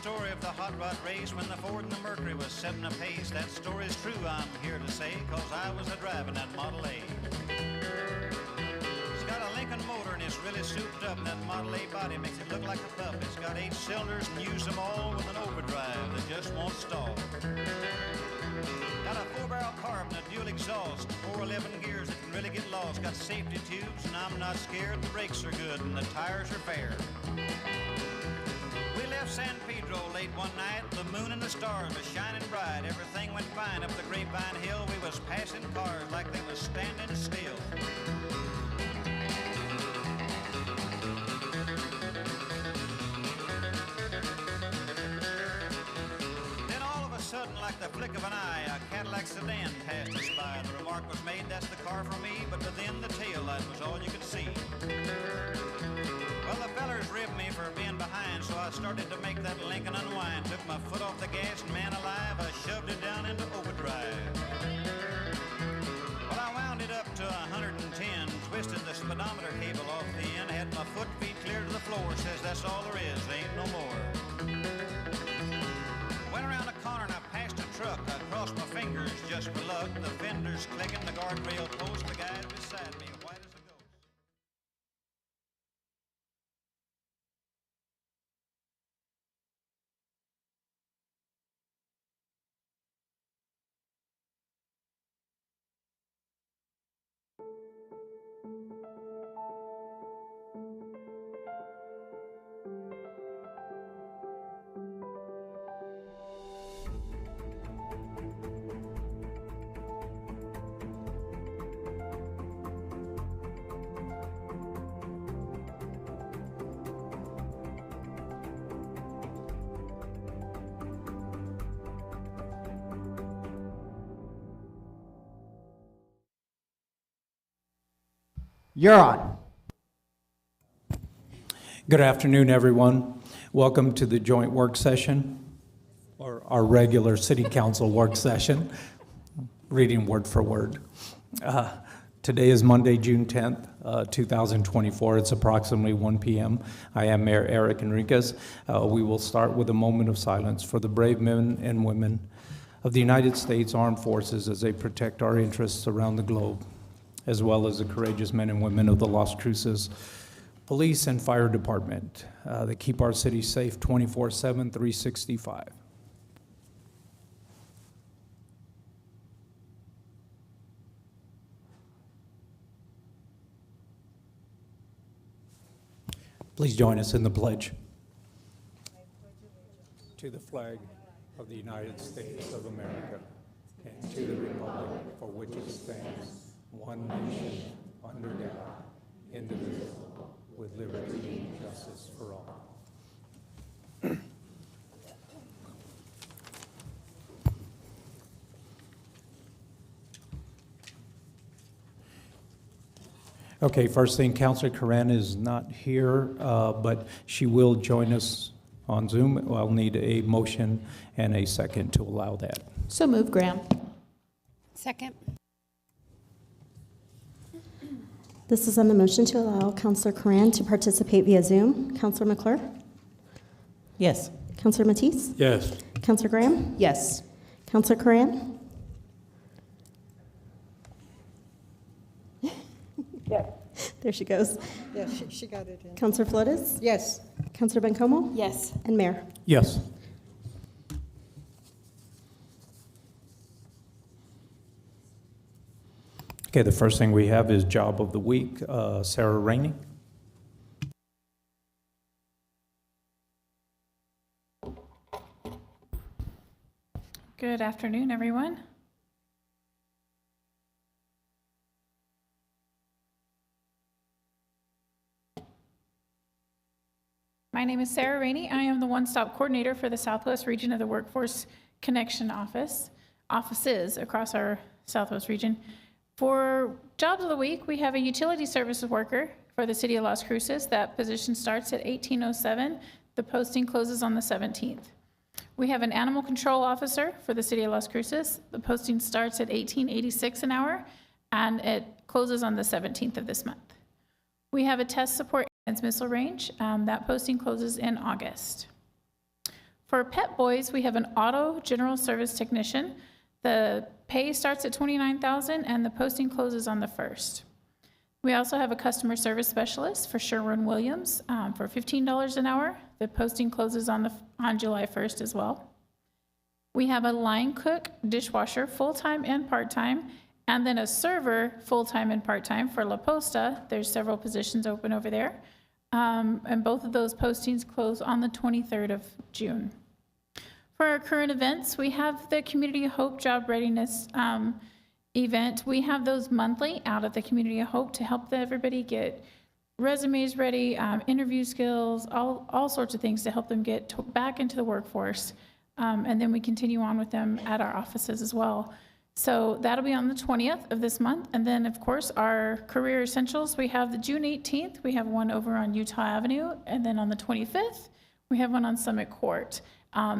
story of the hot rod race when the Ford and the Mercury was setting a pace. That story's true, I'm here to say, 'cause I was a-driving that Model A. It's got a Lincoln motor and it's really souped up, and that Model A body makes it look like a pup. It's got 8 cylinders and use them all with an overdrive that just won't stall. Got a 4-barrel carb and a dual exhaust, 411 gears that can really get lost. Got safety tubes and I'm not scared. The brakes are good and the tires are fair. We left San Pedro late one night. The moon and the stars were shining bright. Everything went fine up the Grapevine Hill. We was passing cars like they was standing still. Sudden, like the flick of an eye, a Cadillac sedan passed us by. The remark was made, that's the car for me, but within the tail light was all you could see. Well, the fellers ribbed me for being behind, so I started to make that Lincoln unwind. Took my foot off the gas, and man alive, I shoved it down into overdrive. Well, I wound it up to 110, twisted the speedometer cable off the end, had my feet clear to the floor, says that's all there is, there ain't no more. Went around the corner and I passed a truck. I crossed my fingers just for luck. The fenders clicking, the guardrail post, the guy beside me, white as a ghost. You're on. Good afternoon, everyone. Welcome to the joint work session, or our regular city council work session, reading word for word. Today is Monday, June 10th, 2024. It's approximately 1 p.m. I am Mayor Eric Enriquez. We will start with a moment of silence for the brave men and women of the United States Armed Forces as they protect our interests around the globe, as well as the courageous men and women of the Las Cruces Police and Fire Department that keep our city safe 24/7, 365. Please join us in the pledge. To the flag of the United States of America and to the republic for which it stands, one nation, under God, indivisible, with liberty and justice for all. Okay, first thing, Councilor Coran is not here, but she will join us on Zoom. I'll need a motion and a second to allow that. So move, Graham. Second. This is on the motion to allow Councillor Coran to participate via Zoom. Councillor McClure? Yes. Councillor Matisse? Yes. Councillor Graham? Yes. Councillor Coran? Yes. There she goes. Yes, she got it in. Councillor Flores? Yes. Councillor Bencomo? Yes. And Mayor? Yes. Okay, the first thing we have is Job of the Week, Sarah Rainey. Good afternoon, everyone. My name is Sarah Rainey. I am the one-stop coordinator for the Southwest region of the Workforce Connection offices across our Southwest region. For Jobs of the Week, we have a utility services worker for the city of Las Cruces. That position starts at $18.07. The posting closes on the 17th. We have an animal control officer for the city of Las Cruces. The posting starts at $18.86 an hour, and it closes on the 17th of this month. We have a test support and missile range. That posting closes in August. For Pet Boys, we have an auto general service technician. The pay starts at $29,000 and the posting closes on the 1st. We also have a customer service specialist for Sherwin-Williams for $15 an hour. The posting closes on July 1st as well. We have a line cook, dishwasher, full-time and part-time, and then a server, full-time and part-time for La Posta. There's several positions open over there. And both of those postings close on the 23rd of June. For our current events, we have the Community of Hope Job Readiness event. We have those monthly out at the Community of Hope to help everybody get resumes ready, interview skills, all sorts of things to help them get back into the workforce. And then we continue on with them at our offices as well. So that'll be on the 20th of this month. And then, of course, our Career Essentials, we have the June 18th. We have one over on Utah Avenue. And then on the 25th, we have one on Summit Court.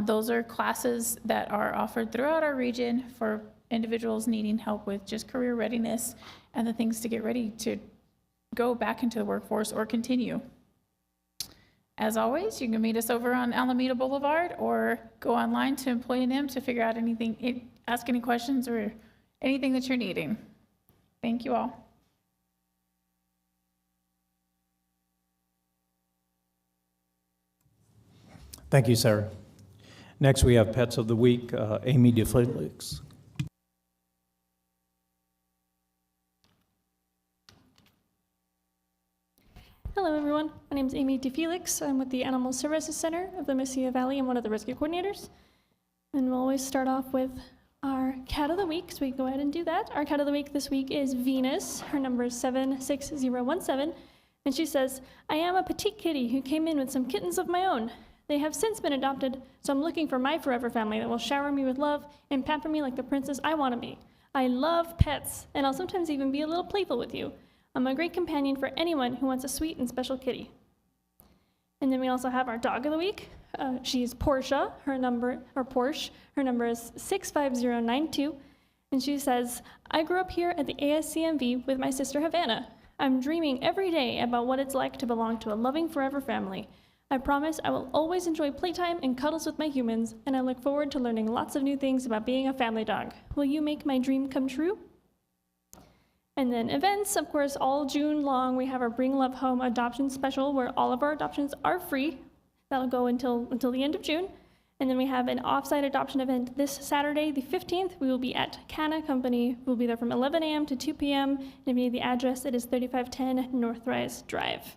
Those are classes that are offered throughout our region for individuals needing help with just career readiness and the things to get ready to go back into the workforce or continue. As always, you can meet us over on Alameda Boulevard or go online to Employ&M to figure out anything, ask any questions or anything that you're needing. Thank you all. Thank you, Sarah. Next, we have Pets of the Week, Amy DeFelix. Hello, everyone. My name is Amy DeFelix. I'm with the Animal Services Center of the Mesilla Valley. I'm one of the rescue coordinators. And we'll always start off with our cat of the week, so we can go ahead and do that. Our cat of the week this week is Venus. Her number is 76017. And she says, I am a petite kitty who came in with some kittens of my own. They have since been adopted, so I'm looking for my forever family that will shower me with love and pamper me like the princess I want to be. I love pets, and I'll sometimes even be a little playful with you. I'm a great companion for anyone who wants a sweet and special kitty. And then we also have our dog of the week. She's Portia. Porsche. Her number is 65092. And she says, I grew up here at the ASCMV with my sister Havana. I'm dreaming every day about what it's like to belong to a loving forever family. I promise I will always enjoy playtime and cuddles with my humans, and I look forward to learning lots of new things about being a family dog. Will you make my dream come true? And then events, of course, all June long, we have our Bring Love Home adoption special where all of our adoptions are free. That'll go until the end of June. And then we have an offsite adoption event this Saturday, the 15th. We will be at Canna Company. We'll be there from 11 a.m. to 2 p.m. And if you need the address, it is 3510 Northrise Drive.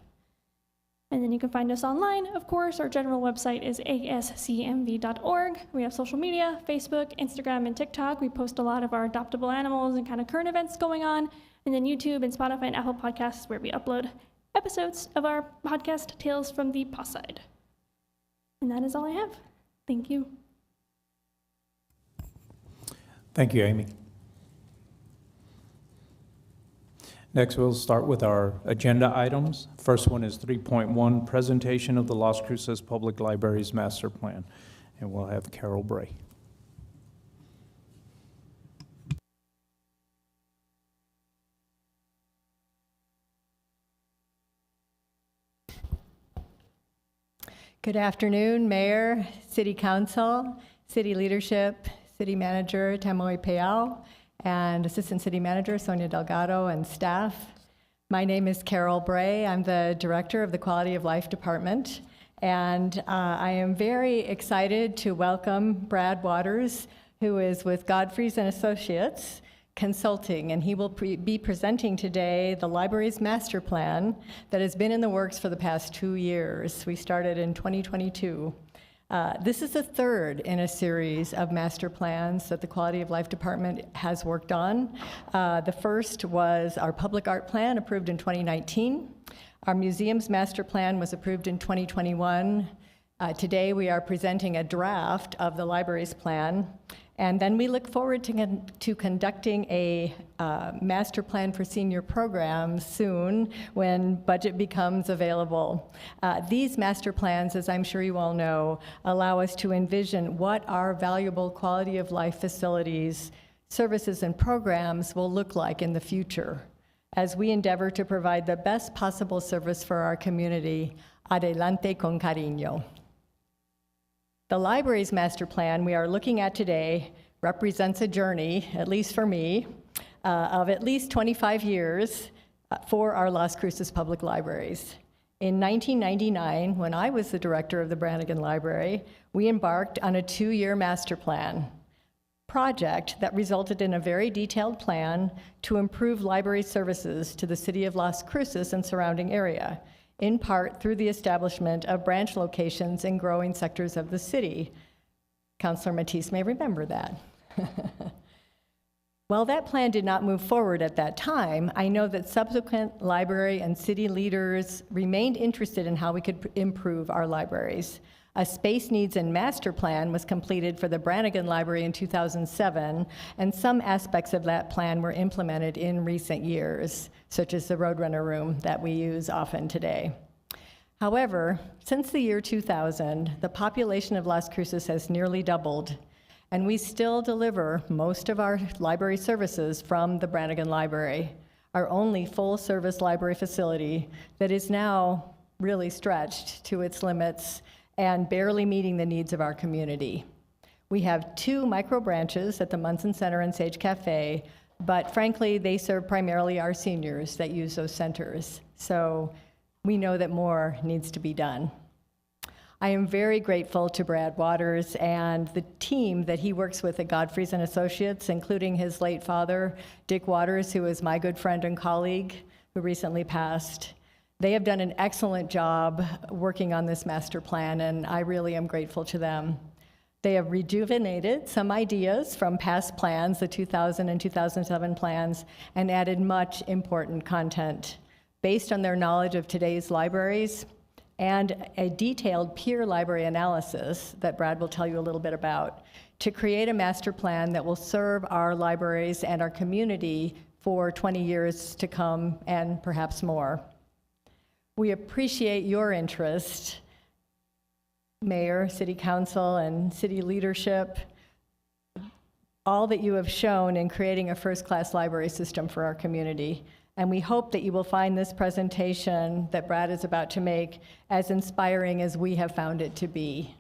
And then you can find us online, of course. Our general website is ascmv.org. We have social media, Facebook, Instagram, and TikTok. We post a lot of our adoptable animals and kind of current events going on. And then YouTube and Spotify and Apple Podcasts, where we upload episodes of our podcast, Tales from the Paw Side. And that is all I have. Thank you. Thank you, Amy. Next, we'll start with our agenda items. First one is 3.1, presentation of the Las Cruces Public Library's master plan. And we'll have Carol Bray. Good afternoon, Mayor, City Council, City Leadership, City Manager Tamoy Peal, and Assistant City Manager Sonia Delgado and staff. My name is Carol Bray. I'm the Director of the Quality of Life Department, and I am very excited to welcome Brad Waters, who is with Godfrey's and Associates Consulting, and he will be presenting today the library's master plan that has been in the works for the past 2 years. We started in 2022. This is the third in a series of master plans that the Quality of Life Department has worked on. The first was our public art plan, approved in 2019. Our museum's master plan was approved in 2021. Today we are presenting a draft of the library's plan. And then we look forward to conducting a master plan for senior programs soon when budget becomes available. These master plans, as I'm sure you all know, allow us to envision what our valuable quality of life facilities, services, and programs will look like in the future as we endeavor to provide the best possible service for our community. Adelante con cariño. The library's master plan we are looking at today represents a journey, at least for me, of at least 25 years for our Las Cruces Public Libraries. In 1999, when I was the director of the Brannigan Library, we embarked on a 2-year master plan project that resulted in a very detailed plan to improve library services to the city of Las Cruces and surrounding area, in part through the establishment of branch locations in growing sectors of the city. Councilor Matisse may remember that. While that plan did not move forward at that time, I know that subsequent library and city leaders remained interested in how we could improve our libraries. A space needs and master plan was completed for the Brannigan Library in 2007, and some aspects of that plan were implemented in recent years, such as the Roadrunner Room that we use often today. However, since the year 2000, the population of Las Cruces has nearly doubled, and we still deliver most of our library services from the Brannigan Library, our only full-service library facility that is now really stretched to its limits and barely meeting the needs of our community. We have 2 micro branches at the Munson Center and Sage Cafe, but frankly, they serve primarily our seniors that use those centers. So we know that more needs to be done. I am very grateful to Brad Waters and the team that he works with at Godfrey's and Associates, including his late father, Dick Waters, who is my good friend and colleague who recently passed. They have done an excellent job working on this master plan, and I really am grateful to them. They have rejuvenated some ideas from past plans, the 2000 and 2007 plans, and added much important content based on their knowledge of today's libraries and a detailed peer library analysis that Brad will tell you a little bit about to create a master plan that will serve our libraries and our community for 20 years to come and perhaps more. We appreciate your interest, Mayor, City Council, and City leadership, all that you have shown in creating a first-class library system for our community. And we hope that you will find this presentation that Brad is about to make as inspiring as we have found it to be.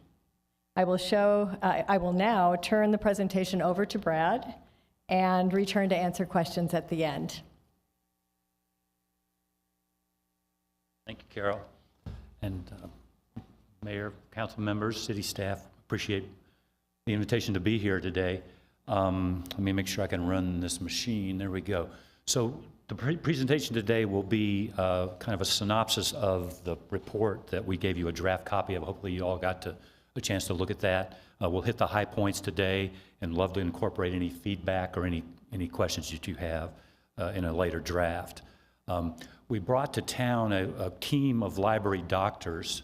I will now turn the presentation over to Brad and return to answer questions at the end. Thank you, Carol. And Mayor, council members, city staff, appreciate the invitation to be here today. Let me make sure I can run this machine. There we go. So the presentation today will be kind of a synopsis of the report that we gave you a draft copy of. Hopefully you all got a chance to look at that. We'll hit the high points today and love to incorporate any feedback or any questions that you have in a later draft. We brought to town a team of library doctors,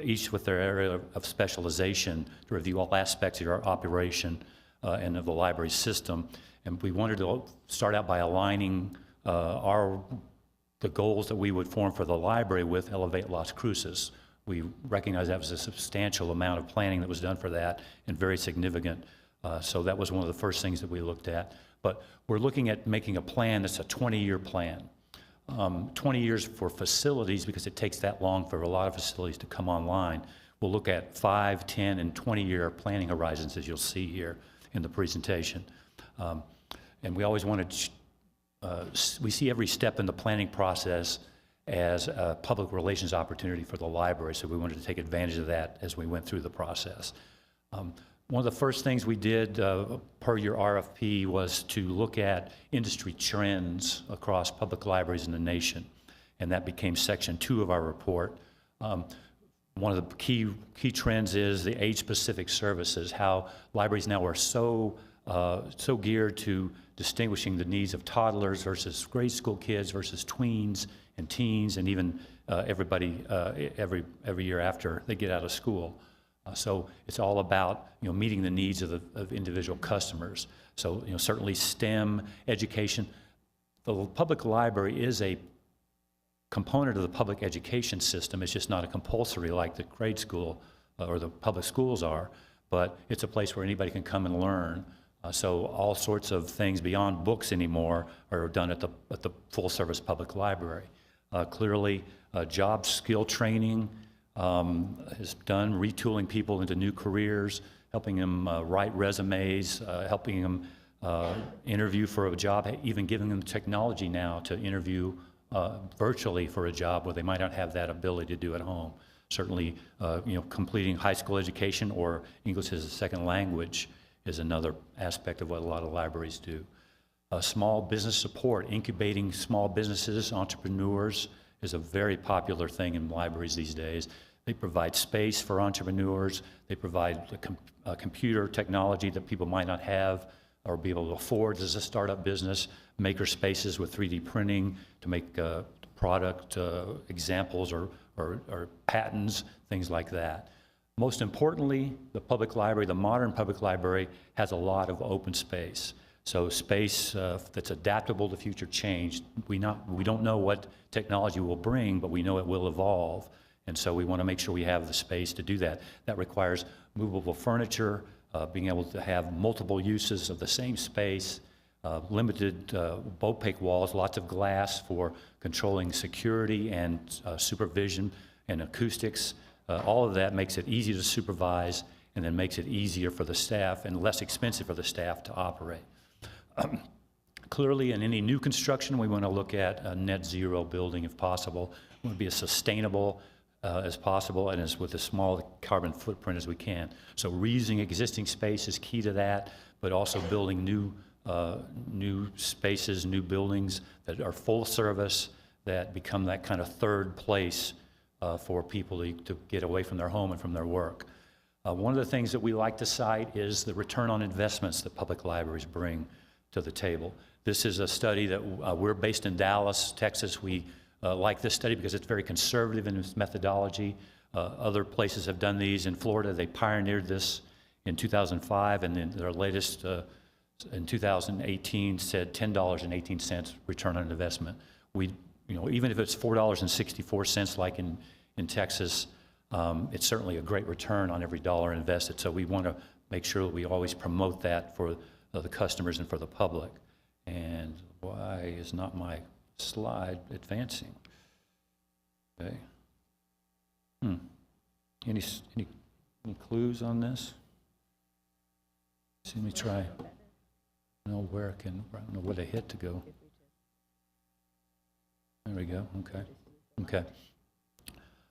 each with their area of specialization, to review all aspects of our operation and of the library system. And we wanted to start out by aligning the goals that we would form for the library with Elevate Las Cruces. We recognize that was a substantial amount of planning that was done for that and very significant. So that was one of the first things that we looked at. But we're looking at making a plan that's a 20-year plan. 20 years for facilities, because it takes that long for a lot of facilities to come online. We'll look at 5, 10, and 20-year planning horizons, as you'll see here in the presentation. And we always wanted, we see every step in the planning process as a public relations opportunity for the library, so we wanted to take advantage of that as we went through the process. One of the first things we did per your RFP was to look at industry trends across public libraries in the nation, and that became section 2 of our report. One of the key trends is the age-specific services, how libraries now are so geared to distinguishing the needs of toddlers versus grade school kids versus tweens and teens, and even everybody every year after they get out of school. So it's all about meeting the needs of individual customers. So certainly STEM education. The public library is a component of the public education system. It's just not a compulsory like the grade school or the public schools are, but it's a place where anybody can come and learn. So all sorts of things beyond books anymore are done at the full-service public library. Clearly, job skill training, has done, retooling people into new careers, helping them write resumes, helping them interview for a job, even giving them technology now to interview virtually for a job where they might not have that ability to do at home. Certainly, completing high school education or English as a second language is another aspect of what a lot of libraries do. Small business support, incubating small businesses, entrepreneurs is a very popular thing in libraries these days. They provide space for entrepreneurs. They provide computer technology that people might not have or be able to afford as a startup business, maker spaces with 3D printing to make product examples or patents, things like that. Most importantly, the public library, the modern public library, has a lot of open space. So space that's adaptable to future change. We don't know what technology will bring, but we know it will evolve. And so we want to make sure we have the space to do that. That requires movable furniture, being able to have multiple uses of the same space, limited opaque walls, lots of glass for controlling security and supervision and acoustics. All of that makes it easy to supervise and then makes it easier for the staff and less expensive for the staff to operate. Clearly, in any new construction, we want to look at a net zero building if possible. We want to be as sustainable as possible and as with as small carbon footprint as we can. So reusing existing space is key to that, but also building new spaces, new buildings that are full service, that become that kind of third place for people to get away from their home and from their work. One of the things that we like to cite is the return on investments that public libraries bring to the table. This is a study that we're based in Dallas, Texas. We like this study because it's very conservative in its methodology. Other places have done these. In Florida, they pioneered this in 2005, and then their latest in 2018 said $10.18 return on investment. Even if it's $4.64 like in Texas, it's certainly a great return on every dollar invested. So we want to make sure that we always promote that for the customers and for the public. And why is not my slide advancing? Okay. Any clues on this? Let me try. I don't know where I don't know where to hit to go. There we go. Okay.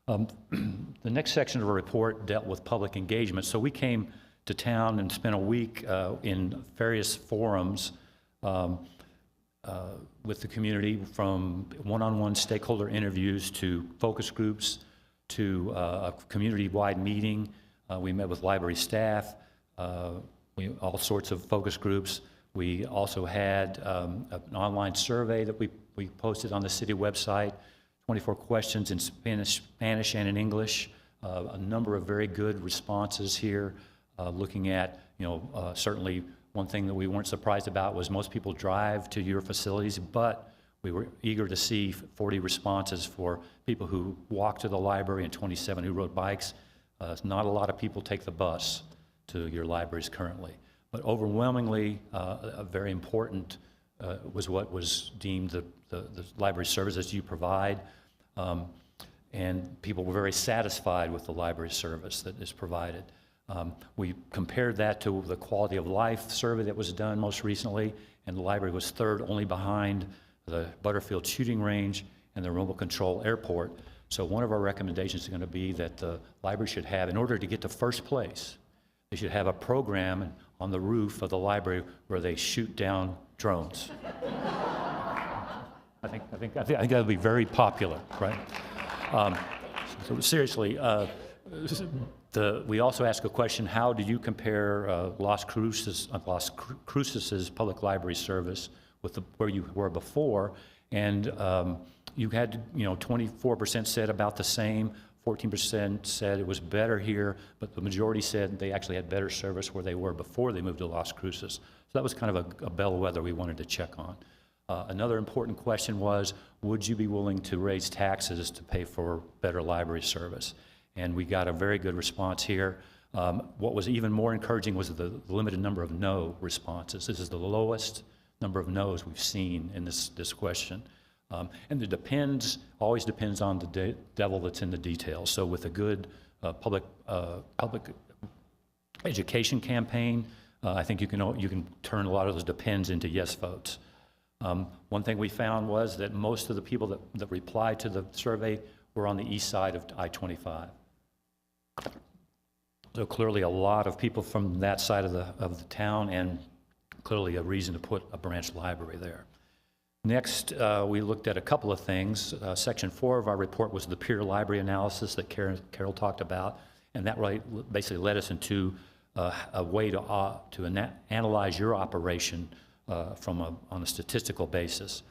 The next section of the report dealt with public engagement. So we came to town and spent a week in various forums with the community, from one-on-one stakeholder interviews to focus groups to a community-wide meeting. We met with library staff, all sorts of focus groups. We also had an online survey that we posted on the city website, 24 questions in Spanish and in English. A number of very good responses here, looking at, certainly one thing that we weren't surprised about was most people drive to your facilities, but we were eager to see 40 responses for people who walk to the library and 27 who rode bikes. Not a lot of people take the bus to your libraries currently, but overwhelmingly, very important was what was deemed the library services you provide. And people were very satisfied with the library service that is provided. We compared that to the quality of life survey that was done most recently, and the library was third only behind the Butterfield shooting range and the remote control airport. So one of our recommendations is going to be that the library should have, in order to get to first place, they should have a program on the roof of the library where they shoot down drones. I think that would be very popular, right? So seriously, we also ask a question: how do you compare Las Cruces' public library service with where you were before? And you had, 24% said about the same, 14% said it was better here, but the majority said they actually had better service where they were before they moved to Las Cruces. So that was kind of a bellwether we wanted to check on. Another important question was, would you be willing to raise taxes to pay for better library service? And we got a very good response here. What was even more encouraging was the limited number of no responses. This is the lowest number of no's we've seen in this question. And it always depends on the devil that's in the details. So with a good public education campaign, I think you can turn a lot of those depends into yes votes. One thing we found was that most of the people that replied to the survey were on the east side of I-25. So clearly a lot of people from that side of the town, and clearly a reason to put a branch library there. Next, we looked at a couple of things. Section 4 of our report was the peer library analysis that Carol talked about, and that basically led us into a way to analyze your operation on a statistical basis.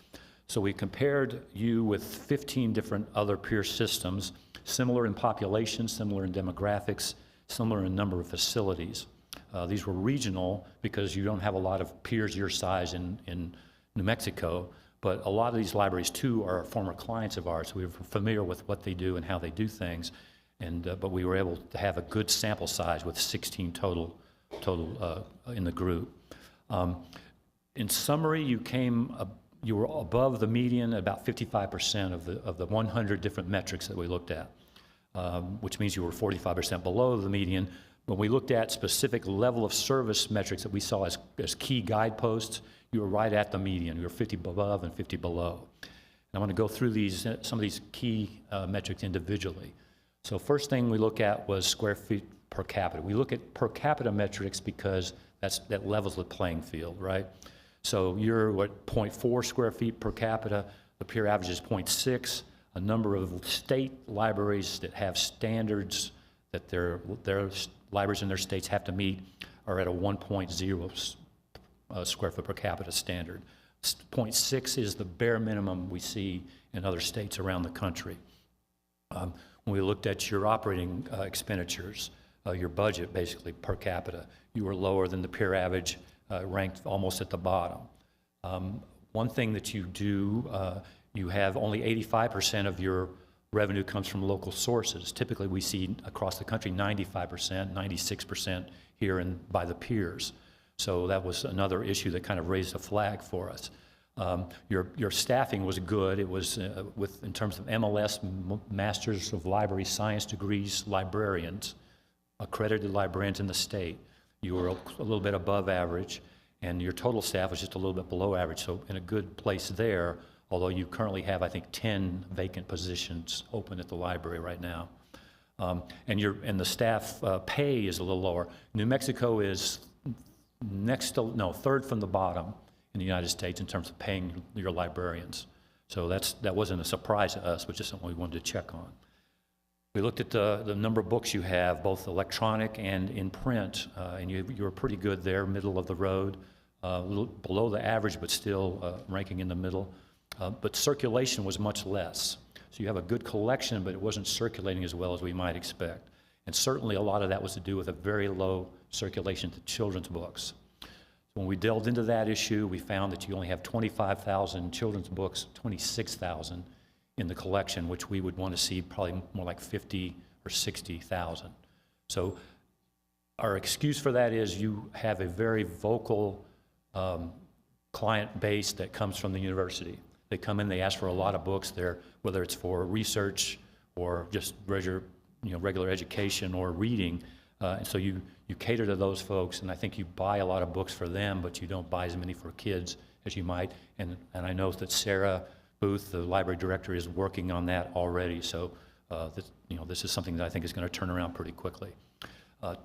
So we compared you with 15 different other peer systems, similar in population, similar in demographics, similar in number of facilities. These were regional because you don't have a lot of peers your size in New Mexico, but a lot of these libraries too are former clients of ours. We were familiar with what they do and how they do things, but we were able to have a good sample size with 16 total in the group. In summary, you were above the median about 55% of the 100 different metrics that we looked at, which means you were 45% below the median. When we looked at specific level of service metrics that we saw as key guideposts, you were right at the median. You were 50 above and 50 below. And I want to go through some of these key metrics individually. So first thing we look at was square feet per capita. We look at per capita metrics because that levels the playing field, right? So you're 0.4 square feet per capita. The peer average is 0.6. A number of state libraries that have standards that their libraries in their states have to meet are at a 1.0 square foot per capita standard. 0.6 is the bare minimum we see in other states around the country. When we looked at your operating expenditures, your budget basically per capita, you were lower than the peer average, ranked almost at the bottom. One thing that you do, you have only 85% of your revenue comes from local sources. Typically we see across the country 95%, 96% here by the peers. So that was another issue that kind of raised a flag for us. Your staffing was good. It was in terms of MLS, Masters of Library Science degrees, librarians, accredited librarians in the state. You were a little bit above average, and your total staff was just a little bit below average, so in a good place there, although you currently have, I think, 10 vacant positions open at the library right now. And the staff pay is a little lower. New Mexico is third from the bottom in the United States in terms of paying your librarians. So that wasn't a surprise to us, which is something we wanted to check on. We looked at the number of books you have, both electronic and in print, and you were pretty good there, middle of the road, a little below the average, but still ranking in the middle. But circulation was much less. So you have a good collection, but it wasn't circulating as well as we might expect. And certainly a lot of that was to do with a very low circulation to children's books. When we delved into that issue, we found that you only have 25,000 children's books, 26,000 in the collection, which we would want to see probably more like 50 or 60,000. So our excuse for that is you have a very vocal client base that comes from the university. They come in, they ask for a lot of books there, whether it's for research or just regular education or reading. And so you cater to those folks, and I think you buy a lot of books for them, but you don't buy as many for kids as you might. And I know that Sarah Booth, the library director, is working on that already. So this is something that I think is going to turn around pretty quickly.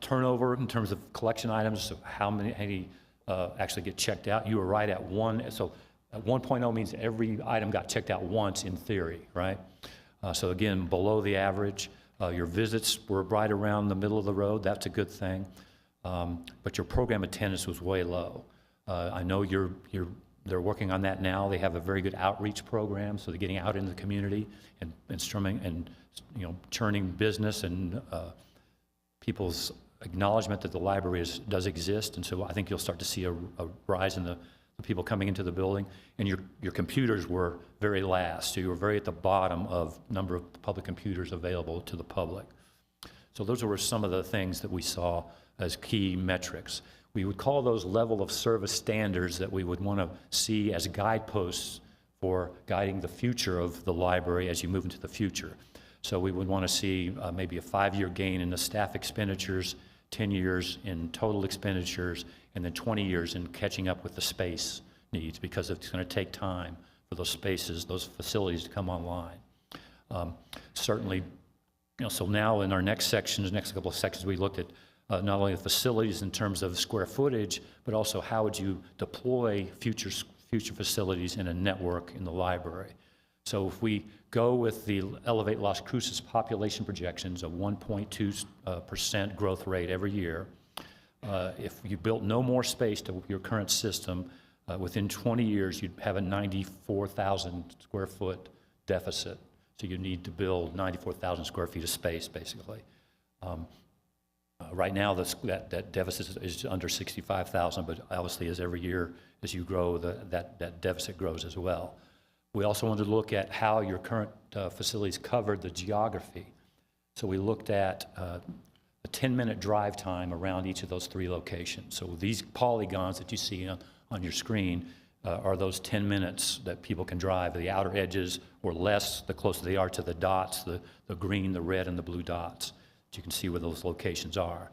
Turnover in terms of collection items, so how many actually get checked out. You were right at 1. So 1.0 means every item got checked out once in theory, right? So again, below the average. Your visits were right around the middle of the road. That's a good thing. But your program attendance was way low. I know they're working on that now. They have a very good outreach program, so they're getting out in the community and strumming and churning business and people's acknowledgement that the library does exist. And so I think you'll start to see a rise in the people coming into the building. And your computers were very last, so you were very at the bottom of number of public computers available to the public. So those were some of the things that we saw as key metrics. We would call those level of service standards that we would want to see as guideposts for guiding the future of the library as you move into the future. So we would want to see maybe a 5-year gain in the staff expenditures, 10 years in total expenditures, and then 20 years in catching up with the space needs, because it's going to take time for those spaces, those facilities to come online. Certainly, so now in our next sections, next couple of sections, we looked at not only the facilities in terms of square footage, but also how would you deploy future facilities in a network in the library. So if we go with the Elevate Las Cruces population projections of 1.2% growth rate every year, if you built no more space to your current system, within 20 years, you'd have a 94,000 square foot deficit. So you need to build 94,000 square feet of space, basically. Right now, that deficit is under 65,000, but obviously as every year, as you grow, that deficit grows as well. We also wanted to look at how your current facilities covered the geography. So we looked at a 10-minute drive time around each of those 3 locations. So these polygons that you see on your screen are those 10 minutes that people can drive. The outer edges or less, the closer they are to the dots, the green, the red, and the blue dots. You can see where those locations are.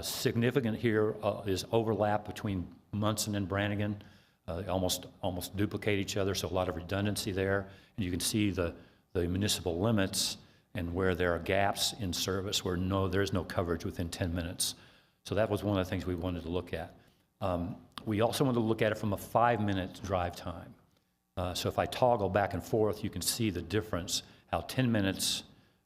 Significant here is overlap between Munson and Brannigan. They almost duplicate each other, so a lot of redundancy there. And you can see the municipal limits and where there are gaps in service where there's no coverage within 10 minutes. So that was one of the things we wanted to look at. We also wanted to look at it from a 5-minute drive time. So if I toggle back and forth, you can see the difference, how 10 minutes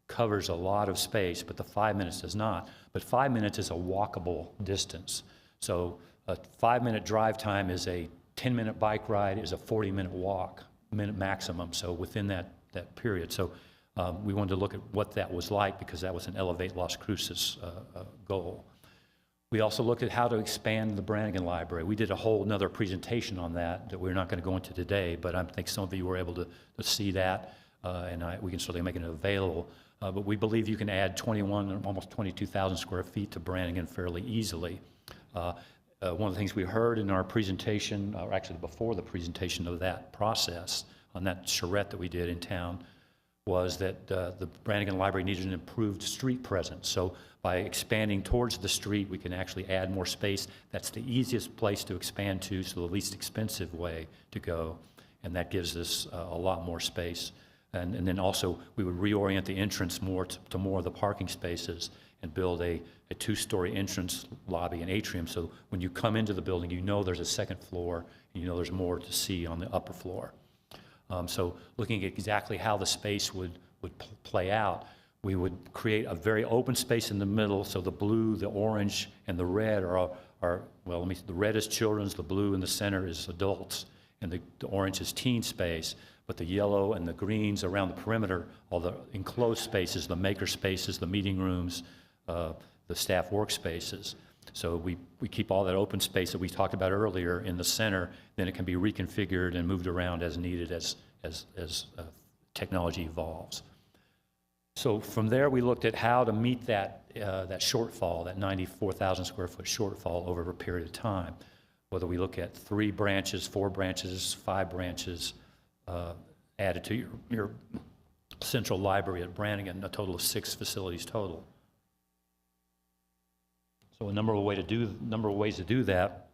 covers a lot of space, but the 5 minutes does not. But 5 minutes is a walkable distance. So a 5-minute drive time is a 10-minute bike ride, is a 40-minute walk, minute maximum, so within that period. So we wanted to look at what that was like, because that was an Elevate Las Cruces goal. We also looked at how to expand the Brannigan Library. We did a whole another presentation on that we're not going to go into today, but I think some of you were able to see that, and we can certainly make it available. But we believe you can add 21, almost 22,000 square feet to Brannigan fairly easily. One of the things we heard in our presentation, or actually before the presentation of that process, on that charrette that we did in town, was that the Brannigan Library needed an improved street presence. So by expanding towards the street, we can actually add more space. That's the easiest place to expand to, so the least expensive way to go, and that gives us a lot more space. And then also, we would reorient the entrance more to more of the parking spaces and build a 2-story entrance lobby and atrium. So when you come into the building, you know there's a second floor, and you know there's more to see on the upper floor. So looking at exactly how the space would play out, we would create a very open space in the middle. So the blue, the orange, and the red are well, the red is children's, the blue in the center is adults, and the orange is teen space. But the yellow and the greens around the perimeter, all the enclosed spaces, the maker spaces, the meeting rooms, the staff workspaces. So we keep all that open space that we talked about earlier in the center, then it can be reconfigured and moved around as needed as technology evolves. So from there, we looked at how to meet that shortfall, that 94,000 square foot shortfall over a period of time. Whether we look at 3 branches, 4 branches, 5 branches, added to your central library at Brannigan, a total of 6 facilities total. So a number of ways to do that,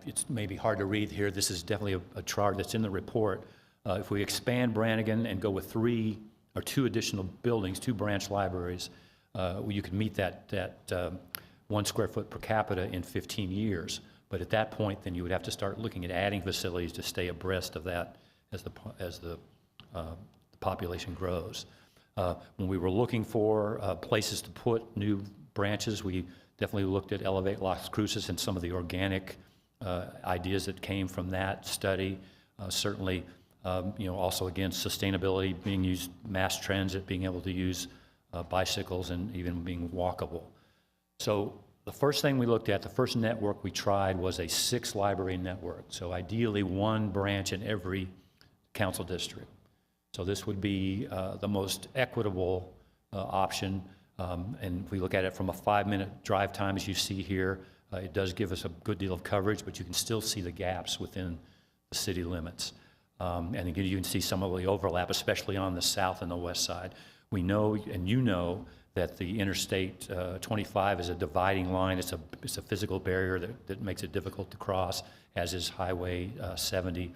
it's maybe hard to read here. This is definitely a chart that's in the report. If we expand Brannigan and go with 2 additional buildings, 2 branch libraries, you could meet that 1 square foot per capita in 15 years. But at that point, then you would have to start looking at adding facilities to stay abreast of that as the population grows. When we were looking for places to put new branches, we definitely looked at Elevate Las Cruces and some of the organic ideas that came from that study. Certainly, also again, sustainability, being used, mass transit, being able to use bicycles, and even being walkable. So the first thing we looked at, the first network we tried, was a 6-library network. So ideally 1 branch in every council district. So this would be the most equitable option. And if we look at it from a 5-minute drive time, as you see here, it does give us a good deal of coverage, but you can still see the gaps within the city limits. And again, you can see some of the overlap, especially on the south and the west side. We know, and you know, that the Interstate 25 is a dividing line. It's a physical barrier that makes it difficult to cross, as is Highway 70.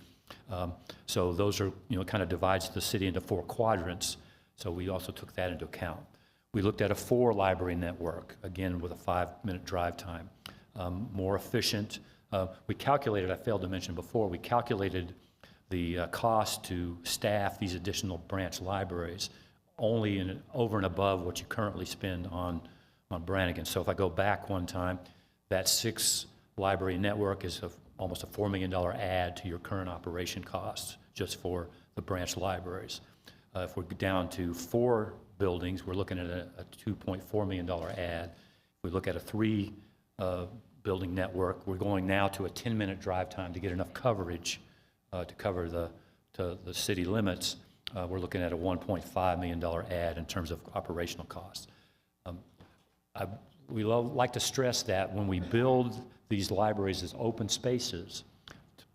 So those are, kind of divides the city into 4 quadrants. So we also took that into account. We looked at a 4-library network, again, with a 5-minute drive time. More efficient. We calculated, I failed to mention before, we calculated the cost to staff these additional branch libraries only over and above what you currently spend on Brannigan. So if I go back one time, that 6-library network is almost a $4 million add to your current operation costs just for the branch libraries. If we're down to 4 buildings, we're looking at a $2.4 million add. If we look at a 3 building network, we're going now to a 10-minute drive time to get enough coverage to cover the city limits. We're looking at a $1.5 million add in terms of operational costs. We like to stress that when we build these libraries as open spaces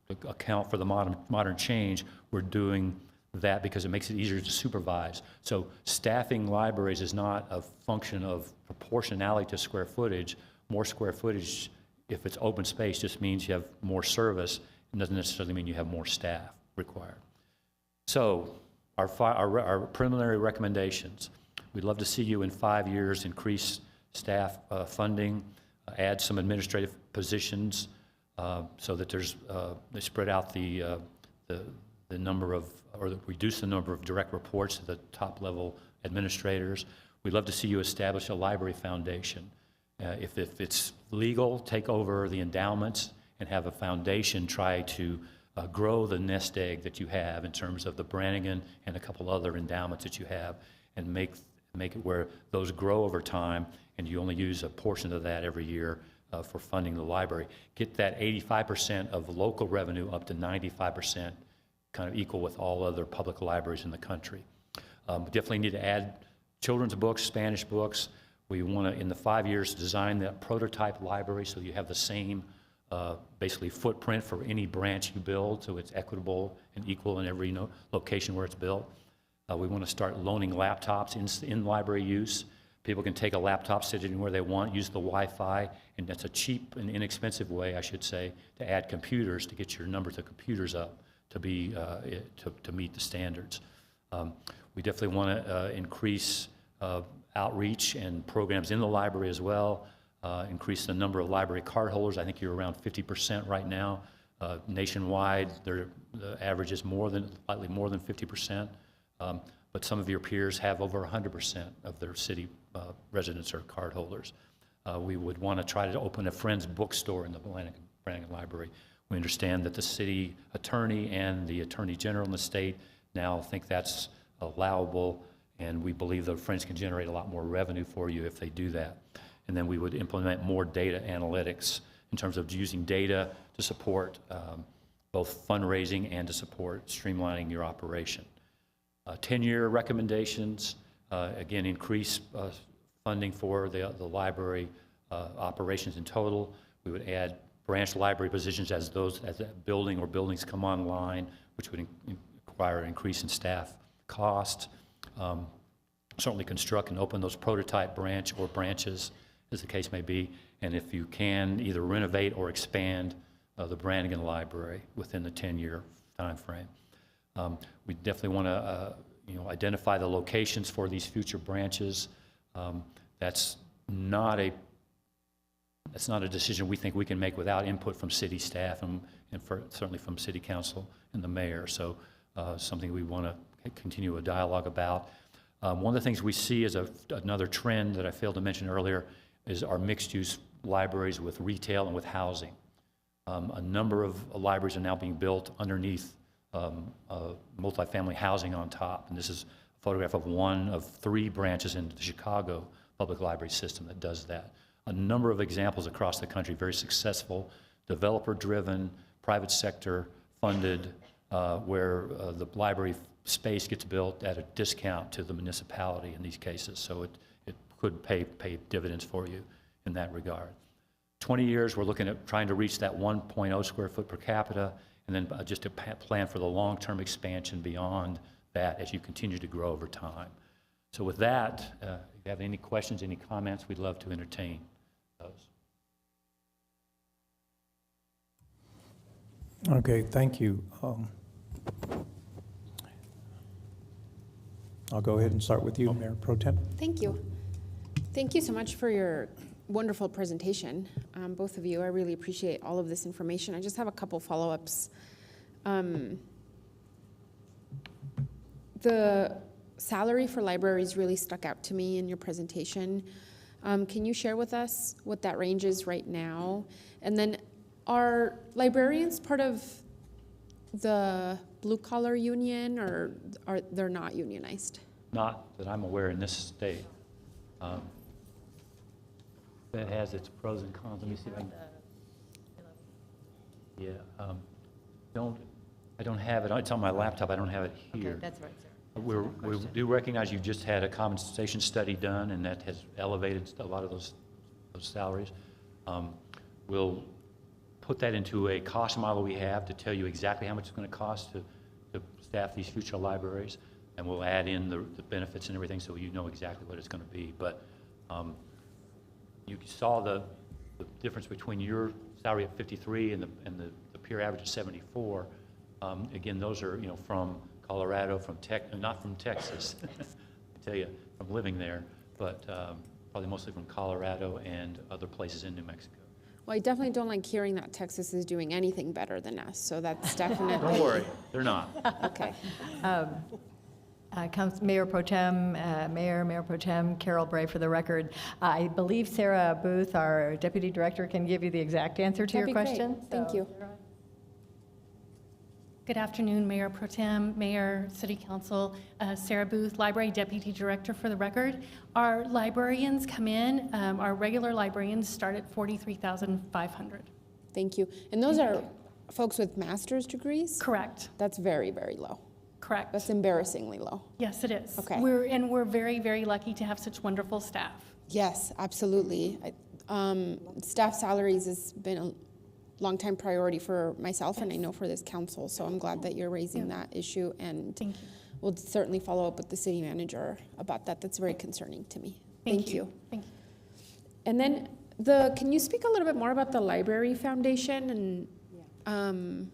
to account for the modern change, we're doing that because it makes it easier to supervise. So staffing libraries is not a function of proportionality to square footage. More square footage, if it's open space, just means you have more service. It doesn't necessarily mean you have more staff required. So our preliminary recommendations: we'd love to see you in 5 years increase staff funding, add some administrative positions so that they spread out the number of, or reduce the number of direct reports to the top level administrators. We'd love to see you establish a library foundation. If it's legal, take over the endowments and have a foundation try to grow the nest egg that you have in terms of the Brannigan and a couple other endowments that you have, and make it where those grow over time and you only use a portion of that every year for funding the library. Get that 85% of local revenue up to 95%, kind of equal with all other public libraries in the country. We definitely need to add children's books, Spanish books. We want to, in the 5 years, design that prototype library so you have the same basically footprint for any branch you build, so it's equitable and equal in every location where it's built. We want to start loaning laptops in library use. People can take a laptop, sit anywhere they want, use the Wi-Fi, and that's a cheap and inexpensive way, I should say, to add computers, to get your numbers of computers up to meet the standards. We definitely want to increase outreach and programs in the library as well, increase the number of library card holders. I think you're around 50% right now. Nationwide, the average is slightly more than 50%. But some of your peers have over 100% of their city residents are card holders. We would want to try to open a Friends bookstore in the Brannigan Library. We understand that the city attorney and the attorney general in the state now think that's allowable, and we believe the Friends can generate a lot more revenue for you if they do that. And then we would implement more data analytics in terms of using data to support both fundraising and to support streamlining your operation. 10-year recommendations, again, increase funding for the library operations in total. We would add branch library positions as that building or buildings come online, which would require an increase in staff cost. Certainly construct and open those prototype branch or branches, as the case may be, and if you can, either renovate or expand the Brannigan Library within the 10-year time frame. We definitely want to identify the locations for these future branches. That's not a decision we think we can make without input from city staff and certainly from city council and the mayor. So something we want to continue a dialogue about. One of the things we see as another trend that I failed to mention earlier is our mixed-use libraries with retail and with housing. A number of libraries are now being built underneath multifamily housing on top. And this is a photograph of one of 3 branches in the Chicago public library system that does that. A number of examples across the country, very successful, developer-driven, private sector funded, where the library space gets built at a discount to the municipality in these cases. So it could pay dividends for you in that regard. 20 years, we're looking at trying to reach that 1.0 square foot per capita and then just a plan for the long-term expansion beyond that as you continue to grow over time. So with that, if you have any questions, any comments, we'd love to entertain those. Okay, thank you. I'll go ahead and start with you, Mayor Pro Tem. Thank you. Thank you so much for your wonderful presentation, both of you. I really appreciate all of this information. I just have a couple follow-ups. The salary for libraries really stuck out to me in your presentation. Can you share with us what that range is right now? And then are librarians part of the blue-collar union, or are they're not unionized? Not that I'm aware in this state. That has its pros and cons. Let me see if I can. Yeah, I don't have it. It's on my laptop. I don't have it here. Okay, that's right, sir. We do recognize you just had a compensation study done, and that has elevated a lot of those salaries. We'll put that into a cost model we have to tell you exactly how much it's going to cost to staff these future libraries, and we'll add in the benefits and everything so you know exactly what it's going to be. But you saw the difference between your salary at 53 and the peer average of 74. Again, those are from Colorado, not from Texas, I tell you, from living there, but probably mostly from Colorado and other places in New Mexico. Well, I definitely don't like hearing that Texas is doing anything better than us, so that's definitely... Don't worry, they're not. Okay. Mayor Pro Tem, Mayor Pro Tem, Carol Bray for the record. I believe Sarah Booth, our Deputy Director, can give you the exact answer to That'd your be great. question. Thank you. Good afternoon, Mayor Pro Tem, Mayor, City Council, Sarah Booth, Library Deputy Director for the record. Our librarians come in, our regular librarians start at $43,500. Thank you. And those are folks with master's degrees? Correct. That's very, very low. Correct. That's embarrassingly low. Yes, it is. Okay. We're very, very lucky to have such wonderful staff. Yes, absolutely. Staff salaries has been a longtime priority for myself, and I know for this council, so I'm glad that you're raising that issue, and Thank you. we'll certainly follow up with the city manager about that. That's very concerning to me. Thank you. Thank you. And then can you speak a little bit more about the Library Foundation? And I'm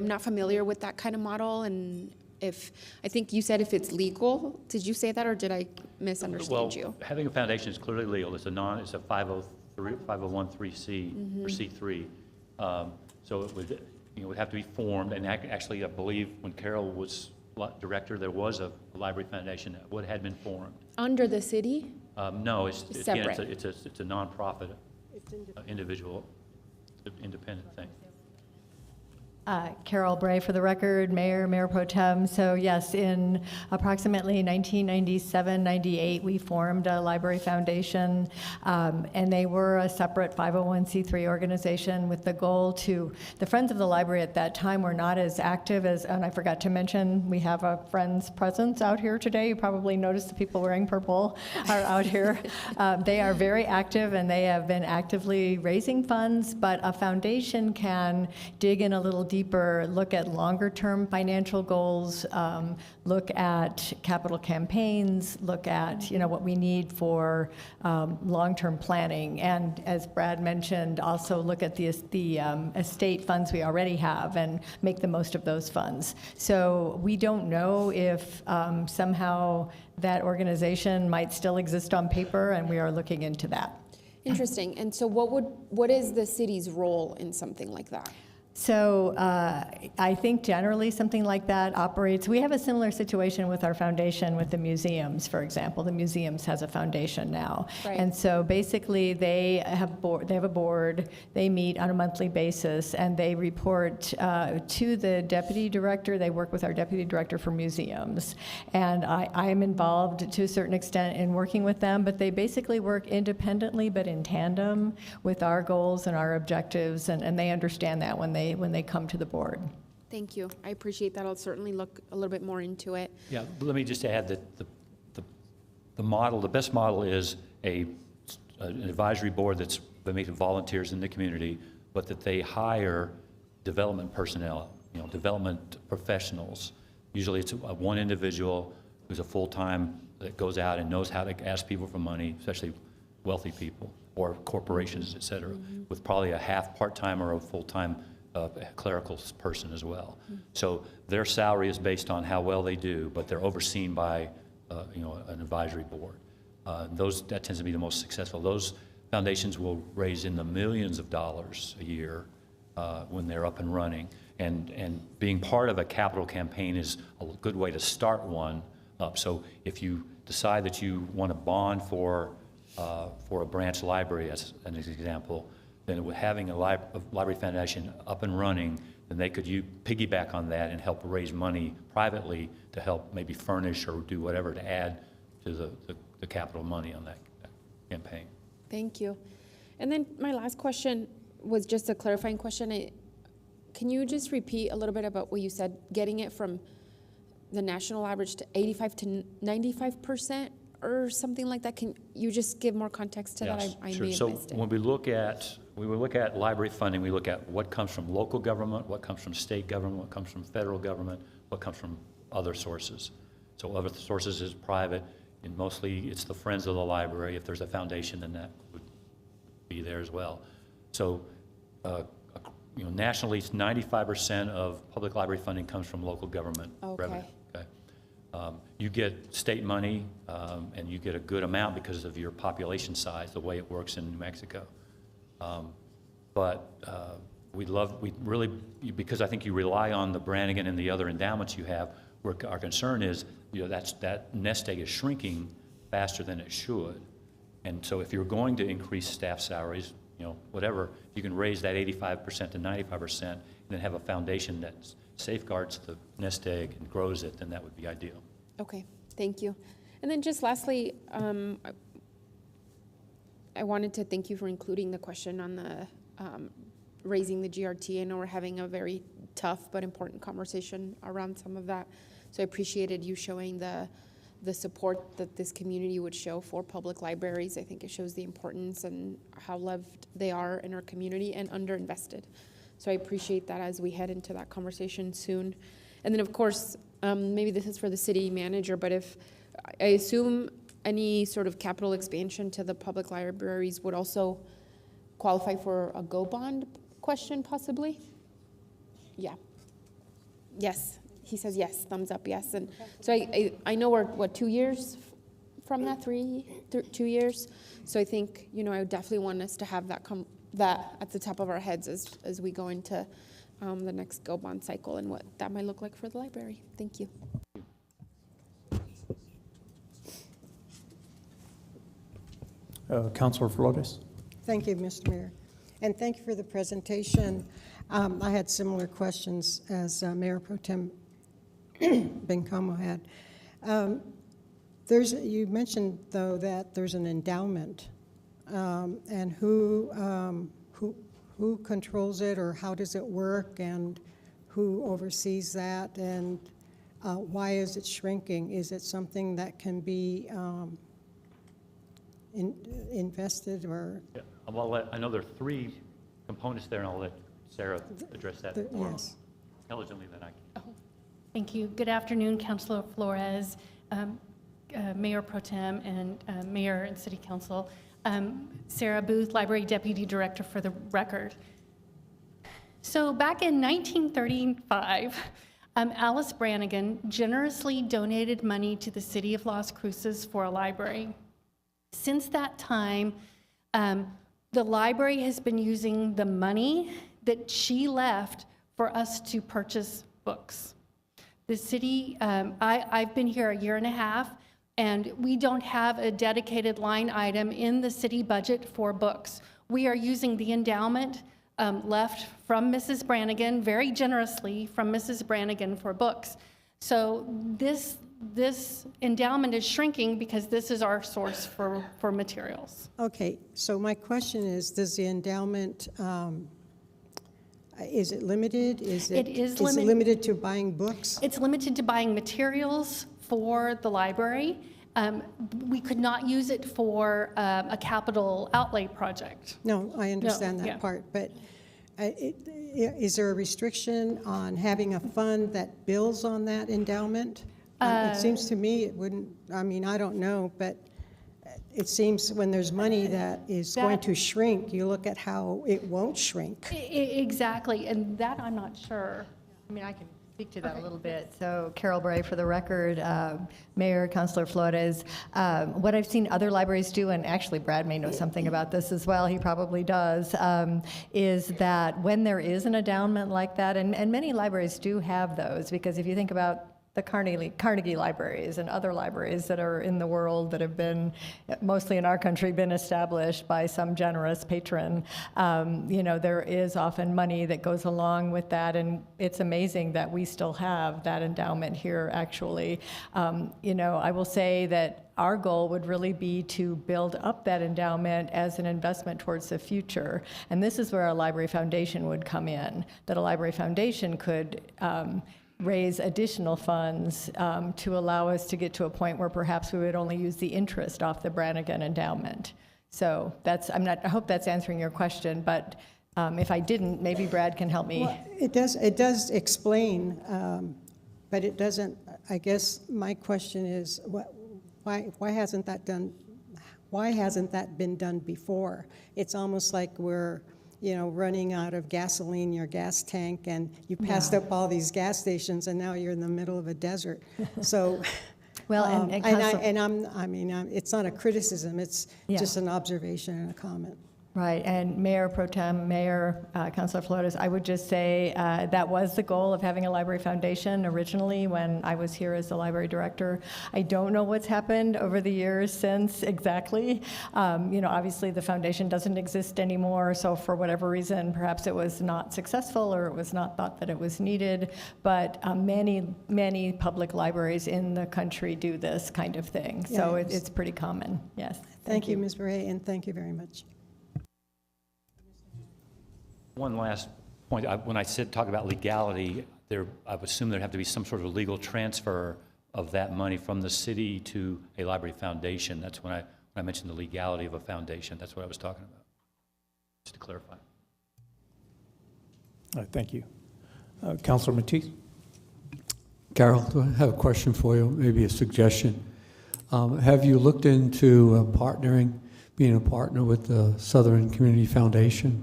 not familiar with that kind of model, and I think you said if it's legal. Did you say that, or did I misunderstand you? Well, having a foundation is clearly legal. It's a 501(c) or C3. So it would have to be formed. And actually, I believe when Carol was director, there was a library foundation that had been formed. Under the city? No, it's separate. Again, it's a nonprofit, individual, independent thing. Carol Bray for the record, Mayor Pro Tem. So yes, in approximately 1997, 98, we formed a library foundation, and they were a separate 501c3 organization with the goal the Friends of the Library at that time were not as active as, and I forgot to mention, we have a Friends presence out here today. You probably noticed the people wearing purple are out here. They are very active, and they have been actively raising funds, but a foundation can dig in a little deeper, look at longer-term financial goals, look at capital campaigns, look at what we need for long-term planning, and as Brad mentioned, also look at the estate funds we already have and make the most of those funds. So we don't know if somehow that organization might still exist on paper, and we are looking into that. Interesting. And so what is the city's role in something like that? So I think generally something like that operates. We have a similar situation with our foundation with the museums, for example. The museums has a foundation now. Right. And so basically they have a board, they meet on a monthly basis, and they report to the deputy director. They work with our deputy director for museums. And I am involved to a certain extent in working with them, but they basically work independently but in tandem with our goals and our objectives, and they understand that when they come to the board. Thank you. I appreciate that. I'll certainly look a little bit more into it. Yeah, let me just add that the best model is an advisory board that's made of volunteers in the community but that they hire development personnel, development professionals. Usually it's one individual who's a full-time that goes out and knows how to ask people for money, especially wealthy people or corporations, et cetera, with probably a half part-time or a full-time clerical person as well. So their salary is based on how well they do, but they're overseen by an advisory board. That tends to be the most successful. Those foundations will raise in the millions of dollars a year when they're up and running. And being part of a capital campaign is a good way to start one up. So if you decide that you want to bond for a branch library, as an example, then with having a library foundation up and running, then they could piggyback on that and help raise money privately to help maybe furnish or do whatever to add to the capital money on that campaign. Thank you. And then my last question was just a clarifying question. Can you just repeat a little bit about what you said, getting it from the national average to 85 to 95% or something like that? Can you just give more context to that? I Sure. may have So missed it. when we look at library funding, we look at what comes from local government, what comes from state government, what comes from federal government, what comes from other sources. So other sources is private, and mostly it's the Friends of the Library. If there's a foundation, then that would be there as well. So nationally, it's 95% of public library funding comes from local government revenue. Okay. You get state money, and you get a good amount because of your population size, the way it works in New Mexico. But we really, because I think you rely on the Brannigan and the other endowments you have, our concern is, that nest egg is shrinking faster than it should. And so if you're going to increase staff salaries, whatever, you can raise that 85% to 95% and then have a foundation that safeguards the nest egg and grows it, then that would be ideal. Okay, thank you. And then just lastly, I wanted to thank you for including the question on the raising the GRT. I know we're having a very tough but important conversation around some of that. So I appreciated you showing the support that this community would show for public libraries. I think it shows the importance and how loved they are in our community and underinvested. So I appreciate that as we head into that conversation soon. And then of course, maybe this is for the city manager, but if I assume any sort of capital expansion to the public libraries would also qualify for a GO bond question possibly? Yeah. Yes. He says yes, thumbs up, yes. And so I know we're, 2 years from that, 2 years? So I think, I would definitely want us to have that at the top of our heads as we go into the next GO bond cycle and what that might look like for the library. Thank you. Councilor Flores. Thank you, Mr. Mayor. And thank you for the presentation. I had similar questions as Mayor Pro Tem Bencamo had. You mentioned, though, that there's an endowment, and who controls it, or how does it work, and who oversees that, and why is it shrinking? Is it something that can be invested, or? Yeah. I know there are 3 components there, and I'll let Sarah address that more intelligently than I can. Thank you. Good afternoon, Councilor Flores, Mayor Pro Tem, and Mayor and City Council. Sarah Booth, Library Deputy Director for the record. So back in 1935, Alice Brannigan generously donated money to the city of Las Cruces for a library. Since that time, the library has been using the money that she left for us to purchase books. The city, I've been here a year and a half, and we don't have a dedicated line item in the city budget for books. We are using the endowment left from Mrs. Brannigan, very generously from Mrs. Brannigan, for books. So this endowment is shrinking because this is our source for materials. Okay, so my question is, does the endowment, is it limited? Is it limited to buying books? It's limited to buying materials for the library. We could not use it for a capital outlay project. No, I understand that part, but Is there a restriction on having a fund that builds on that endowment? It seems to me it wouldn't, I mean, I don't know, but it seems when there's money that is going to shrink, you look at how it won't shrink. Exactly, and that I'm not sure. I mean, I can speak to that a little bit. So Carol Bray for the record, Mayor, Councilor Flores. What I've seen other libraries do, and actually Brad may know something about this as well, he probably does, is that when there is an endowment like that, and many libraries do have those, because if you think about the Carnegie libraries and other libraries that are in the world that have been, mostly in our country, been established by some generous patron. You know, there is often money that goes along with that, and it's amazing that we still have that endowment here, actually. You know, I will say that our goal would really be to build up that endowment as an investment towards the future. And this is where a library foundation would come in, that a library foundation could raise additional funds to allow us to get to a point where perhaps we would only use the interest off the Brannigan endowment. So that's, I hope that's answering your question, but if I didn't, maybe Brad can help me. Well, it does explain, but it doesn't, I guess my question is, why hasn't that been done before? It's almost like we're, you know, running out of gasoline in your gas tank, and you passed up all these gas stations, and now you're in the middle of a desert. So, well, it's not a criticism; it's just an observation and a comment. Right, and Mayor Pro Tem, Mayor, Councilor Flores, I would just say that was the goal of having a library foundation originally when I was here as the library director. I don't know what's happened over the years since exactly. You know, obviously the foundation doesn't exist anymore, so for whatever reason, perhaps it was not successful or it was not thought that it was needed, but many public libraries in the country do this kind of thing, so it's pretty common, yes. Thank you, Ms. Bray, and thank you very much. One last point. When I talk about legality, I would assume there'd have to be some sort of legal transfer of that money from the city to a library foundation. That's when I mentioned the legality of a foundation. That's what I was talking about, just to clarify. Thank you. Councilor Matisse? Carol, I have a question for you, maybe a suggestion. Have you looked into being a partner with the Southern Community Foundation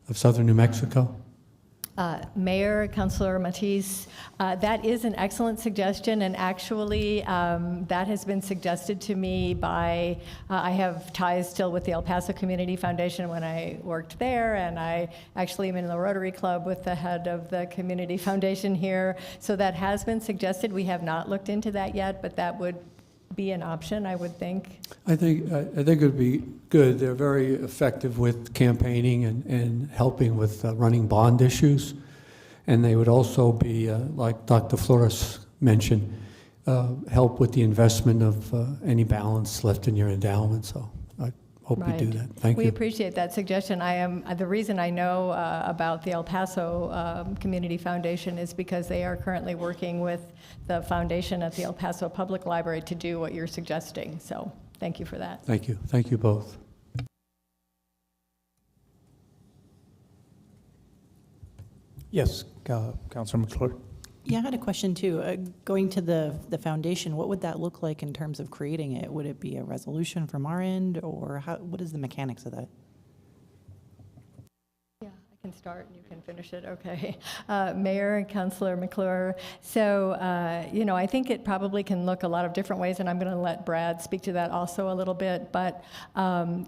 of Southern New Mexico? Mayor, Councilor Matisse, that is an excellent suggestion, and actually that has been suggested to me by, I have ties still with the El Paso Community Foundation when I worked there, and I actually am in the Rotary Club with the head of the Community Foundation here, so that has been suggested. We have not looked into that yet, but that would be an option, I would think. I think it would be good. They're very effective with campaigning and helping with running bond issues. And they would also be, like Dr. Flores mentioned, help with the investment of any balance left in your endowment. So I hope you do that. Thank you. We appreciate that suggestion. The reason I know about the El Paso Community Foundation is because they are currently working with the foundation at the El Paso Public Library to do what you're suggesting. So thank you for that. Thank you. Thank you both. Yes, Councilor McClure. Yeah, I had a question too. Going to the foundation, what would that look like in terms of creating it? Would it be a resolution from our end, or what is the mechanics of that? Yeah, I can start and you can finish it. Okay. Mayor and Councilor McClure. So, you know, I think it probably can look a lot of different ways, and I'm going to let Brad speak to that also a little bit. But,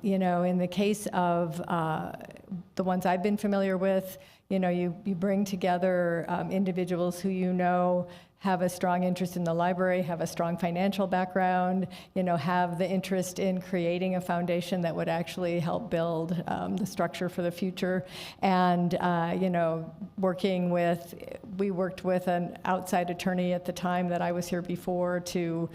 you know, in the case of the ones I've been familiar with, you know, you bring together individuals who you know have a strong interest in the library, have a strong financial background, you know, have the interest in creating a foundation that would actually help build the structure for the future. And, you know, we worked with an outside attorney at the time that I was here before to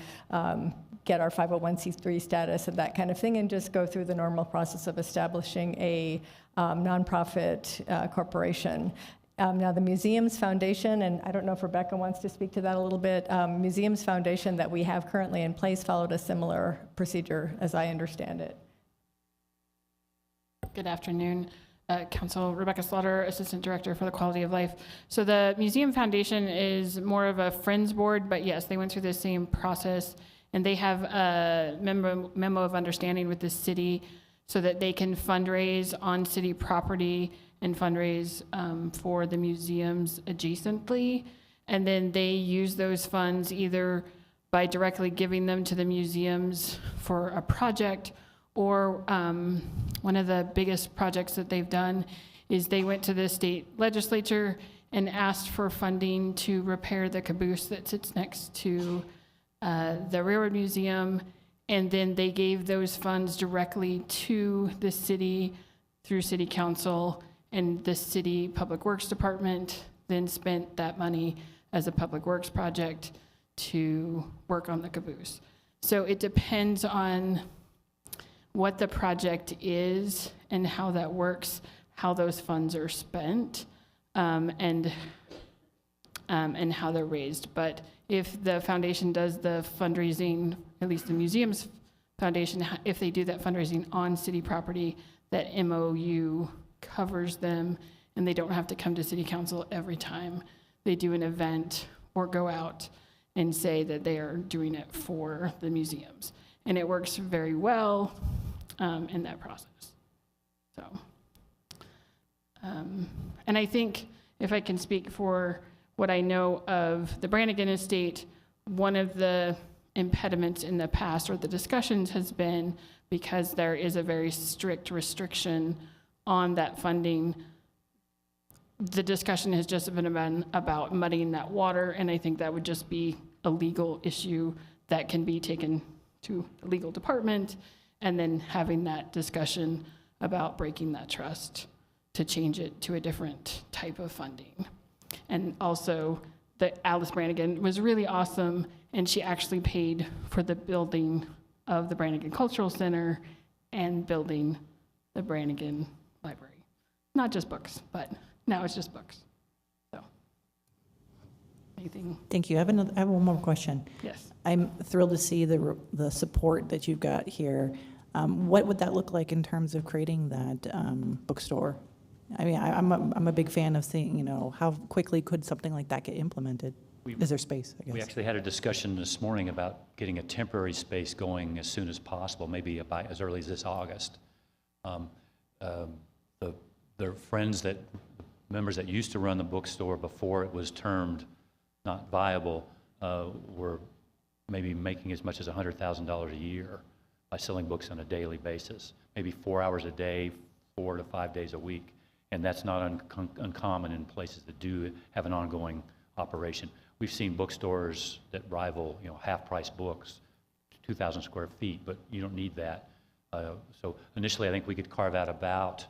get our 501c3 status and that kind of thing, and just go through the normal process of establishing a nonprofit corporation. Now the Museums Foundation, and I don't know if Rebecca wants to speak to that a little bit, Museums Foundation that we have currently in place followed a similar procedure as I understand it. Good afternoon. Council Rebecca Slaughter, Assistant Director for the Quality of Life. So the Museum Foundation is more of a Friends Board, but yes, they went through the same process, and they have a memo of understanding with the city so that they can fundraise on city property and fundraise for the museums adjacently. And then they use those funds either by directly giving them to the museums for a project, or one of the biggest projects that they've done is they went to the state legislature and asked for funding to repair the caboose that sits next to the Railroad Museum. And then they gave those funds directly to the city through City Council, and the City Public Works Department then spent that money as a public works project to work on the caboose. So it depends on what the project is and how that works, how those funds are spent, and how they're raised. But if the foundation does the fundraising, at least the museum's foundation, if they do that fundraising on city property, that MOU covers them, and they don't have to come to City Council every time they do an event or go out and say that they are doing it for the museums. And it works very well in that process. So, and I think if I can speak for what I know of the Brannigan estate, one of the impediments in the past or the discussions has been because there is a very strict restriction on that funding. The discussion has just been about muddying that water, and I think that would just be a legal issue that can be taken to the legal department, and then having that discussion about breaking that trust to change it to a different type of funding. And also, Alice Brannigan was really awesome, and she actually paid for the building of the Brannigan Cultural Center and building the Brannigan Library. Not just books, but now it's just books. So, anything? Thank you. I have one more question. Yes. I'm thrilled to see the support that you've got here. What would that look like in terms of creating that bookstore? I mean, I'm a big fan of seeing, you know, how quickly could something like that get implemented? Is there space, I guess? We actually had a discussion this morning about getting a temporary space going as soon as possible, maybe by as early as this August. The friends members that used to run the bookstore before it was termed not viable were maybe making as much as $100,000 a year by selling books on a daily basis, maybe 4 hours a day, 4 to 5 days a week. And that's not uncommon in places that do have an ongoing operation. We've seen bookstores that rival, you know, half-price books, 2,000 square feet, but you don't need that. So initially, I think we could carve out about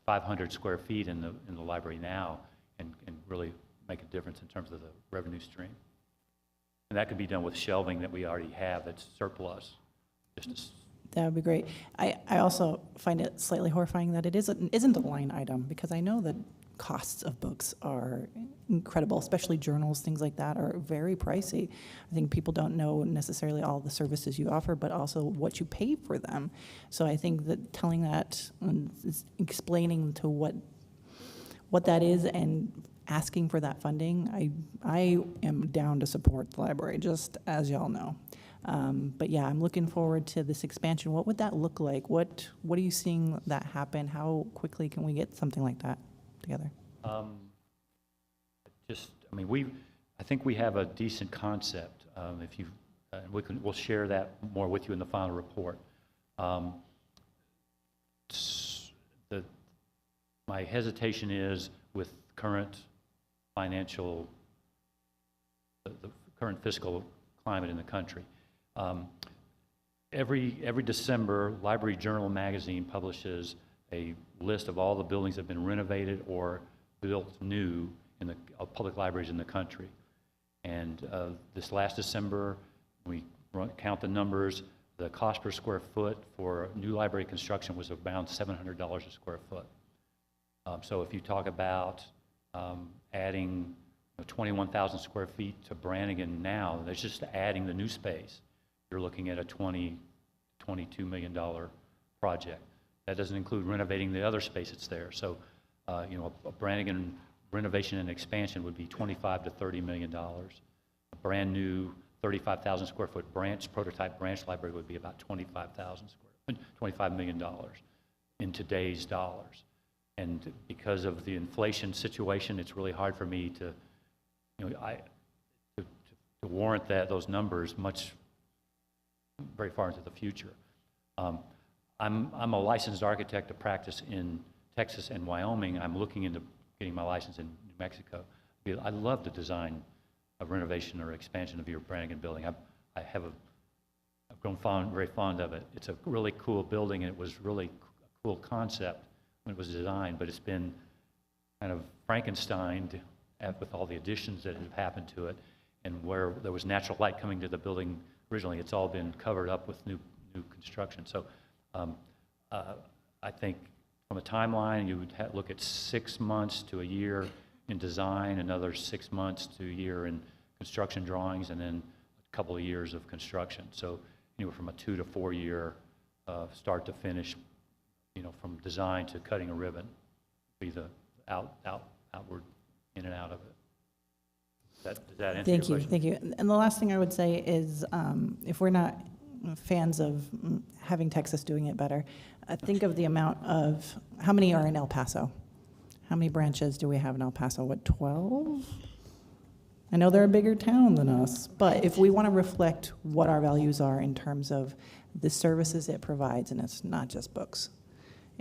500 square feet in the library now, and really make a difference in terms of the revenue stream. And that could be done with shelving that we already have that's surplus. That would be great. I also find it slightly horrifying that it isn't a line item, because I know that costs of books are incredible, especially journals, things like that are very pricey. I think people don't know necessarily all the services you offer, but also what you pay for them. So I think that telling that and explaining to what that is and asking for that funding, I am down to support the library, just as y'all know. But yeah, I'm looking forward to this expansion. What would that look like? What are you seeing that happen? How quickly can we get something like that together? I think we have a decent concept. We'll share that more with you in the final report. My hesitation is with current financial, the current fiscal climate in the country. Every December, Library Journal magazine publishes a list of all the buildings that have been renovated or built new in the public libraries in the country. And this last December, we count the numbers, the cost per square foot for new library construction was around $700 a square foot. So if you talk about adding 21,000 square feet to Brannigan now, that's just adding the new space. You're looking at a $22 million project. That doesn't include renovating the other space that's there. So, you know, a Brannigan renovation and expansion would be $25 to $30 million. A brand new 35,000 square foot prototype branch library would be about $25 million in today's dollars. And because of the inflation situation, it's really hard for me to, you know, to warrant those numbers very far into the future. I'm a licensed architect to practice in Texas and Wyoming. I'm looking into getting my license in New Mexico. I'd love to design a renovation or expansion of your Brannigan building. I've grown very fond of it. It's a really cool building, and it was really a cool concept when it was designed, but it's been kind of Frankensteined with all the additions that have happened to it, and where there was natural light coming to the building originally, it's all been covered up with new construction. So I think from a timeline, you would look at 6 months to a year in design, another 6 months to a year in construction drawings, and then a couple of years of construction. So anywhere from a 2 to 4 year start to finish, you know, from design to cutting a ribbon, be the outward in and out of it. Does that answer your question? Thank you. And the last thing I would say is, if we're not fans of having Texas doing it better, think of the amount of, how many are in El Paso? How many branches do we have in El Paso? What, 12? I know they're a bigger town than us, but if we want to reflect what our values are in terms of the services it provides, and it's not just books,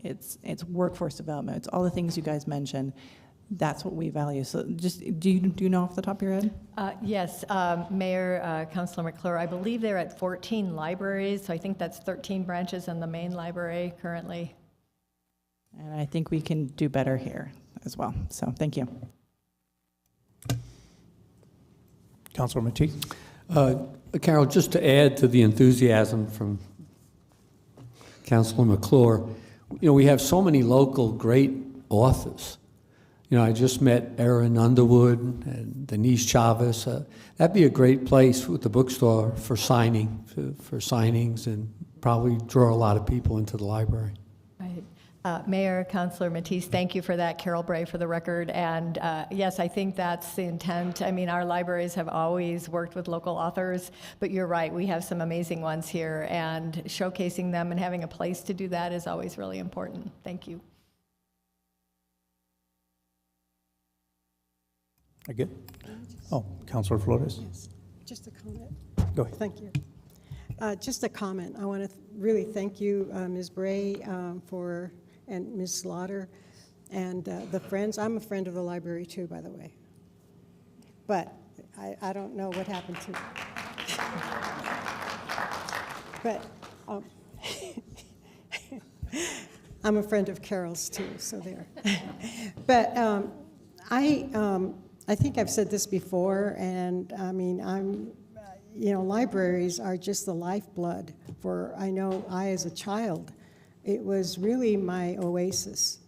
it's workforce development, it's all the things you guys mentioned, that's what we value. So just, do you know off the top of your head? Yes, Mayor, Councilor McClure, I believe they're at 14 libraries, so I think that's 13 branches in the main library currently. And I think we can do better here as well. So thank you. Councilor Matee? Carol, just to add to the enthusiasm from Councilor McClure, you know, we have so many local great authors. You know, I just met Erin Underwood and Denise Chavez. That'd be a great place with the bookstore for signings, and probably draw a lot of people into the library. Right. Mayor, Councilor Matisse, thank you for that. Carol Bray for the record. And yes, I think that's the intent. I mean, our libraries have always worked with local authors, but you're right, we have some amazing ones here, and showcasing them and having a place to do that is always really important. Thank you. Good. Oh, Councilor Flores. Yes, just a comment. Go ahead. Thank you. Just a comment. I want to really thank you, Ms. Bray, and Ms. Slaughter, and the friends. I'm a friend of the library too, by the way. But I don't know what happened to me. But I'm a friend of Carol's too, so there. But I think I've said this before, and I mean, you know, libraries are just the lifeblood for, I know as a child, it was really my oasis.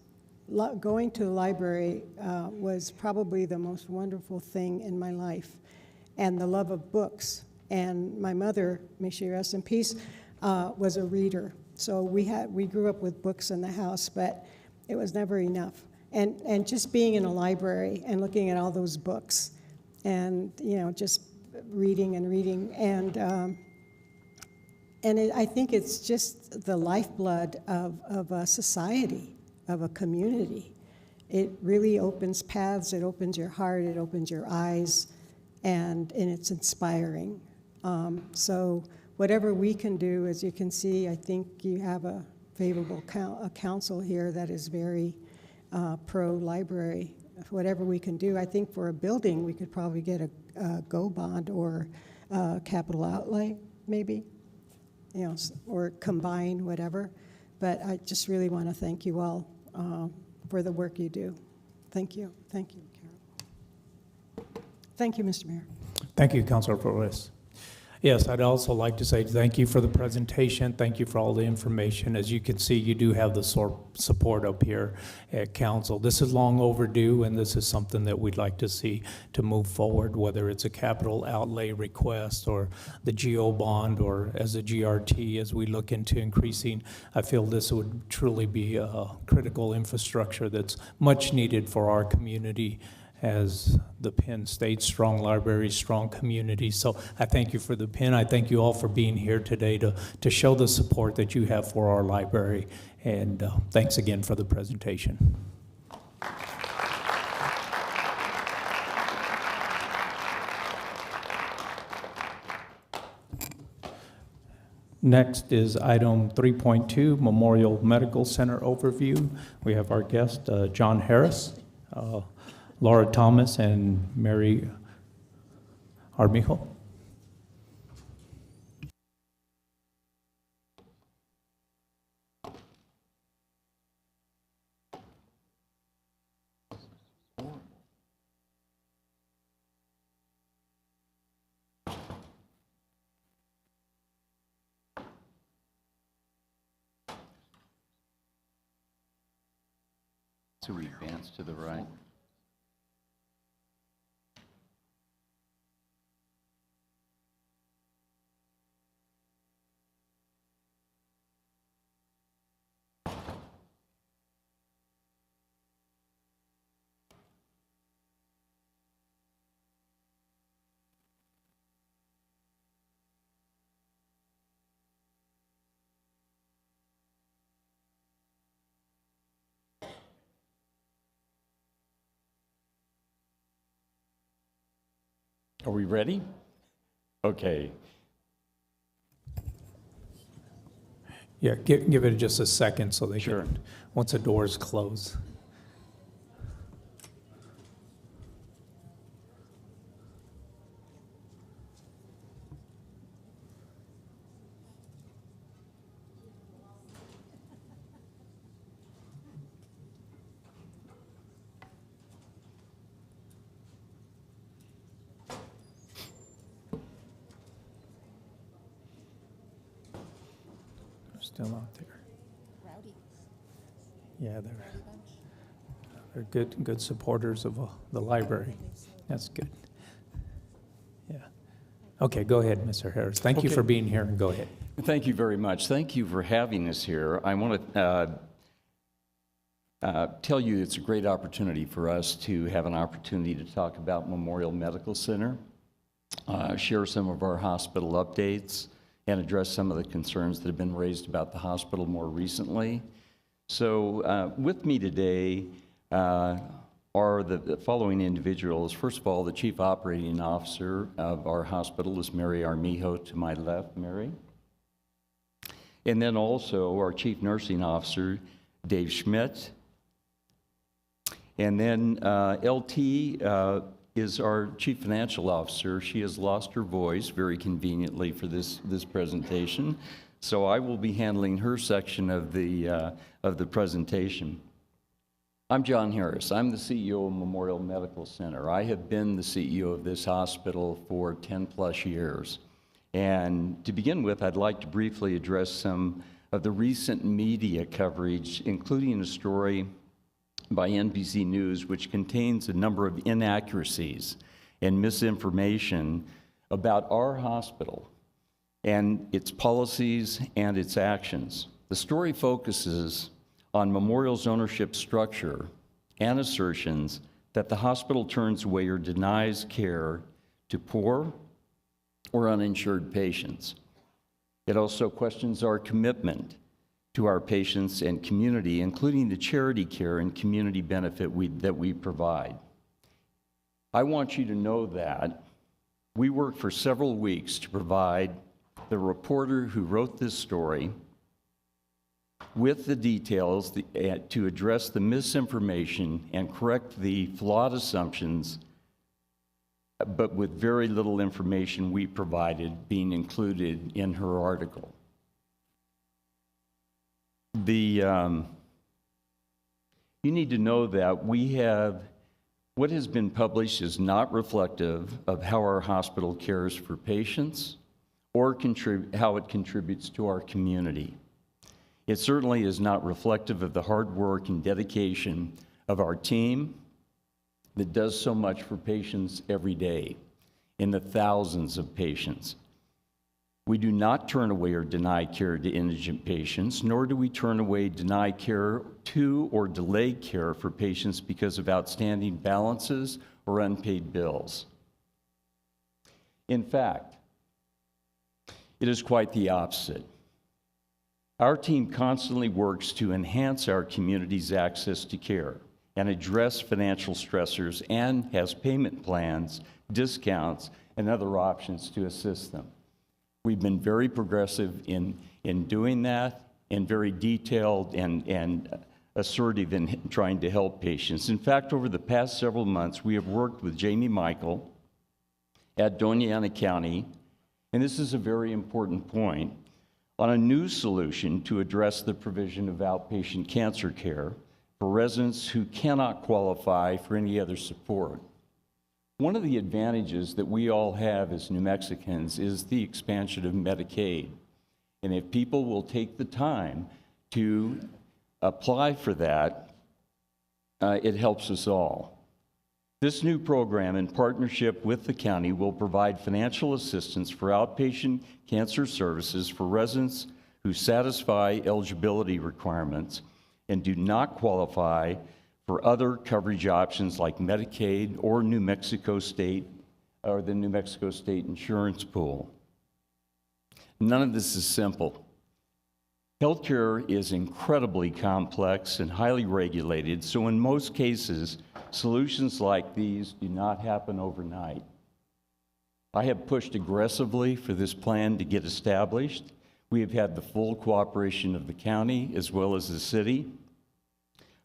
Going to the library was probably the most wonderful thing in my life, and the love of books. And my mother, may she rest in peace, was a reader. So we grew up with books in the house, but it was never enough. And just being in a library and looking at all those books, and you know, just reading, and I think it's just the lifeblood of a society, of a community. It really opens paths, it opens your heart, it opens your eyes, and it's inspiring. So whatever we can do, as you can see, I think you have a favorable council here that is very pro-library. Whatever we can do, I think for a building, we could probably get a GO bond or capital outlay, maybe, you know, or combine whatever. But I just really want to thank you all for the work you do. Thank you, Carol. Thank you, Mr. Mayor. Thank you, Councilor Flores. Yes, I'd also like to say thank you for the presentation. Thank you for all the information. As you can see, you do have the support up here at council. This is long overdue, and this is something that we'd like to see to move forward, whether it's a capital outlay request or the GO bond or as a GRT as we look into increasing. I feel this would truly be a critical infrastructure that's much needed for our community as the Penn states, strong libraries, strong communities. So I thank you for the Penn. I thank you all for being here today to show the support that you have for our library. And thanks again for the presentation. Next is item 3.2, Memorial Medical Center overview. We have our guest, John Harris, Laura Thomas, and Mary Armijo. So we advance to the right. Are we ready? Okay. Yeah, give it just a second so they can, once the doors close. Still out there. Rowdy. Yeah, they're good supporters of the library. That's good. Yeah. Okay, go ahead, Mr. Harris. Thank you for being here, and go ahead. Thank you very much. Thank you for having us here. I want to tell you it's a great opportunity for us to have an opportunity to talk about Memorial Medical Center, share some of our hospital updates, and address some of the concerns that have been raised about the hospital more recently. So with me today are the following individuals. First of all, the Chief Operating Officer of our hospital is Mary Armijo to my left. Mary. And then also our Chief Nursing Officer, Dave Schmidt. And then LT is our Chief Financial Officer. She has lost her voice very conveniently for this presentation, so I will be handling her section of the presentation. I'm John Harris. I'm the CEO of Memorial Medical Center. I have been the CEO of this hospital for 10 plus years. And to begin with, I'd like to briefly address some of the recent media coverage, including a story by NBC News, which contains a number of inaccuracies and misinformation about our hospital and its policies and its actions. The story focuses on Memorial's ownership structure and assertions that the hospital turns away or denies care to poor or uninsured patients. It also questions our commitment to our patients and community, including the charity care and community benefit that we provide. I want you to know that we worked for several weeks to provide the reporter who wrote this story with the details to address the misinformation and correct the flawed assumptions, but with very little information we provided being included in her article. You need to know that what has been published is not reflective of how our hospital cares for patients or how it contributes to our community. It certainly is not reflective of the hard work and dedication of our team that does so much for patients every day, in the thousands of patients. We do not turn away or deny care to indigent patients, nor do we turn away, deny care to, or delay care for patients because of outstanding balances or unpaid bills. In fact, it is quite the opposite. Our team constantly works to enhance our community's access to care and address financial stressors, and has payment plans, discounts, and other options to assist them. We've been very progressive in doing that, and very detailed and assertive in trying to help patients. In fact, over the past several months, we have worked with Jamie Michael at Doña Ana County, and this is a very important point, on a new solution to address the provision of outpatient cancer care for residents who cannot qualify for any other support. One of the advantages that we all have as New Mexicans is the expansion of Medicaid. And if people will take the time to apply for that, it helps us all. This new program, in partnership with the county, will provide financial assistance for outpatient cancer services for residents who satisfy eligibility requirements and do not qualify for other coverage options like Medicaid or New Mexico State, or the New Mexico State Insurance Pool. None of this is simple. Healthcare is incredibly complex and highly regulated, so in most cases, solutions like these do not happen overnight. I have pushed aggressively for this plan to get established. We have had the full cooperation of the county as well as the city.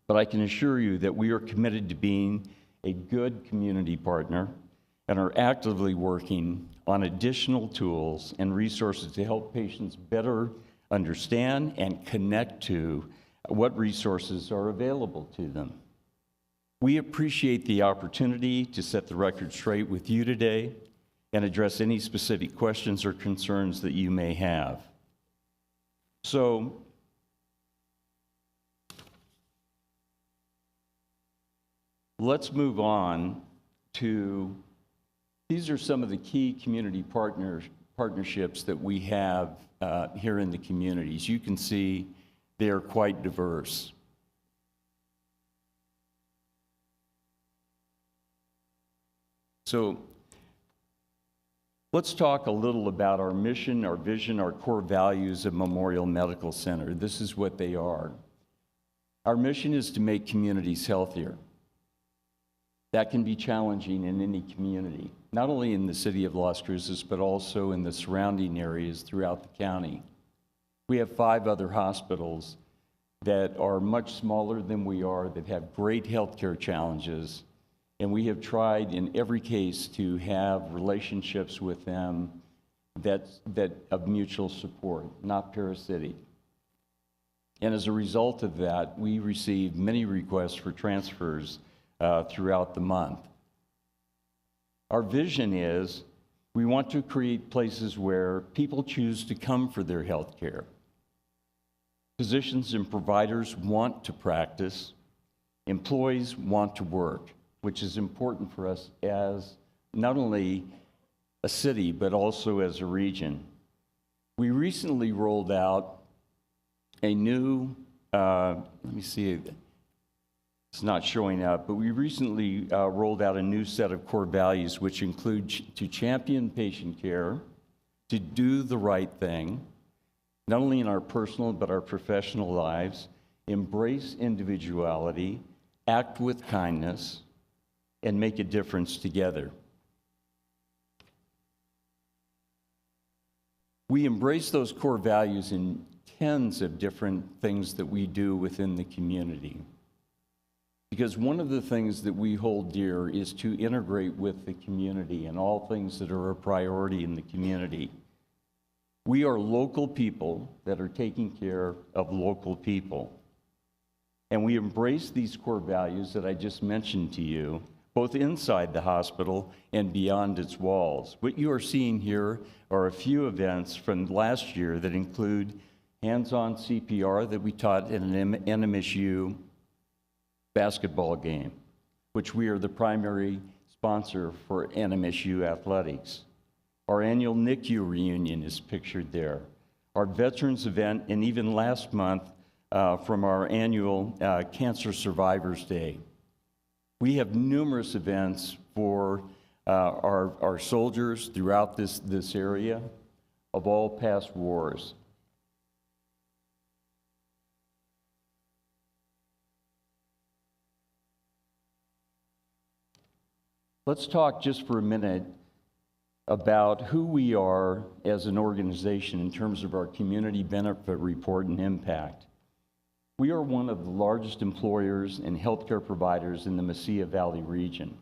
But I can assure you that we are committed to being a good community partner and are actively working on additional tools and resources to help patients better understand and connect to what resources are available to them. We appreciate the opportunity to set the record straight with you today and address any specific questions or concerns that you may have. So, let's move on to, these are some of the key community partnerships that we have here in the communities. You can see they are quite diverse. So let's talk a little about our mission, our vision, our core values of Memorial Medical Center. This is what they are. Our mission is to make communities healthier. That can be challenging in any community, not only in the city of Las Cruces, but also in the surrounding areas throughout the county. We have 5 other hospitals that are much smaller than we are, that have great healthcare challenges, and we have tried in every case to have relationships with them that of mutual support, not parasitic. And as a result of that, we receive many requests for transfers throughout the month. Our vision is we want to create places where people choose to come for their health care. Physicians and providers want to practice. Employees want to work, which is important for us as not only a city, but also as a region. We recently rolled out a new, let me see, it's not showing up, but we recently rolled out a new set of core values, which include to champion patient care, to do the right thing, not only in our personal but our professional lives, embrace individuality, act with kindness, and make a difference together. We embrace those core values in tens of different things that we do within the community. Because one of the things that we hold dear is to integrate with the community and all things that are a priority in the community. We are local people that are taking care of local people. And we embrace these core values that I just mentioned to you both inside the hospital and beyond its walls. What you are seeing here are a few events from last year that include hands-on CPR that we taught in an NMSU basketball game, which we are the primary sponsor for NMSU athletics. Our annual NICU reunion is pictured there. Our veterans event, and even last month from our annual Cancer Survivors Day. We have numerous events for our soldiers throughout this area of all past wars. Let's talk just for a minute about who we are as an organization in terms of our community benefit report and impact. We are one of the largest employers and healthcare providers in the Mesilla Valley region.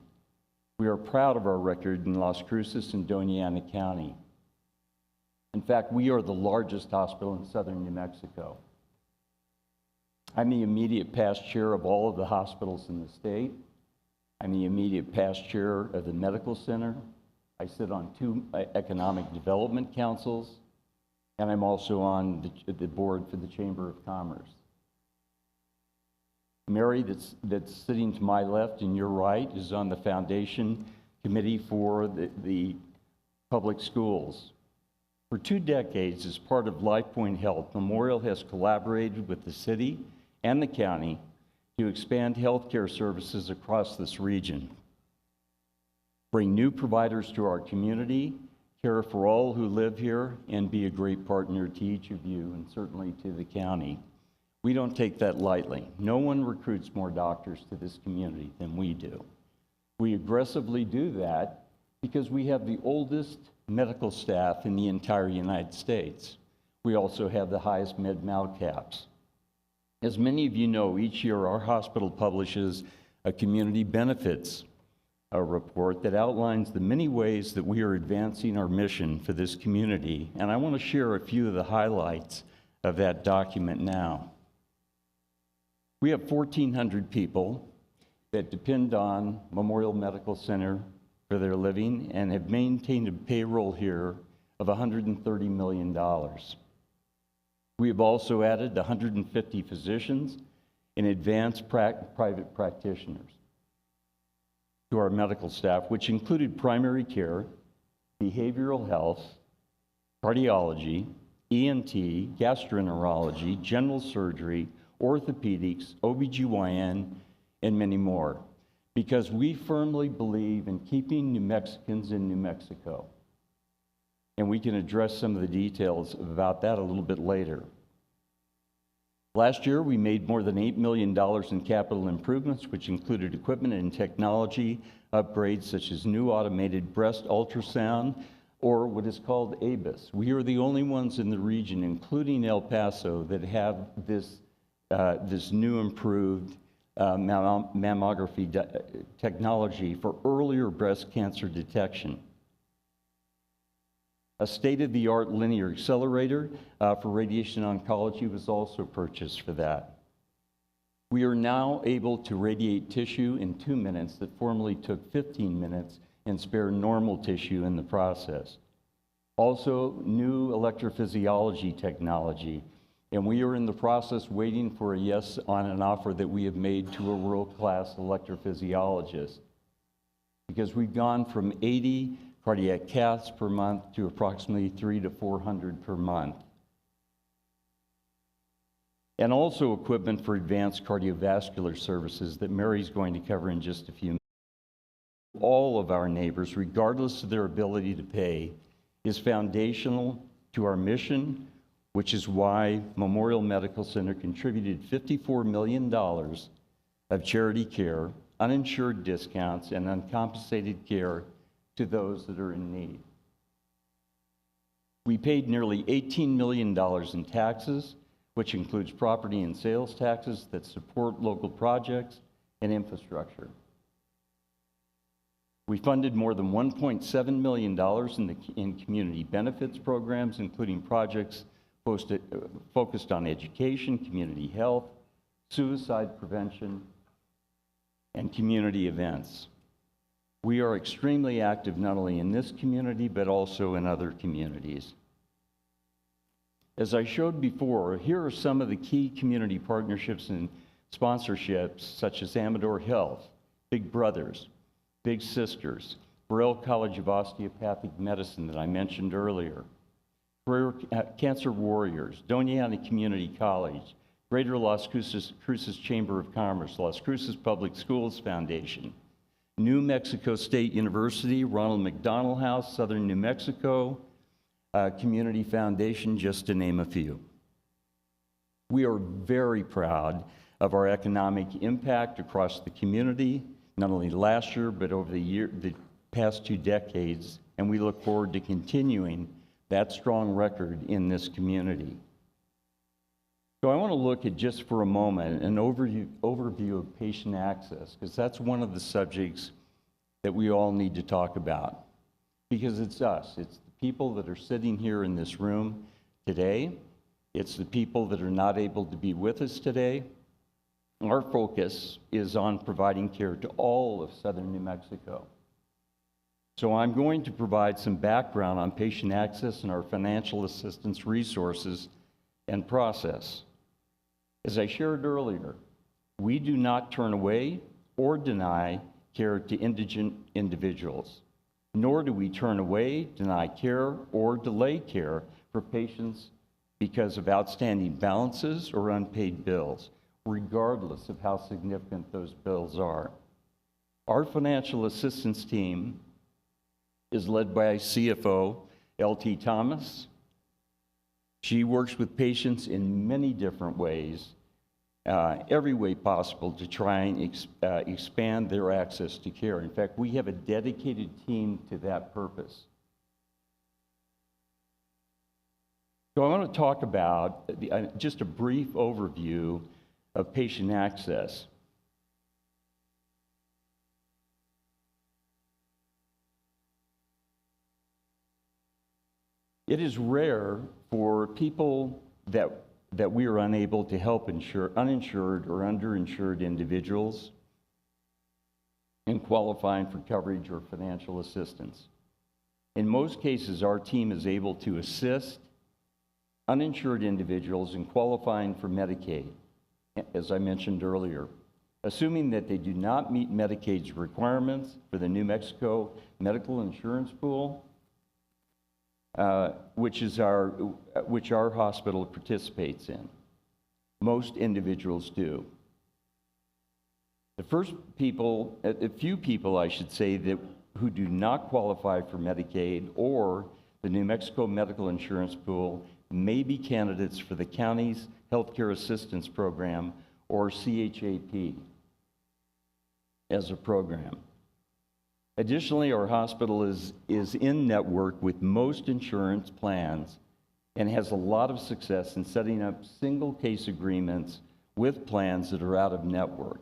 We are proud of our record in Las Cruces and Doña Ana County. In fact, we are the largest hospital in southern New Mexico. I'm the immediate past chair of all of the hospitals in the state. I'm the immediate past chair of the medical center. I sit on 2 economic development councils, and I'm also on the board for the Chamber of Commerce. Mary, that's sitting to my left and your right, is on the foundation committee for the public schools. For 2 decades, as part of LifePoint Health, Memorial has collaborated with the city and the county to expand healthcare services across this region, bring new providers to our community, care for all who live here, and be a great partner to each of you and certainly to the county. We don't take that lightly. No one recruits more doctors to this community than we do. We aggressively do that because we have the oldest medical staff in the entire United States. We also have the highest med-mal caps. As many of you know, each year our hospital publishes a community benefits report that outlines the many ways that we are advancing our mission for this community, and I want to share a few of the highlights of that document now. We have 1,400 people that depend on Memorial Medical Center for their living and have maintained a payroll here of $130 million. We have also added 150 physicians and advanced private practitioners to our medical staff, which included primary care, behavioral health, cardiology, ENT, gastroenterology, general surgery, orthopedics, OBGYN, and many more, because we firmly believe in keeping New Mexicans in New Mexico. And we can address some of the details about that a little bit later. Last year, we made more than $8 million in capital improvements, which included equipment and technology upgrades such as new automated breast ultrasound, or what is called ABIS. We are the only ones in the region, including El Paso, that have this new improved mammography technology for earlier breast cancer detection. A state-of-the-art linear accelerator for radiation oncology was also purchased for that. We are now able to radiate tissue in 2 minutes that formerly took 15 minutes and spare normal tissue in the process. Also, new electrophysiology technology, and we are in the process waiting for a yes on an offer that we have made to a world-class electrophysiologist, because we've gone from 80 cardiac caths per month to approximately 300 to 400 per month. And also equipment for advanced cardiovascular services that Mary's going to cover in just a few minutes. All of our neighbors, regardless of their ability to pay, is foundational to our mission, which is why Memorial Medical Center contributed $54 million of charity care, uninsured discounts, and uncompensated care to those that are in need. We paid nearly $18 million in taxes, which includes property and sales taxes that support local projects and infrastructure. We funded more than $1.7 million in community benefits programs, including projects focused on education, community health, suicide prevention, and community events. We are extremely active not only in this community, but also in other communities. As I showed before, here are some of the key community partnerships and sponsorships, such as Amador Health, Big Brothers, Big Sisters, Burrell College of Osteopathic Medicine that I mentioned earlier, Career Cancer Warriors, Doña Ana Community College, Greater Las Cruces Chamber of Commerce, Las Cruces Public Schools Foundation, New Mexico State University, Ronald McDonald House, Southern New Mexico, Community Foundation, just to name a few. We are very proud of our economic impact across the community, not only last year, but over the past 2 decades, and we look forward to continuing that strong record in this community. So I want to look at, just for a moment, an overview of patient access, because that's one of the subjects that we all need to talk about. Because it's us, it's the people that are sitting here in this room today, it's the people that are not able to be with us today. Our focus is on providing care to all of Southern New Mexico. So I'm going to provide some background on patient access and our financial assistance resources and process. As I shared earlier, we do not turn away or deny care to indigent individuals, nor do we turn away, deny care, or delay care for patients because of outstanding balances or unpaid bills, regardless of how significant those bills are. Our financial assistance team is led by CFO L.T. Thomas. She works with patients in many different ways, every way possible to try and expand their access to care. In fact, we have a dedicated team to that purpose. So I want to talk about just a brief overview of patient access. It is rare for people that we are unable to help uninsured or underinsured individuals in qualifying for coverage or financial assistance. In most cases, our team is able to assist uninsured individuals in qualifying for Medicaid, as I mentioned earlier, assuming that they do not meet Medicaid's requirements for the New Mexico Medical Insurance Pool, which our hospital participates in. Most individuals do. A few people, I should say, who do not qualify for Medicaid or the New Mexico Medical Insurance Pool may be candidates for the county's Healthcare Assistance Program, or CHAP, as a program. Additionally, our hospital is in network with most insurance plans and has a lot of success in setting up single case agreements with plans that are out of network.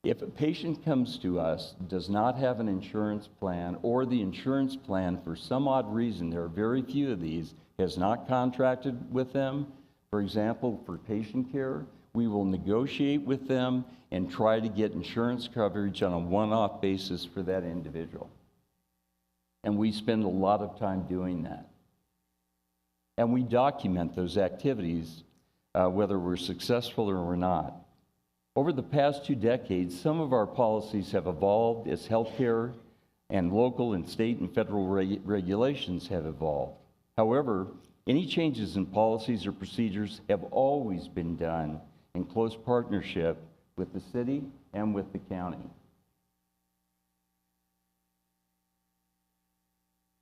If a patient comes to us, does not have an insurance plan, or the insurance plan, for some odd reason, there are very few of these, has not contracted with them, for example, for patient care, we will negotiate with them and try to get insurance coverage on a one-off basis for that individual. And we spend a lot of time doing that. And we document those activities, whether we're successful or we're not. Over the past 2 decades, some of our policies have evolved as healthcare and local and state and federal regulations have evolved. However, any changes in policies or procedures have always been done in close partnership with the city and with the county.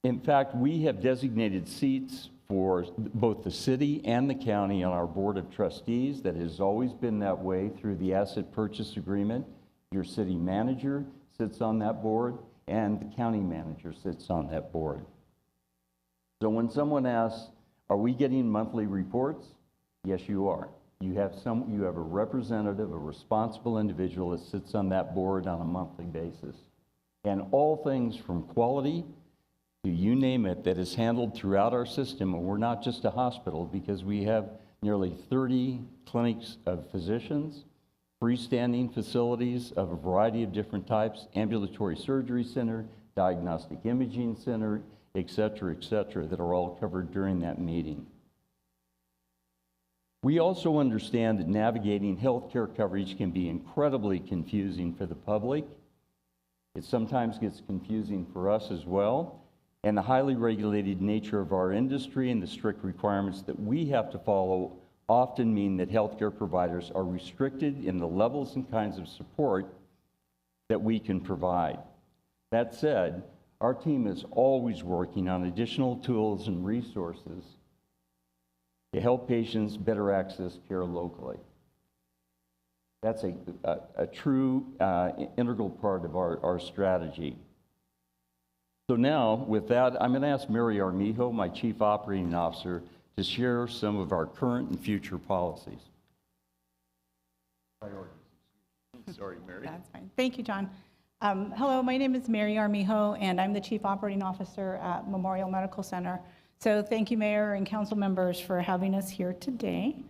In fact, we have designated seats for both the city and the county on our board of trustees. That has always been that way through the asset purchase agreement. Your city manager sits on that board, and the county manager sits on that board. So when someone asks, are we getting monthly reports? Yes, you are. You have a representative, a responsible individual that sits on that board on a monthly basis. And all things from quality to you name it that is handled throughout our system. And we're not just a hospital, because we have nearly 30 clinics of physicians, freestanding facilities of a variety of different types, ambulatory surgery center, diagnostic imaging center, et cetera, that are all covered during that meeting. We also understand that navigating healthcare coverage can be incredibly confusing for the public. It sometimes gets confusing for us as well, and the highly regulated nature of our industry and the strict requirements that we have to follow often mean that healthcare providers are restricted in the levels and kinds of support that we can provide. That said, our team is always working on additional tools and resources to help patients better access care locally. That's a true integral part of our strategy. So now, with that, I'm going to ask Mary Armijo, my Chief Operating Officer, to share some of our current and future policies. Priorities. Sorry, Mary. That's fine. Thank you, John. Hello, my name is Mary Armijo, and I'm the Chief Operating Officer at Memorial Medical Center. So thank you, Mayor and council members, for having us here today.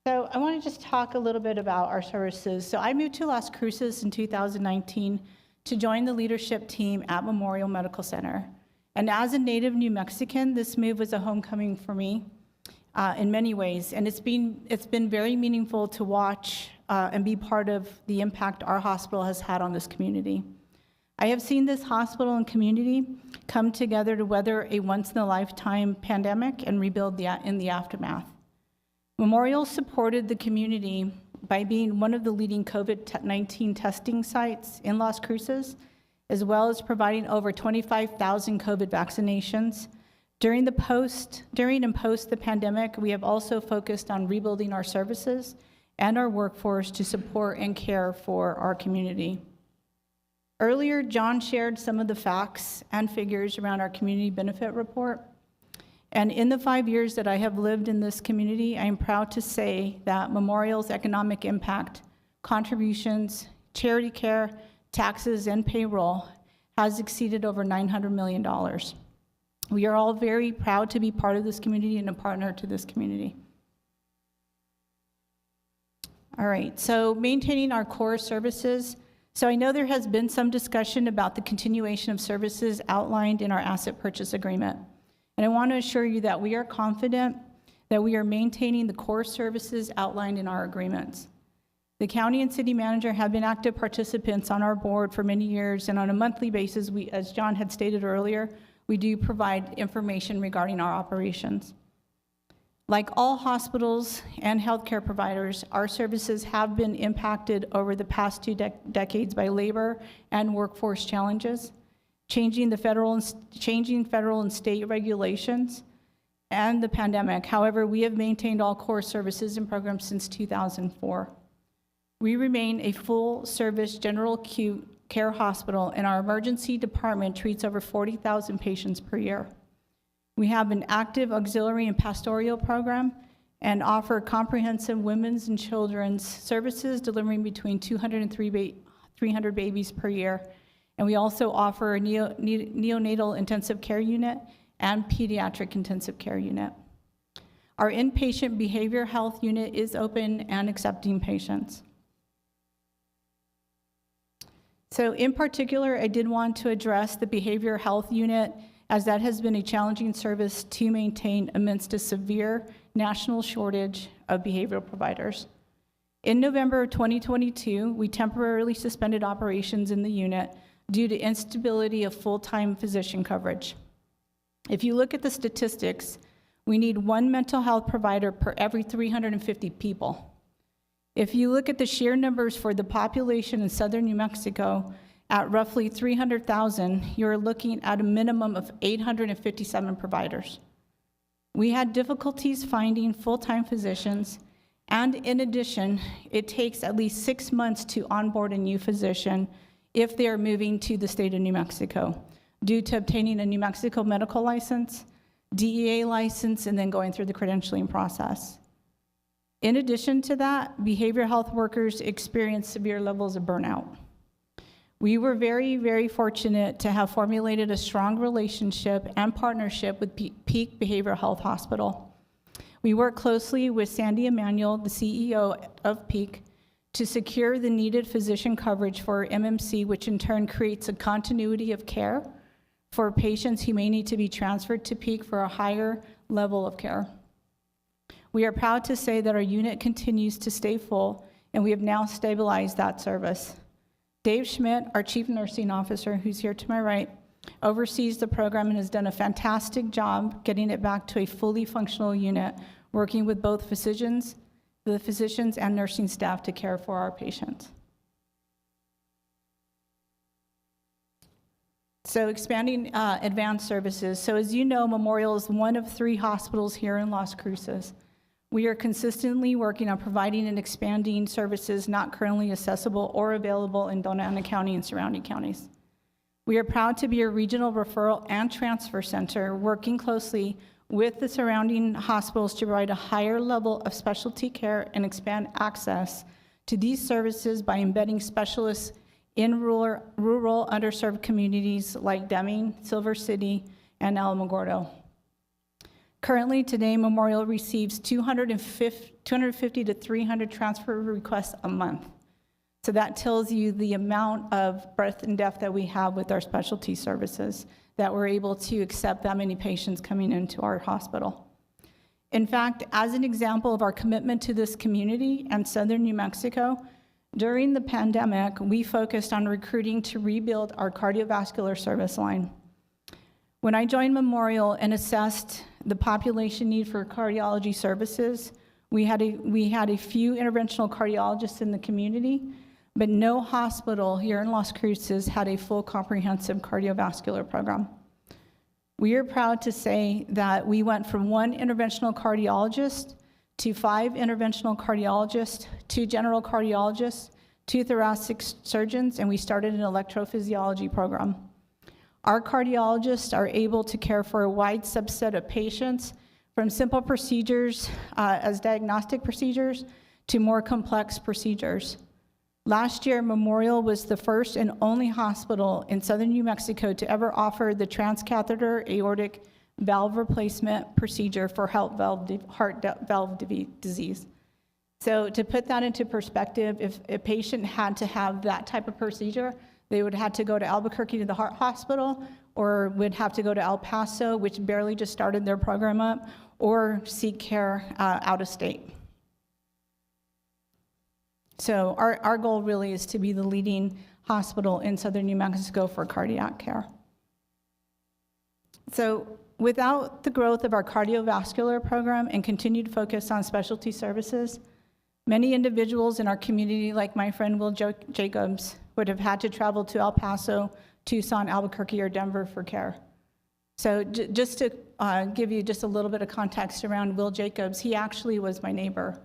So I want to just talk a little bit about our services. So I moved to Las Cruces in 2019 to join the leadership team at Memorial Medical Center. And as a native New Mexican, this move was a homecoming for me in many ways. And it's been very meaningful to watch and be part of the impact our hospital has had on this community. I have seen this hospital and community come together to weather a once-in-a-lifetime pandemic and rebuild in the aftermath. Memorial supported the community by being one of the leading COVID-19 testing sites in Las Cruces, as well as providing over 25,000 COVID vaccinations. During and post the pandemic, we have also focused on rebuilding our services and our workforce to support and care for our community. Earlier, John shared some of the facts and figures around our community benefit report. And in the 5 years that I have lived in this community, I am proud to say that Memorial's economic impact, contributions, charity care, taxes, and payroll has exceeded over $900 million. We are all very proud to be part of this community and a partner to this community. All right, so maintaining our core services. So I know there has been some discussion about the continuation of services outlined in our asset purchase agreement. And I want to assure you that we are confident that we are maintaining the core services outlined in our agreements. The county and city manager have been active participants on our board for many years, and on a monthly basis, as John had stated earlier, we do provide information regarding our operations. Like all hospitals and healthcare providers, our services have been impacted over the past 2 decades by labor and workforce challenges, changing federal and state regulations, and the pandemic. However, we have maintained all core services and programs since 2004. We remain a full-service general acute care hospital, and our emergency department treats over 40,000 patients per year. We have an active auxiliary and pastoral program and offer comprehensive women's and children's services, delivering between 200 and 300 babies per year. And we also offer a neonatal intensive care unit and pediatric intensive care unit. Our inpatient behavioral health unit is open and accepting patients. So in particular, I did want to address the behavioral health unit, as that has been a challenging service to maintain amidst a severe national shortage of behavioral providers. In November of 2022, we temporarily suspended operations in the unit due to instability of full-time physician coverage. If you look at the statistics, we need 1 mental health provider per every 350 people. If you look at the sheer numbers for the population in southern New Mexico, at roughly 300,000, you're looking at a minimum of 857 providers. We had difficulties finding full-time physicians, and in addition, it takes at least 6 months to onboard a new physician if they are moving to the state of New Mexico, due to obtaining a New Mexico medical license, DEA license, and then going through the credentialing process. In addition to that, behavioral health workers experience severe levels of burnout. We were very, very fortunate to have formulated a strong relationship and partnership with Peak Behavioral Health Hospital. We work closely with Sandy Emanuel, the CEO of Peak, to secure the needed physician coverage for MMC, which in turn creates a continuity of care for patients who may need to be transferred to Peak for a higher level of care. We are proud to say that our unit continues to stay full, and we have now stabilized that service. Dave Schmidt, our Chief Nursing Officer, who's here to my right, oversees the program and has done a fantastic job getting it back to a fully functional unit, working with both the physicians and nursing staff to care for our patients. So expanding advanced services. So as you know, Memorial is one of 3 hospitals here in Las Cruces. We are consistently working on providing and expanding services not currently accessible or available in Dona Ana County and surrounding counties. We are proud to be a regional referral and transfer center, working closely with the surrounding hospitals to provide a higher level of specialty care and expand access to these services by embedding specialists in rural underserved communities like Deming, Silver City, and Alamogordo. Currently, today, Memorial receives 250 to 300 transfer requests a month. So that tells you the amount of breadth and depth that we have with our specialty services, that we're able to accept that many patients coming into our hospital. In fact, as an example of our commitment to this community and southern New Mexico, during the pandemic, we focused on recruiting to rebuild our cardiovascular service line. When I joined Memorial and assessed the population need for cardiology services, we had a few interventional cardiologists in the community, but no hospital here in Las Cruces had a full comprehensive cardiovascular program. We are proud to say that we went from 1 interventional cardiologist to 5 interventional cardiologists, 2 general cardiologists, 2 thoracic surgeons, and we started an electrophysiology program. Our cardiologists are able to care for a wide subset of patients, from simple procedures as diagnostic procedures to more complex procedures. Last year, Memorial was the first and only hospital in southern New Mexico to ever offer the transcatheter aortic valve replacement procedure for heart valve disease. So to put that into perspective, if a patient had to have that type of procedure, they would have to go to Albuquerque to the heart hospital, or would have to go to El Paso, which barely just started their program up, or seek care out of state. So our goal really is to be the leading hospital in southern New Mexico for cardiac care. So without the growth of our cardiovascular program and continued focus on specialty services, many individuals in our community, like my friend Will Jacobs, would have had to travel to El Paso, Tucson, Albuquerque, or Denver for care. So just to give you just a little bit of context around Will Jacobs, he actually was my neighbor,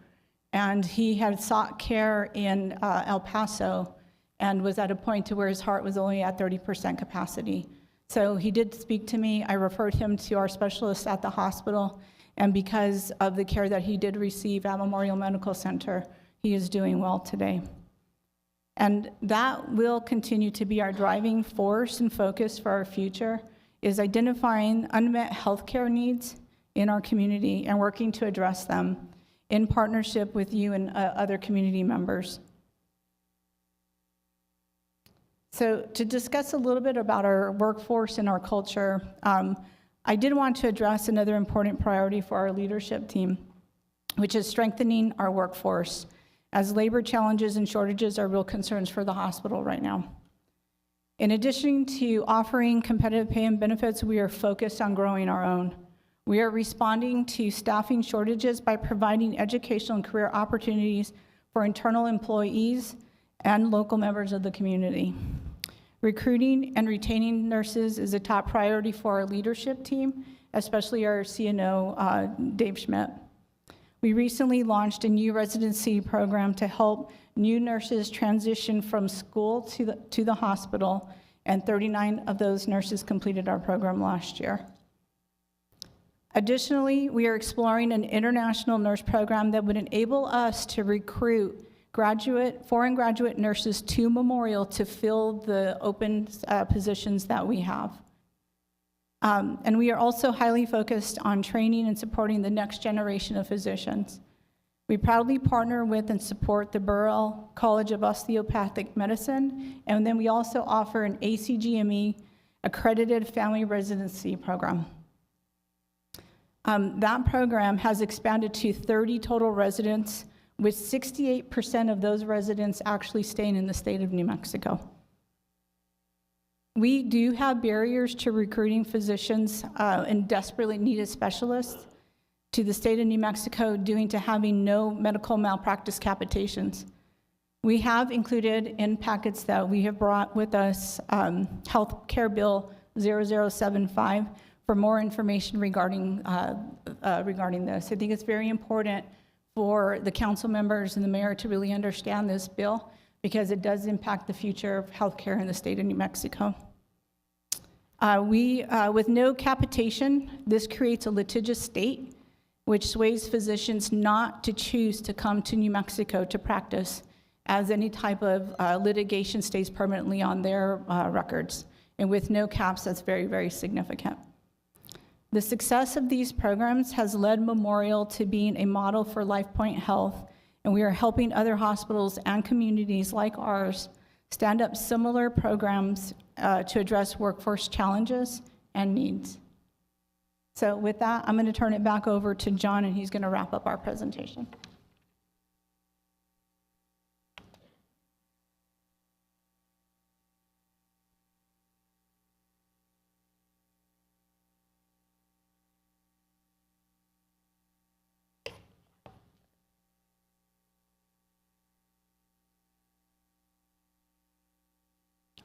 and he had sought care in El Paso and was at a point to where his heart was only at 30% capacity. So he did speak to me. I referred him to our specialist at the hospital, and because of the care that he did receive at Memorial Medical Center, he is doing well today. And that will continue to be our driving force and focus for our future, is identifying unmet healthcare needs in our community and working to address them in partnership with you and other community members. So to discuss a little bit about our workforce and our culture, I did want to address another important priority for our leadership team, which is strengthening our workforce, as labor challenges and shortages are real concerns for the hospital right now. In addition to offering competitive pay and benefits, we are focused on growing our own. We are responding to staffing shortages by providing educational and career opportunities for internal employees and local members of the community. Recruiting and retaining nurses is a top priority for our leadership team, especially our CNO, Dave Schmidt. We recently launched a new residency program to help new nurses transition from school to the hospital, and 39 of those nurses completed our program last year. Additionally, we are exploring an international nurse program that would enable us to recruit foreign graduate nurses to Memorial to fill the open positions that we have. And we are also highly focused on training and supporting the next generation of physicians. We proudly partner with and support the Burrell College of Osteopathic Medicine, and then we also offer an ACGME accredited family residency program. That program has expanded to 30 total residents, with 68% of those residents actually staying in the state of New Mexico. We do have barriers to recruiting physicians and desperately needed specialists to the state of New Mexico due to having no medical malpractice capitations. We have included in packets that we have brought with us Health Care Bill 0075 for more information regarding this. I think it's very important for the council members and the mayor to really understand this bill because it does impact the future of healthcare in the state of New Mexico. With no capitation, this creates a litigious state which sways physicians not to choose to come to New Mexico to practice, as any type of litigation stays permanently on their records. And with no caps, that's very, very significant. The success of these programs has led Memorial to being a model for LifePoint Health, and we are helping other hospitals and communities like ours stand up similar programs to address workforce challenges and needs. So with that, I'm going to turn it back over to John, and he's going to wrap up our presentation.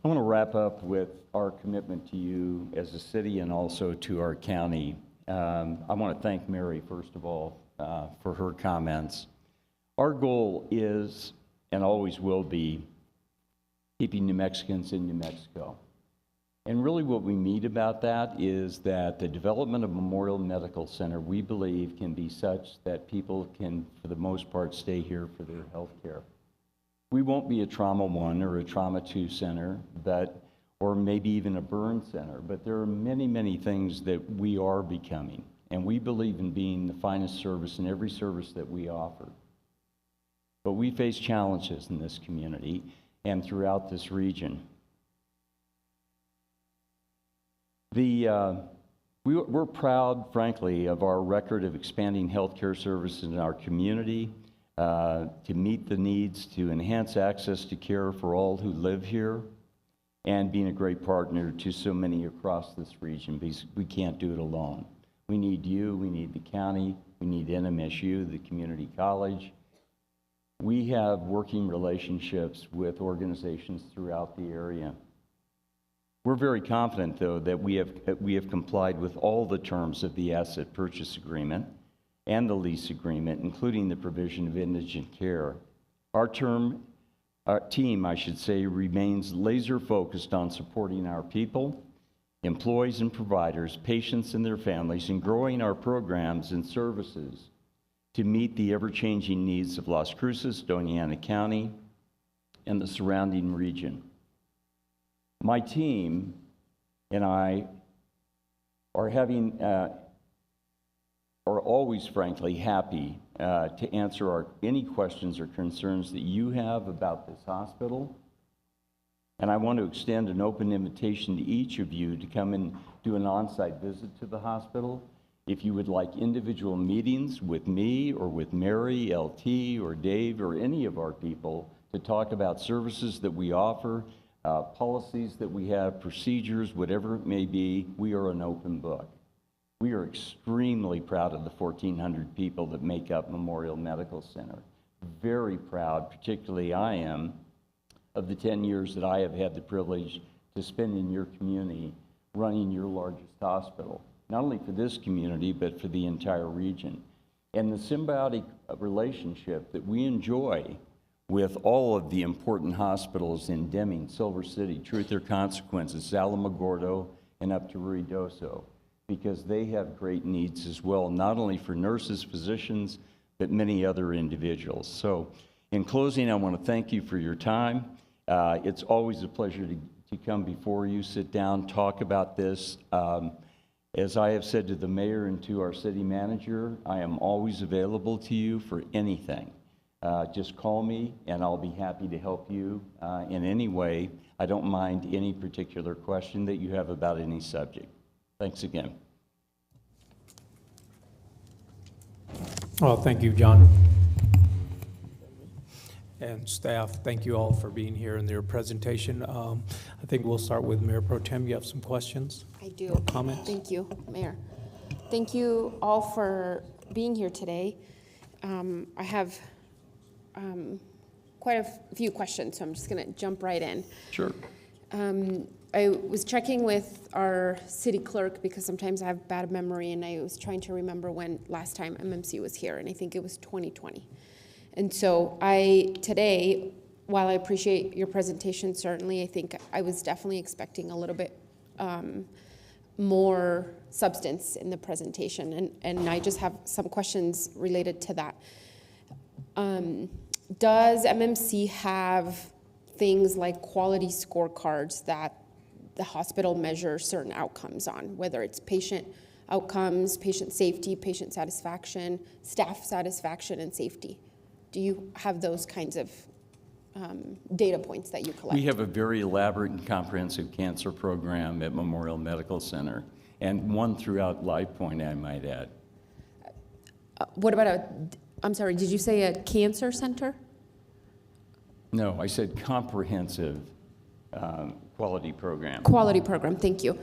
I want to wrap up with our commitment to you as a city and also to our county. I want to thank Mary, first of all, for her comments. Our goal is, and always will be, keeping New Mexicans in New Mexico. And really what we mean about that is that the development of Memorial Medical Center, we believe, can be such that people can, for the most part, stay here for their health care. We won't be a Trauma 1 or a Trauma 2 center, or maybe even a burn center, but there are many, many things that we are becoming, and we believe in being the finest service in every service that we offer. But we face challenges in this community and throughout this region. We're proud, frankly, of our record of expanding healthcare services in our community, to meet the needs, to enhance access to care for all who live here, and being a great partner to so many across this region, because we can't do it alone. We need you, we need the county, we need NMSU, the community college. We have working relationships with organizations throughout the area. We're very confident, though, that we have complied with all the terms of the asset purchase agreement and the lease agreement, including the provision of indigent care. Our team, I should say, remains laser focused on supporting our people, employees and providers, patients and their families, and growing our programs and services to meet the ever-changing needs of Las Cruces, Doña Ana County, and the surrounding region. My team and I are always, frankly, happy to answer any questions or concerns that you have about this hospital. And I want to extend an open invitation to each of you to come and do an on-site visit to the hospital. If you would like individual meetings with me or with Mary, LT, or Dave, or any of our people to talk about services that we offer, policies that we have, procedures, whatever it may be, we are an open book. We are extremely proud of the 1,400 people that make up Memorial Medical Center. Very proud, particularly I am, of the 10 years that I have had the privilege to spend in your community running your largest hospital, not only for this community, but for the entire region. And the symbiotic relationship that we enjoy with all of the important hospitals in Deming, Silver City, Truth or Consequences, Alamogordo, and up to Ruidoso, because they have great needs as well, not only for nurses, physicians, but many other individuals. So in closing, I want to thank you for your time. It's always a pleasure to come before you, sit down, talk about this. As I have said to the mayor and to our city manager, I am always available to you for anything. Just call me and I'll be happy to help you in any way. I don't mind any particular question that you have about any subject. Thanks again. Well, thank you, John. And staff, thank you all for being here in their presentation. I think we'll start with Mayor Pro Tem. You have some questions? I do. Or comments? Thank you, Mayor. Thank you all for being here today. I have quite a few questions, so I'm just going to jump right in. Sure. I was checking with our city clerk because sometimes I have bad memory, and I was trying to remember when last time MMC was here, and I think it was 2020. And so today, while I appreciate your presentation, certainly, I think I was definitely expecting a little bit more substance in the presentation, and I just have some questions related to that. Does MMC have things like quality scorecards that the hospital measures certain outcomes on, whether it's patient outcomes, patient safety, patient satisfaction, staff satisfaction, and safety? Do you have those kinds of data points that you collect? We have a very elaborate and comprehensive cancer program at Memorial Medical Center, and one throughout LifePoint, I might add. What about I'm sorry, did you say a cancer center? No, I said comprehensive quality program. Quality program, thank you.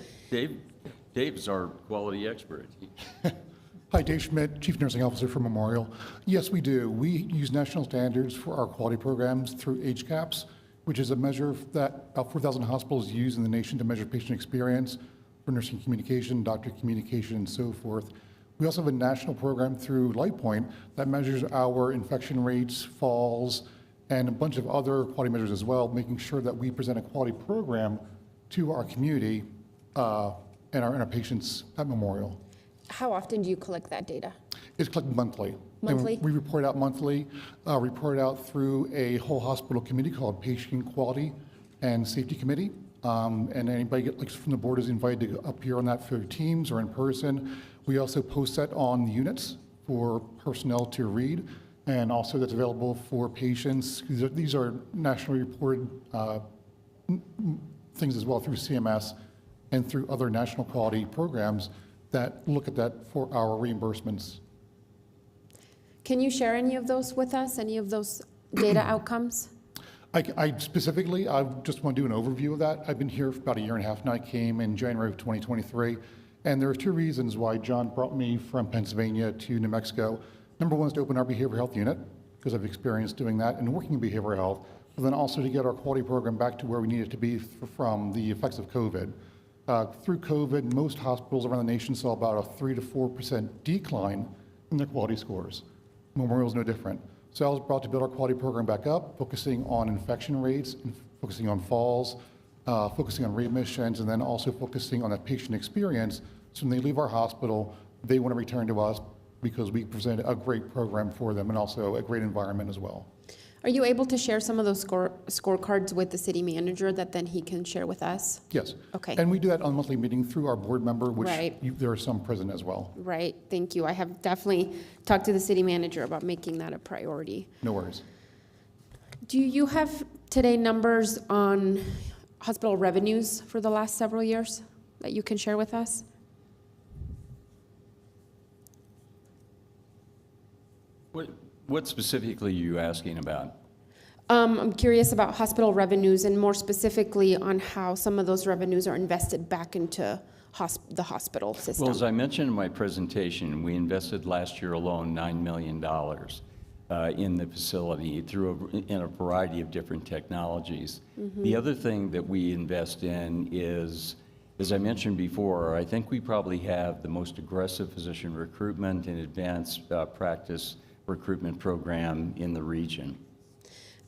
Dave's our quality expert. Hi, Dave Schmidt, Chief Nursing Officer for Memorial. Yes, we do. We use national standards for our quality programs through HCAHPS, which is a measure that about 4,000 hospitals use in the nation to measure patient experience for nursing communication, doctor communication, and so forth. We also have a national program through LifePoint that measures our infection rates, falls, and a bunch of other quality measures as well, making sure that we present a quality program to our community and our patients at Memorial. How often do you collect that data? It's collected monthly. Monthly? And we report out monthly, report out through a whole hospital committee called Patient Quality and Safety Committee. And anybody from the board is invited to appear on that through Teams or in person. We also post that on the units for personnel to read, and also that's available for patients. These are nationally reported things as well through CMS and through other national quality programs that look at that for our reimbursements. Can you share any of those with us, any of those data outcomes? I specifically, I just want to do an overview of that. I've been here for about 1.5 years now. I came in January of 2023, and there are 2 reasons why John brought me from Pennsylvania to New Mexico. Number one is to open our behavioral health unit, because I've experienced doing that and working in behavioral health, but then also to get our quality program back to where we need it to be from the effects of COVID. Through COVID, most hospitals around the nation saw about a 3 to 4% decline in their quality scores. Memorial is no different. So I was brought to build our quality program back up, focusing on infection rates, and focusing on falls, focusing on readmissions, and then also focusing on that patient experience. So when they leave our hospital, they want to return to us because we present a great program for them and also a great environment as well. Are you able to share some of those scorecards with the city manager that then he can share with us? Yes. Okay. And we do that on a monthly meeting through our board member, which Right. there are some present as well. Right, thank you. I have definitely talked to the city manager about making that a priority. No worries. Do you have today numbers on hospital revenues for the last several years that you can share with us? What specifically are you asking about? I'm curious about hospital revenues and more specifically on how some of those revenues are invested back into the hospital system. Well, as I mentioned in my presentation, we invested last year alone $9 million in the facility in a variety of different technologies. Mm-hmm. The other thing that we invest in is, as I mentioned before, I think we probably have the most aggressive physician recruitment and advanced practice recruitment program in the region.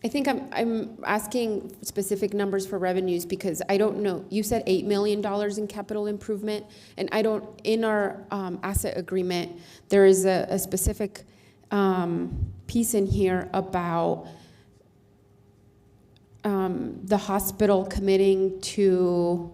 I think I'm asking specific numbers for revenues because I don't know. You said $8 million in capital improvement, and I don't, in our asset agreement, there is a specific piece in here about the hospital committing to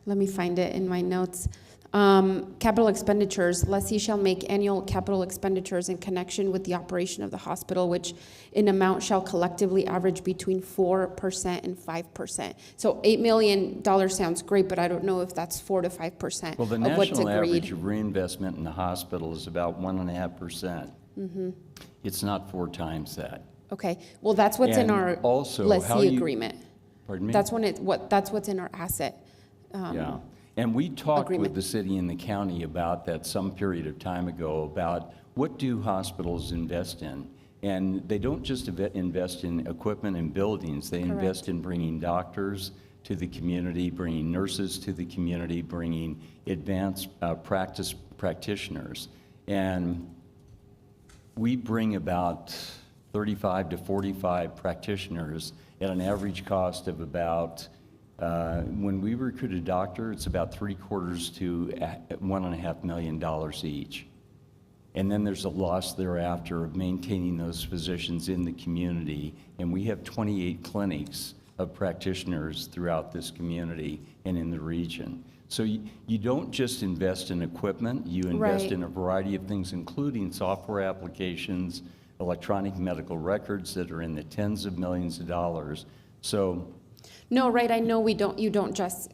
let me find it in my notes. Capital expenditures, lessee shall make annual capital expenditures in connection with the operation of the hospital, which in amount shall collectively average between 4% and 5%. So $8 million sounds great, but I don't know if that's 4 to 5% Well, the of what's national agreed. average of reinvestment in the hospital is about 1.5%. It's not 4 times that. Okay, well, that's what's in And our also, how lessee you- agreement. Pardon me? That's what's in our asset. Yeah, and we talked agreement. with the city and the county about that some period of time ago, about what do hospitals invest in? And they don't just invest in equipment and buildings, they invest in bringing doctors to the community, bringing nurses to the community, bringing advanced practice practitioners. And we bring about 35 to 45 practitioners at an average cost of about, when we recruit a doctor, it's about $750,000 to $1.5 million each. And then there's a loss thereafter of maintaining those physicians in the community. And we have 28 clinics of practitioners throughout this community and in the region. So you don't just invest in equipment, you invest in a variety of things, including software applications, electronic medical records that are in the tens of millions of dollars. So. No, right, I know you don't just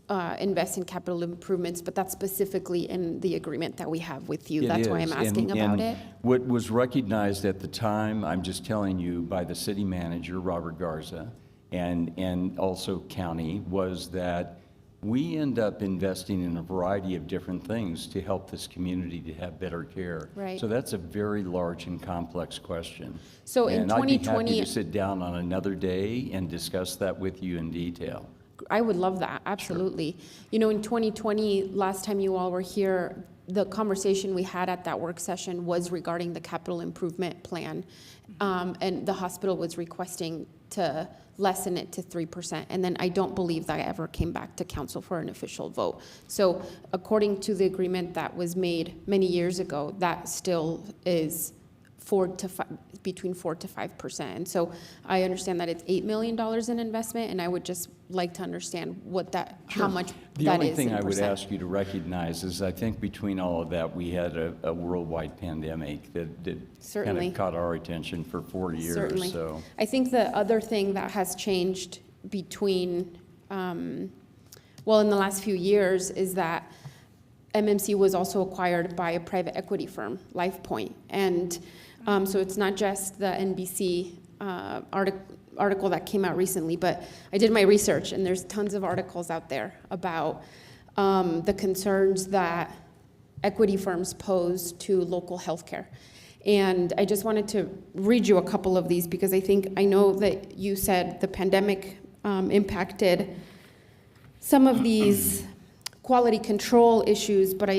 invest in capital improvements, but that's specifically in the agreement that we have with you. That's why I'm asking about it. What was recognized at the time, I'm just telling you, by the city manager, Robert Garza, and also county, was that we end up investing in a variety of different things to help this community to have better care. Right. So that's a very large and complex question. So in And I'd be 2020 happy to sit down on another day and discuss that with you in detail. I would love that, absolutely. You know, in 2020, last time you all were here, the conversation we had at that work session was regarding the capital improvement plan. And the hospital was requesting to lessen it to 3%. And then I don't believe that ever came back to council for an official vote. So according to the agreement that was made many years ago, that still is between 4 to 5%. And so I understand that it's $8 million in investment, and I would just like to understand how much The that only is thing in I would percent. ask you to recognize is I think between all of that, we had a worldwide pandemic that kind Certainly. of caught our attention for 4 years. Certainly. So I think the other thing that has changed between, in the last few years is that MMC was also acquired by a private equity firm, LifePoint. And so it's not just the NBC article that came out recently, but I did my research, and there's tons of articles out there about the concerns that equity firms pose to local healthcare. And I just wanted to read you a couple of these because I know that you said the pandemic impacted some of these quality control issues, but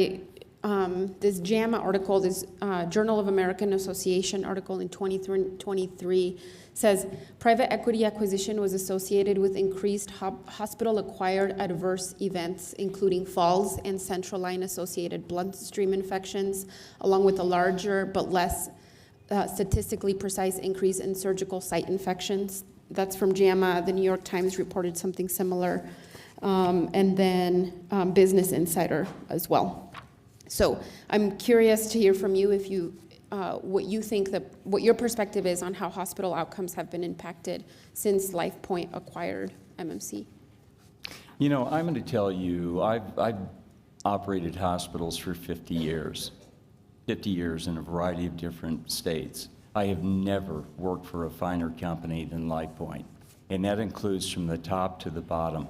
this JAMA article, this Journal of American Association article in 2023 says, private equity acquisition was associated with increased hospital-acquired adverse events, including falls and central line-associated bloodstream infections, along with a larger but less statistically precise increase in surgical site infections. That's from JAMA. The New York Times reported something similar, and then Business Insider as well. So I'm curious to hear from you if you, what you think what your perspective is on how hospital outcomes have been impacted since LifePoint acquired MMC. You know, I'm going to tell you, I've operated hospitals for 50 years in a variety of different states. I have never worked for a finer company than LifePoint, and that includes from the top to the bottom.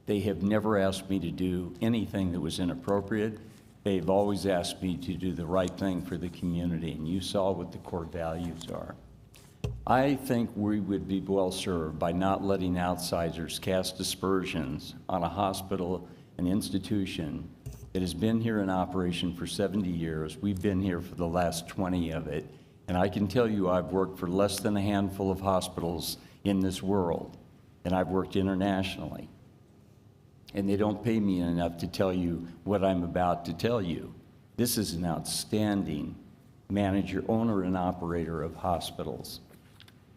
They have never asked me to do anything that was inappropriate. They've always asked me to do the right thing for the community, and you saw what the core values are. I think we would be well served by not letting outsiders cast aspersions on a hospital, an institution that has been here in operation for 70 years. We've been here for the last 20 of it, and I can tell you I've worked for less than a handful of hospitals in this world, and I've worked internationally. And they don't pay me enough to tell you what I'm about to tell you. This is an outstanding manager, owner, and operator of hospitals.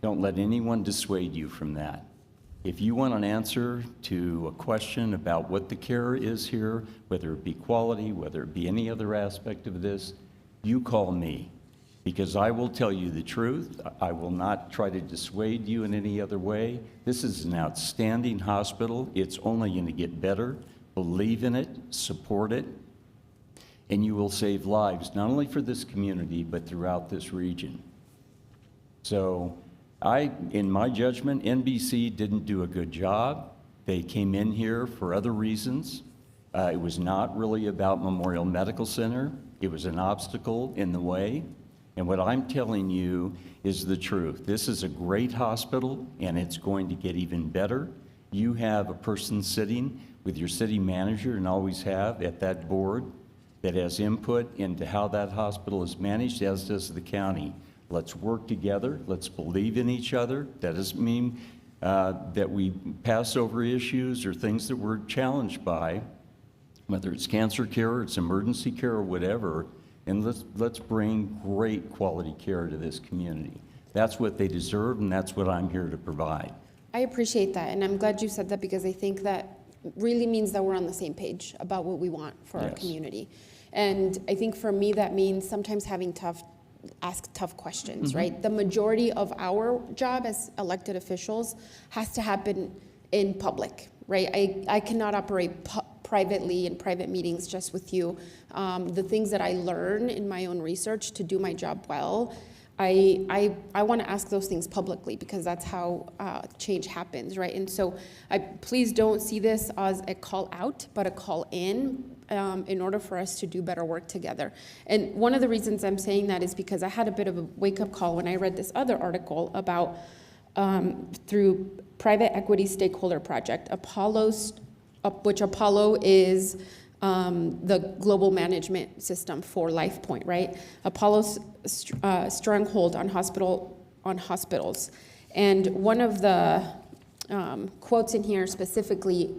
Don't let anyone dissuade you from that. If you want an answer to a question about what the care is here, whether it be quality, whether it be any other aspect of this, you call me, because I will tell you the truth. I will not try to dissuade you in any other way. This is an outstanding hospital. It's only going to get better. Believe in it, support it, and you will save lives, not only for this community, but throughout this region. So in my judgment, NBC didn't do a good job. They came in here for other reasons. It was not really about Memorial Medical Center. It was an obstacle in the way. And what I'm telling you is the truth. This is a great hospital, and it's going to get even better. You have a person sitting with your city manager, and always have, at that board that has input into how that hospital is managed, as does the county. Let's work together. Let's believe in each other. That doesn't mean that we pass over issues or things that we're challenged by, whether it's cancer care or it's emergency care or whatever, and let's bring great quality care to this community. That's what they deserve, and that's what I'm here to provide. I appreciate that, and I'm glad you said that, because I think that really means that we're on the same page about what we want for our community. And I think for me, that means sometimes having ask tough questions, right? The majority of our job as elected officials has to happen in public, right? I cannot operate privately in private meetings just with you. The things that I learn in my own research to do my job well, I want to ask those things publicly, because that's how change happens, right? And so please don't see this as a call out, but a call in order for us to do better work together. And one of the reasons I'm saying that is because I had a bit of a wake-up call when I read this other article about through private equity stakeholder project, which Apollo is the global management system for LifePoint, right? Apollo's stronghold on hospitals. And one of the quotes in here specifically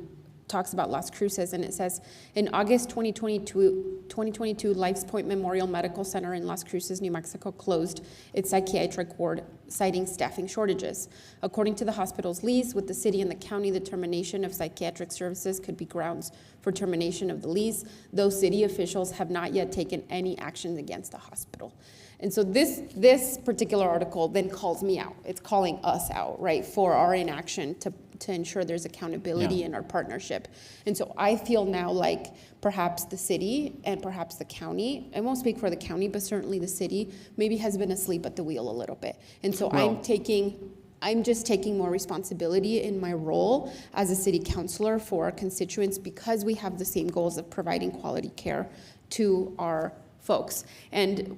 talks about Las Cruces, and it says, in August 2022, LifePoint Memorial Medical Center in Las Cruces, New Mexico closed its psychiatric ward, citing staffing shortages. According to the hospital's lease with the city and the county, the termination of psychiatric services could be grounds for termination of the lease, though city officials have not yet taken any actions against the hospital. And so this particular article then calls me out. It's calling us out, right, for our inaction to ensure there's accountability in our partnership. And so I feel now like perhaps the city and perhaps the county, I won't speak for the county, but certainly the city maybe has been asleep at the wheel a little bit. And so I'm just taking more responsibility in my role as a city councilor for our constituents, because we have the same goals of providing quality care to our folks. And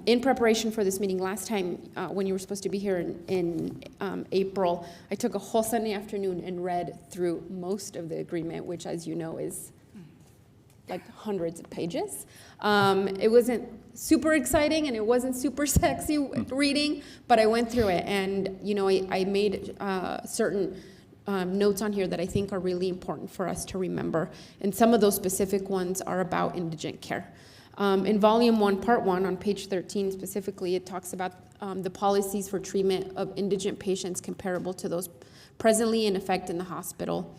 in preparation for this meeting last time, when you were supposed to be here in April, I took a whole Sunday afternoon and read through most of the agreement, which, as you know, is like hundreds of pages. It wasn't super exciting and it wasn't super sexy reading, but I went through it, and I made certain notes on here that I think are really important for us to remember. And some of those specific ones are about indigent care. In Volume 1, Part 1, on page 13 specifically, it talks about the policies for treatment of indigent patients comparable to those presently in effect in the hospital.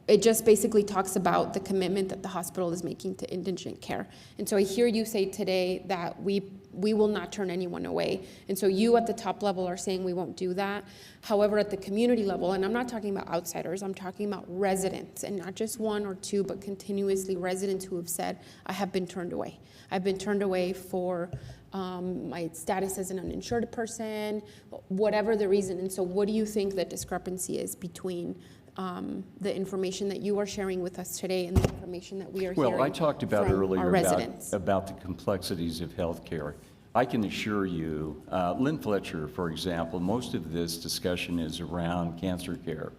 It just basically talks about the commitment that the hospital is making to indigent care. And so I hear you say today that we will not turn anyone away. And so you at the top level are saying we won't do that. However, at the community level, and I'm not talking about outsiders, I'm talking about residents, and not just one or two, but continuously residents who have said, I have been turned away. I've been turned away for my status as an uninsured person, whatever the reason. And so what do you think the discrepancy is between the information that you are sharing with us today and the information that we are hearing? Well, I talked about from earlier our residents about the complexities of healthcare. I can assure you, Lynn Fletcher, for example, most of this discussion is around cancer care.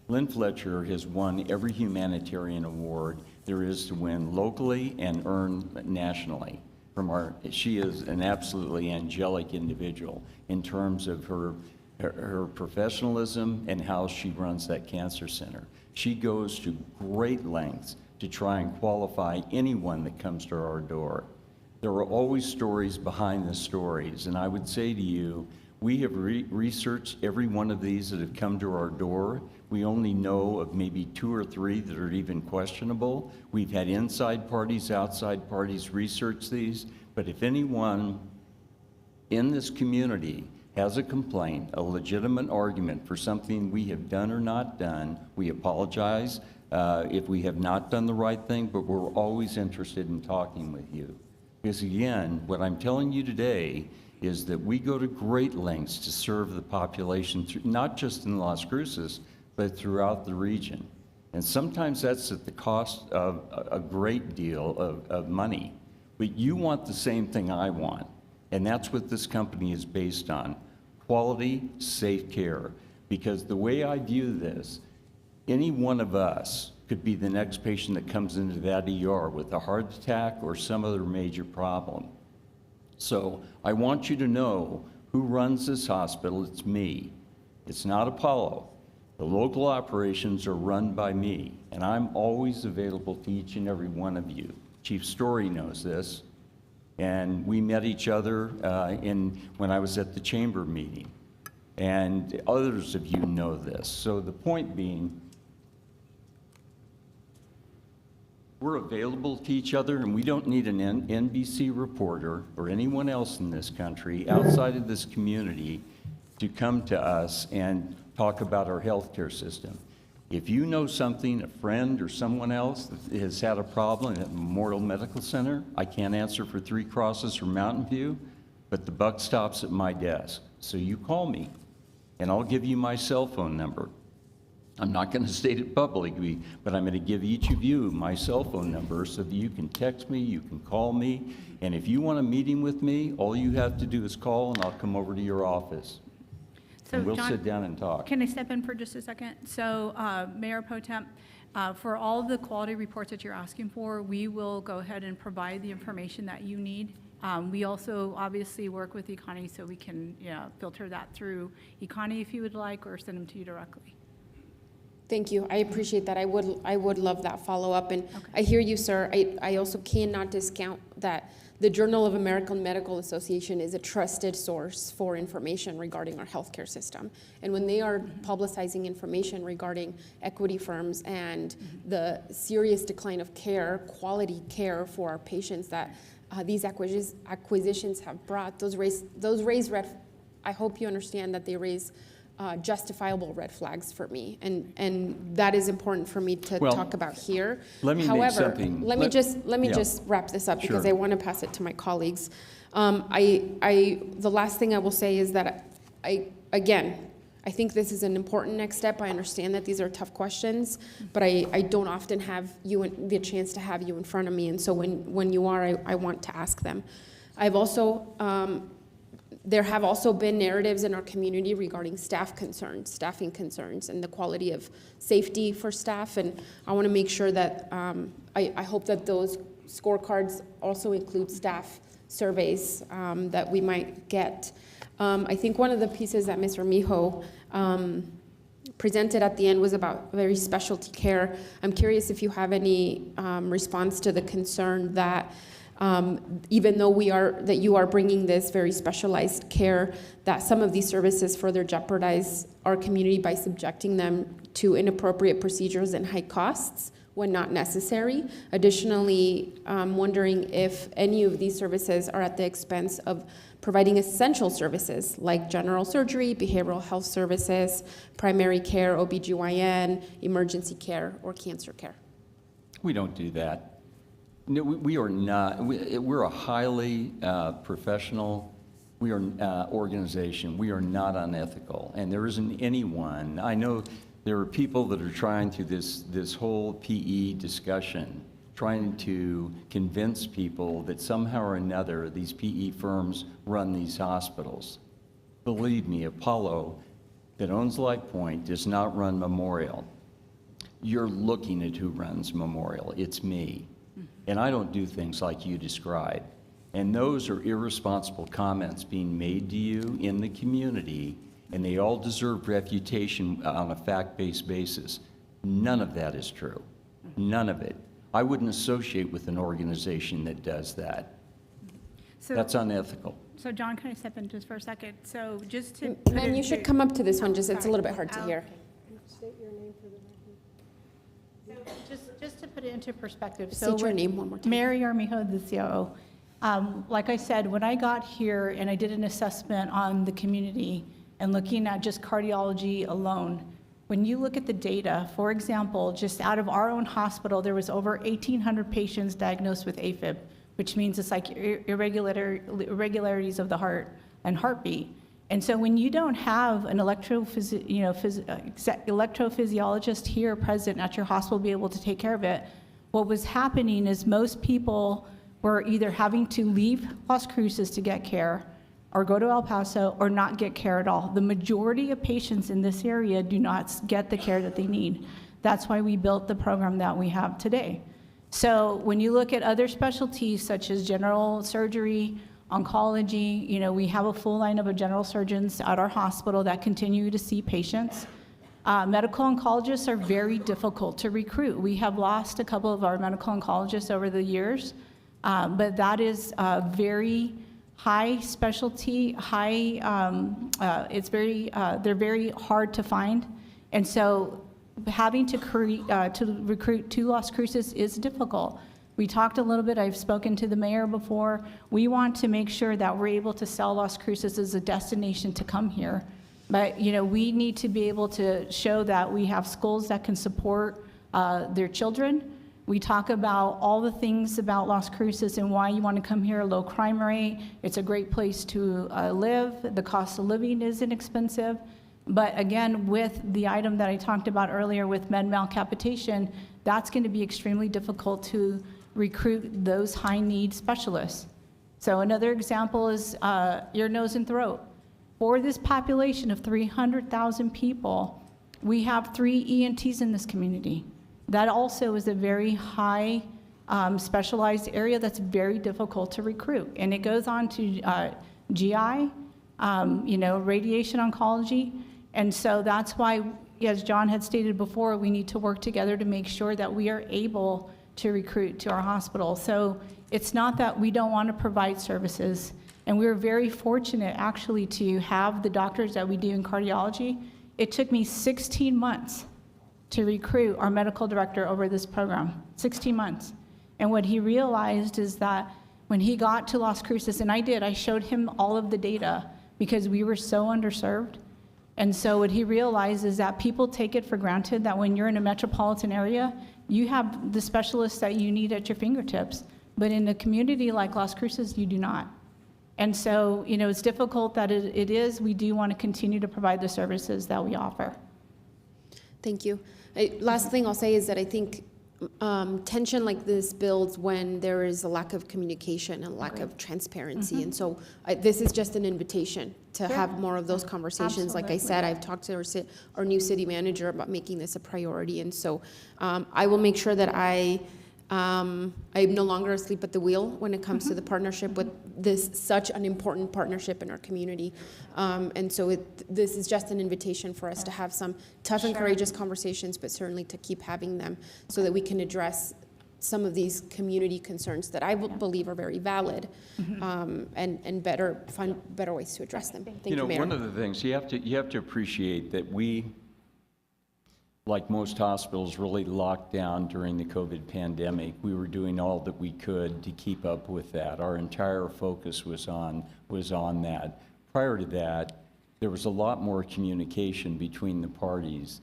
Lynn Fletcher has won every humanitarian award there is to win locally and earn nationally. She is an absolutely angelic individual in terms of her professionalism and how she runs that cancer center. She goes to great lengths to try and qualify anyone that comes to our door. There are always stories behind the stories, and I would say to you, We have researched every one of these that have come to our door. We only know of maybe 2 or 3 that are even questionable. We've had inside parties, outside parties research these, but if anyone in this community has a complaint, a legitimate argument for something we have done or not done, we apologize if we have not done the right thing, but we're always interested in talking with you. Because again, what I'm telling you today is that we go to great lengths to serve the population, not just in Las Cruces, but throughout the region. And sometimes that's at the cost of a great deal of money. But you want the same thing I want, and that's what this company is based on: quality, safe care. Because the way I view this, any one of us could be the next patient that comes into that ER with a heart attack or some other major problem. So I want you to know who runs this hospital. It's me. It's not Apollo. The local operations are run by me, and I'm always available to each and every one of you. Chief Story knows this, and we met each other when I was at the chamber meeting, and others of you know this. So the point being, we're available to each other, and we don't need an NBC reporter or anyone else in this country outside of this community to come to us and talk about our healthcare system. If you know something, a friend or someone else that has had a problem at Memorial Medical Center, I can't answer for Three Crosses or Mountain View, but the buck stops at my desk. So you call me, and I'll give you my cell phone number. I'm not going to state it publicly, but I'm going to give each of you my cell phone number so that you can text me, you can call me, and if you want a meeting with me, all you have to do is call, and I'll come over to your office. So, and we'll John, sit down and talk. Can I step in for just a second? So, Mayor Pro Tem, for all of the quality reports that you're asking for, we will go ahead and provide the information that you need. We also obviously work with Econi, so we can filter that through Econi if you would like, or send them to you directly. Thank you. I appreciate that. I would love that follow-up. And okay. I hear you, sir. I also cannot discount that the Journal of American Medical Association is a trusted source for information regarding our healthcare system. And when they are publicizing information regarding equity firms and the serious decline of care, quality care for our patients that these acquisitions have brought, those raise red, I hope you understand that they raise justifiable red flags for me, and that is important for me to talk about here. Let me Let me just wrap this up because I want to pass it to my colleagues. The last thing I will say is that I think this is an important next step. I understand that these are tough questions, but I don't often have the chance to have you in front of me, and so when you are, I want to ask them. I've also there have also been narratives in our community regarding staffing concerns, and the quality of safety for staff. And I want to make sure that I hope that those scorecards also include staff surveys that we might get. I think one of the pieces that Ms. Armijo presented at the end was about very specialty care. I'm curious if you have any response to the concern that even though you are bringing this very specialized care, that some of these services further jeopardize our community by subjecting them to inappropriate procedures and high costs when not necessary. Additionally, I'm wondering if any of these services are at the expense of providing essential services like general surgery, behavioral health services, primary care, OBGYN, emergency care, or cancer care. We don't do that. No, we are not. We're a highly professional organization. We are not unethical, and there isn't anyone. I know there are people that are trying through this whole PE discussion, trying to convince people that somehow or another these PE firms run these hospitals. Believe me, Apollo, that owns Light Point, does not run Memorial. You're looking at who runs Memorial. It's me. And I don't do things like you describe. And those are irresponsible comments being made to you in the community, and they all deserve refutation on a fact-based basis. None of that is true. None of it. I wouldn't associate with an organization that does that. That's unethical. So John, can I step in just for a second? So just to. Ma'am, you should come up to this one, just, it's a little bit hard to hear. State your name for the record. So just to put it into perspective. State your name one more time. Mary Armijo, the COO. Like I said, when I got here and I did an assessment on the community and looking at just cardiology alone, when you look at the data, for example, just out of our own hospital, there was over 1,800 patients diagnosed with AFib, which means it's like irregularities of the heart and heartbeat. And so when you don't have an electrophysiologist here present at your hospital be able to take care of it, what was happening is most people were either having to leave Las Cruces to get care or go to El Paso or not get care at all. The majority of patients in this area do not get the care that they need. That's why we built the program that we have today. So when you look at other specialties such as general surgery, oncology, we have a full line of general surgeons at our hospital that continue to see patients. Medical oncologists are very difficult to recruit. We have lost a couple of our medical oncologists over the years, but that is very high specialty, they're very hard to find. And so having to recruit to Las Cruces is difficult. We talked a little bit, I've spoken to the mayor before. We want to make sure that we're able to sell Las Cruces as a destination to come here. But we need to be able to show that we have schools that can support their children. We talk about all the things about Las Cruces and why you want to come here, low crime rate. It's a great place to live. The cost of living is inexpensive. But again, with the item that I talked about earlier with med malcapitation, that's going to be extremely difficult to recruit those high need specialists. So another example is ear, nose, and throat. For this population of 300,000 people, we have 3 ENTs in this community. That also is a very high specialized area that's very difficult to recruit. And it goes on to GI, radiation oncology. And so that's why, as John had stated before, we need to work together to make sure that we are able to recruit to our hospital. So it's not that we don't want to provide services. And we're very fortunate actually to have the doctors that we do in cardiology. It took me 16 months to recruit our medical director over this program, 16 months. And what he realized is that when he got to Las Cruces, and I showed him all of the data because we were so underserved. And so what he realized is that people take it for granted that when you're in a metropolitan area, you have the specialists that you need at your fingertips. But in a community like Las Cruces, you do not. And so, it's difficult that it is. We do want to continue to provide the services that we offer. Thank you. Last thing I'll say is that I think tension like this builds when there is a lack of communication and lack of transparency. And so this is just an invitation to have more of those conversations. Like I said, I've talked to our new city manager about making this a priority. And so I will make sure that I'm no longer asleep at the wheel when it comes to the partnership with this such an important partnership in our community. And so this is just an invitation for us to have some tough and courageous conversations, but certainly to keep having them so that we can address some of these community concerns that I believe are very valid, and find better ways to address them. Thank you, Mayor. One of the things you have to appreciate that we, like most hospitals, really locked down during the COVID pandemic. We were doing all that we could to keep up with that. Our entire focus was on that. Prior to that, there was a lot more communication between the parties.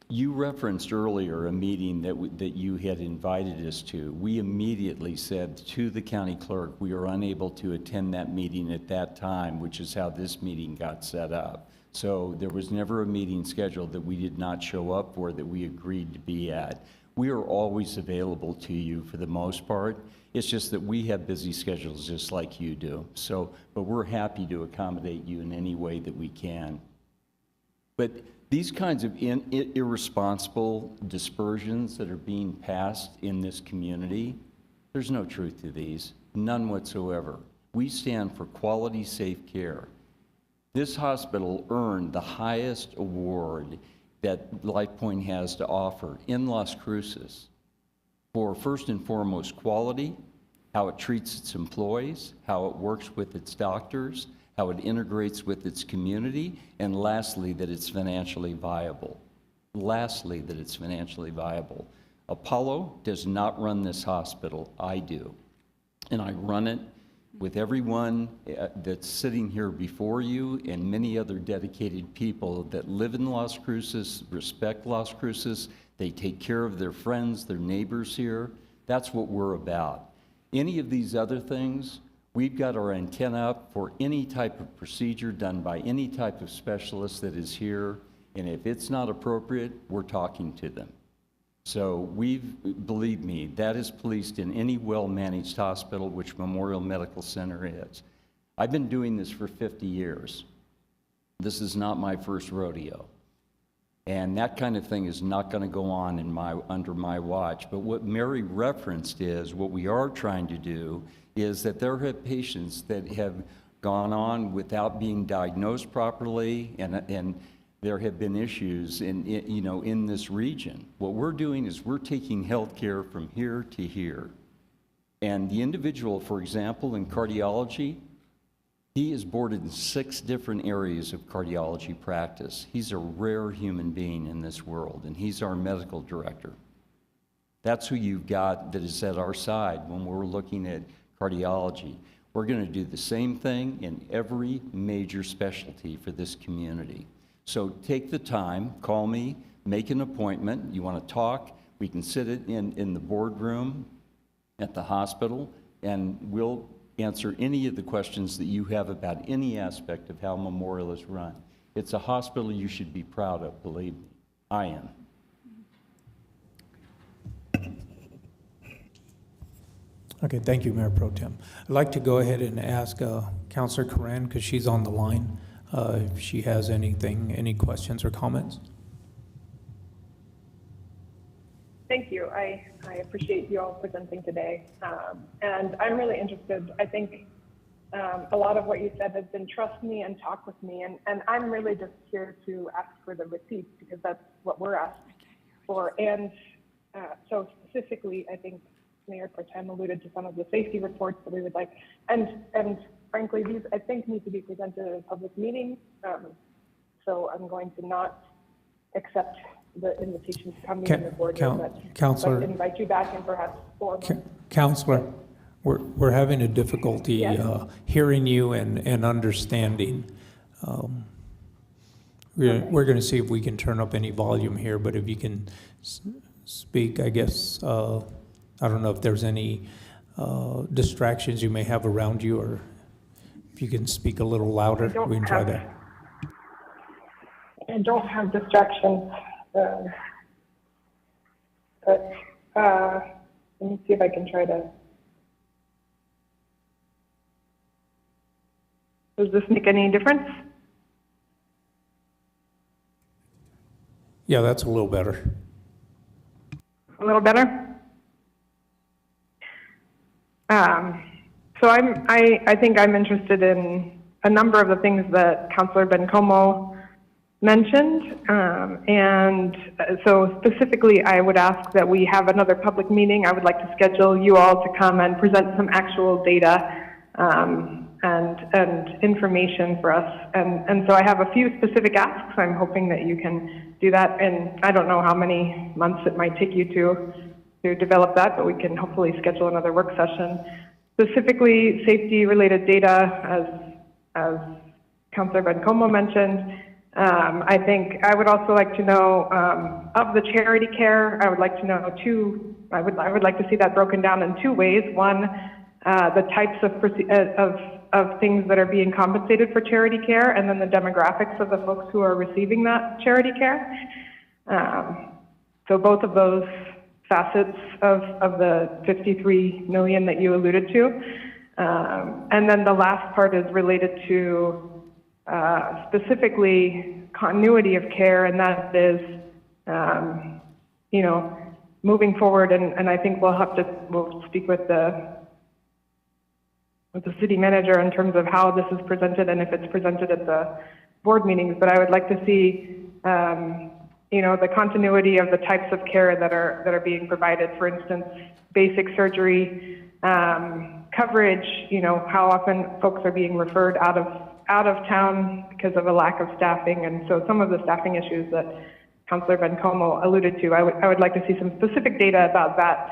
You referenced earlier a meeting that you had invited us to. We immediately said to the county clerk, we are unable to attend that meeting at that time, which is how this meeting got set up. So there was never a meeting scheduled that we did not show up for, that we agreed to be at. We are always available to you for the most part. It's just that we have busy schedules just like you do. But we're happy to accommodate you in any way that we can. But these kinds of irresponsible dispersions that are being passed in this community, there's no truth to these, none whatsoever. We stand for quality, safe care. This hospital earned the highest award that LifePoint has to offer in Las Cruces for, first and foremost, quality, how it treats its employees, how it works with its doctors, how it integrates with its community, and lastly, that it's financially viable. Lastly, that it's financially viable. Apollo does not run this hospital, I do. And I run it with everyone that's sitting here before you and many other dedicated people that live in Las Cruces, respect Las Cruces. They take care of their friends, their neighbors here. That's what we're about. Any of these other things, we've got our antenna up for any type of procedure done by any type of specialist that is here. And if it's not appropriate, we're talking to them. So believe me, that is policed in any well-managed hospital, which Memorial Medical Center is. I've been doing this for 50 years. This is not my first rodeo. And that kind of thing is not going to go on under my watch. But what Mary referenced is, what we are trying to do is that there have patients that have gone on without being diagnosed properly, and there have been issues in this region. What we're doing is we're taking health care from here to here. And the individual, for example, in cardiology, he is boarded in 6 different areas of cardiology practice. He's a rare human being in this world, and he's our medical director. That's who you've got that is at our side when we're looking at cardiology. We're going to do the same thing in every major specialty for this community. So take the time, call me, make an appointment. You want to talk, we can sit in the boardroom at the hospital, and we'll answer any of the questions that you have about any aspect of how Memorial is run. It's a hospital you should be proud of, believe me. I am. Okay, thank you, Mayor Pro Tem. I'd like to go ahead and ask Councilor Coran, because she's on the line, if she has any questions or comments. Thank you. I appreciate you all presenting today. And I'm really interested. I think a lot of what you said has been trust me and talk with me. And I'm really just here to ask for the receipts, because that's what we're asked for. And so specifically, I think Mayor Pro Tem alluded to some of the safety reports that we would like. And frankly, these I think need to be presented at a public meeting. So I'm going to not accept the invitation to come in the board, Councilor, but invite you back in perhaps 4 months. Councilor, we're having a difficulty hearing you and understanding. We're going to see if we can turn up any volume here, but if you can speak, I guess, I don't know if there's any distractions you may have around you, or if you can speak a little louder, we can try that. I don't have distractions. But let me see if I can try to. Does this make any difference? Yeah, that's a little better. A little better? So I think I'm interested in a number of the things that Councilor Bencomo mentioned, and so specifically I would ask that we have another public meeting. I would like to schedule you all to come and present some actual data and information for us, and so I have a few specific asks. I'm hoping that you can do that, and I don't know how many months it might take you to develop that, but we can hopefully schedule another work session. Specifically safety related data, as Councilor Bencomo mentioned. I think I would also like to know of the charity care. I would like to know I would like to see that broken down in 2 ways. One, the types of things that are being compensated for charity care, and then the demographics of the folks who are receiving that charity care. So both of those facets of the 53 million that you alluded to. And then the last part is related to specifically continuity of care, and that is, moving forward. And I think we'll speak with the city manager in terms of how this is presented and if it's presented at the board meetings. But I would like to see, the continuity of the types of care that are being provided. For instance, basic surgery coverage, how often folks are being referred out of town because of a lack of staffing. And so some of the staffing issues that Councilor Bencomo alluded to, I would like to see some specific data about that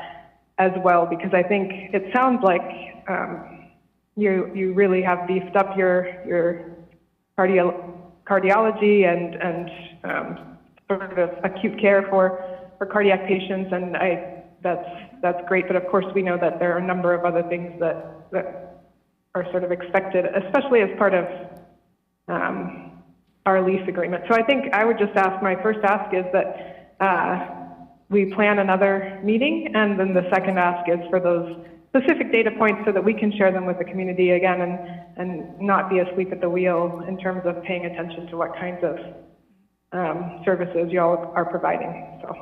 as well, because I think it sounds like you really have beefed up your cardiology and sort of acute care for cardiac patients, and that's great. But of course, we know that there are a number of other things that are sort of expected, especially as part of our lease agreement. So I think I would just ask, my first ask is that we plan another meeting, and then the second ask is for those specific data points so that we can share them with the community again and not be asleep at the wheel in terms of paying attention to what kinds of services y'all are providing. So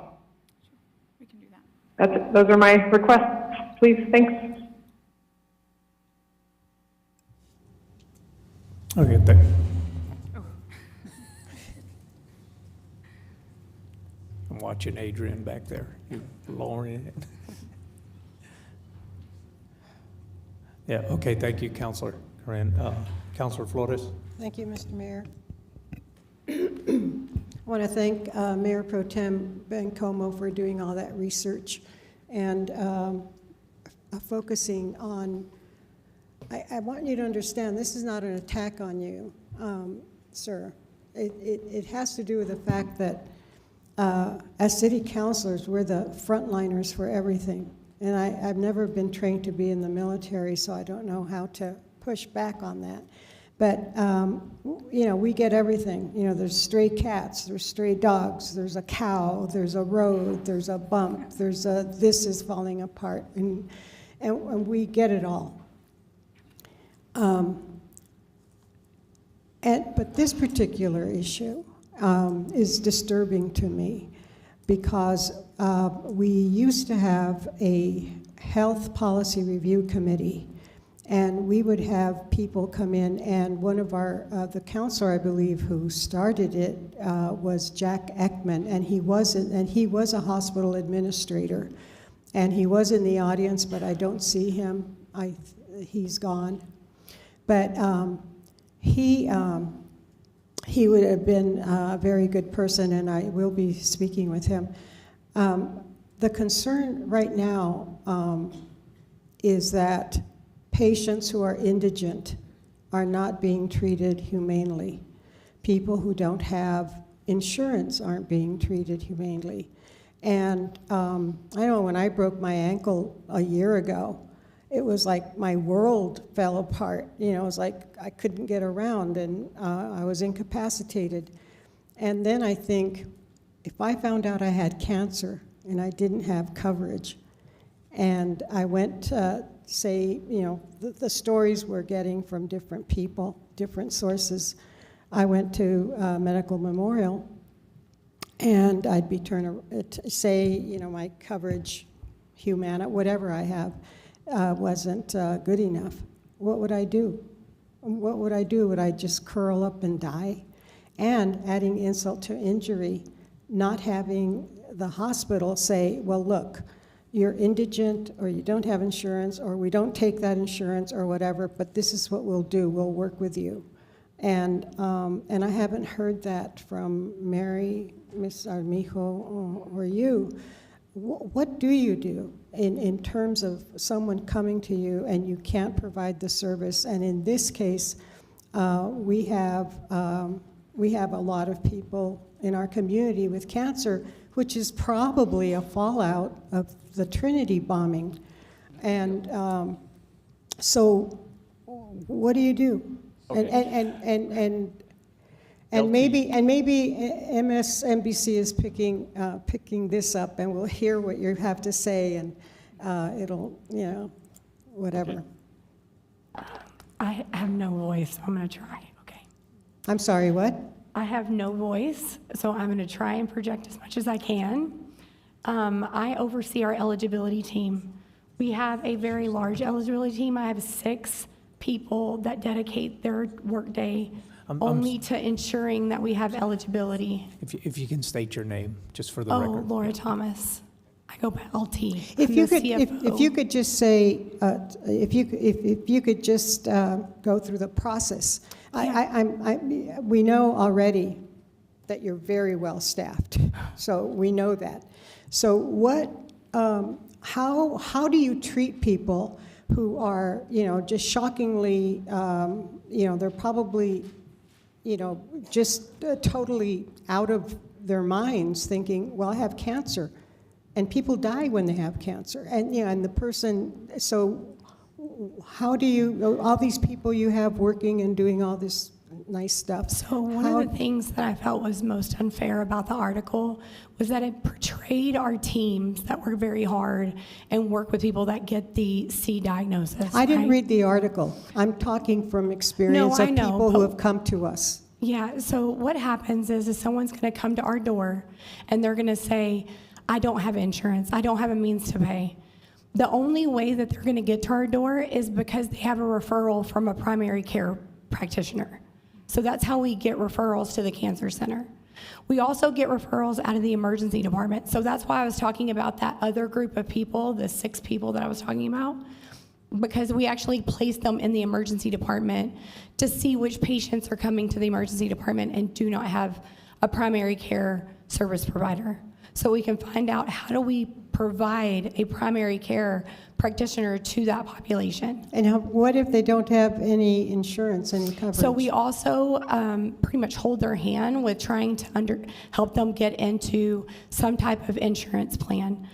We can do that. those are my requests, please. Thanks. Okay, thank you. I'm watching Adrian back there. You lowering it. Yeah, okay, thank you, Councilor Corinne. Councilor Flores? Thank you, Mr. Mayor. I want to thank Mayor Pro Tem Bencomo for doing all that research and focusing on, I want you to understand, this is not an attack on you, sir. It has to do with the fact that as city councilors, we're the frontliners for everything. And I've never been trained to be in the military, so I don't know how to push back on that. But, we get everything. There's stray cats, there's stray dogs, there's a cow, there's a road, there's a bump, this is falling apart, and we get it all. But this particular issue is disturbing to me because we used to have a health policy review committee, and we would have people come in, and one of the counselor, I believe, who started it was Jack Ekman, and he was a hospital administrator, and he was in the audience, but I don't see him. He's gone. But he would have been a very good person, and I will be speaking with him. The concern right now is that patients who are indigent are not being treated humanely. People who don't have insurance aren't being treated humanely. And I know when I broke my ankle a year ago, it was like my world fell apart. It was like I couldn't get around, and I was incapacitated. And then I think, if I found out I had cancer and I didn't have coverage, and I went to say, the stories we're getting from different people, different sources, I went to Medical Memorial, and I'd be say, my coverage, Humana, whatever I have, wasn't good enough. What would I do? What would I do? Would I just curl up and die? And adding insult to injury, not having the hospital say, well, look, you're indigent, or you don't have insurance, or we don't take that insurance, or whatever, but this is what we'll do. We'll work with you. And I haven't heard that from Mary, Ms. Armijo, or you. What do you do in terms of someone coming to you and you can't provide the service? And in this case, we have a lot of people in our community with cancer, which is probably a fallout of the Trinity bombing. And so what do you do? Okay. And maybe MSNBC is picking this up, and we'll hear what you have to say, and it'll, whatever. I have no voice, so I'm going to try, okay? I'm sorry, what? I have no voice, so I'm going to try and project as much as I can. I oversee our eligibility team. We have a very large eligibility team. I have 6 people that dedicate their workday only to ensuring that we have eligibility. If you can state your name, just for the record. Laura Thomas. I go by LT. If I'm you the could, if you could just say, if you could just go through the process. We know already that you're very well staffed, so we know that. So how do you treat people who are, just shockingly, they're probably, just totally out of their minds, thinking, well, I have cancer. And people die when they have cancer. And, and the person, so how do you, all these people you have working and doing all this nice stuff. So one of the things that I felt was most unfair about the article was that it portrayed our teams that work very hard and work with people that get the C diagnosis. I didn't read the article. I'm talking from experience of people who have come to us. Yeah, so what happens is someone's going to come to our door and they're going to say, I don't have insurance. I don't have a means to pay. The only way that they're going to get to our door is because they have a referral from a primary care practitioner. So that's how we get referrals to the cancer center. We also get referrals out of the emergency department. So that's why I was talking about that other group of people, the 6 people that I was talking about, because we actually place them in the emergency department to see which patients are coming to the emergency department and do not have a primary care service provider. So we can find out, how do we provide a primary care practitioner to that population? And what if they don't have any insurance, any coverage? So we also pretty much hold their hand with trying to help them get into some type of insurance plan.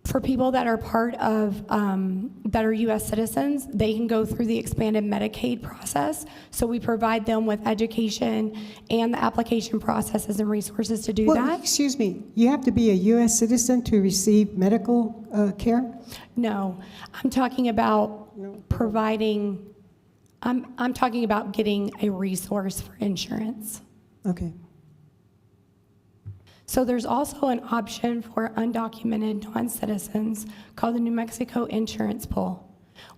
For people that are part of, that are U.S. citizens, they can go through the expanded Medicaid process. So we provide them with education and the application processes and resources to do that. Excuse me, you have to be a U.S. citizen to receive medical care? No, I'm talking about providing, I'm talking about getting a resource for insurance. Okay. So there's also an option for undocumented non-citizens called the New Mexico Insurance Pool.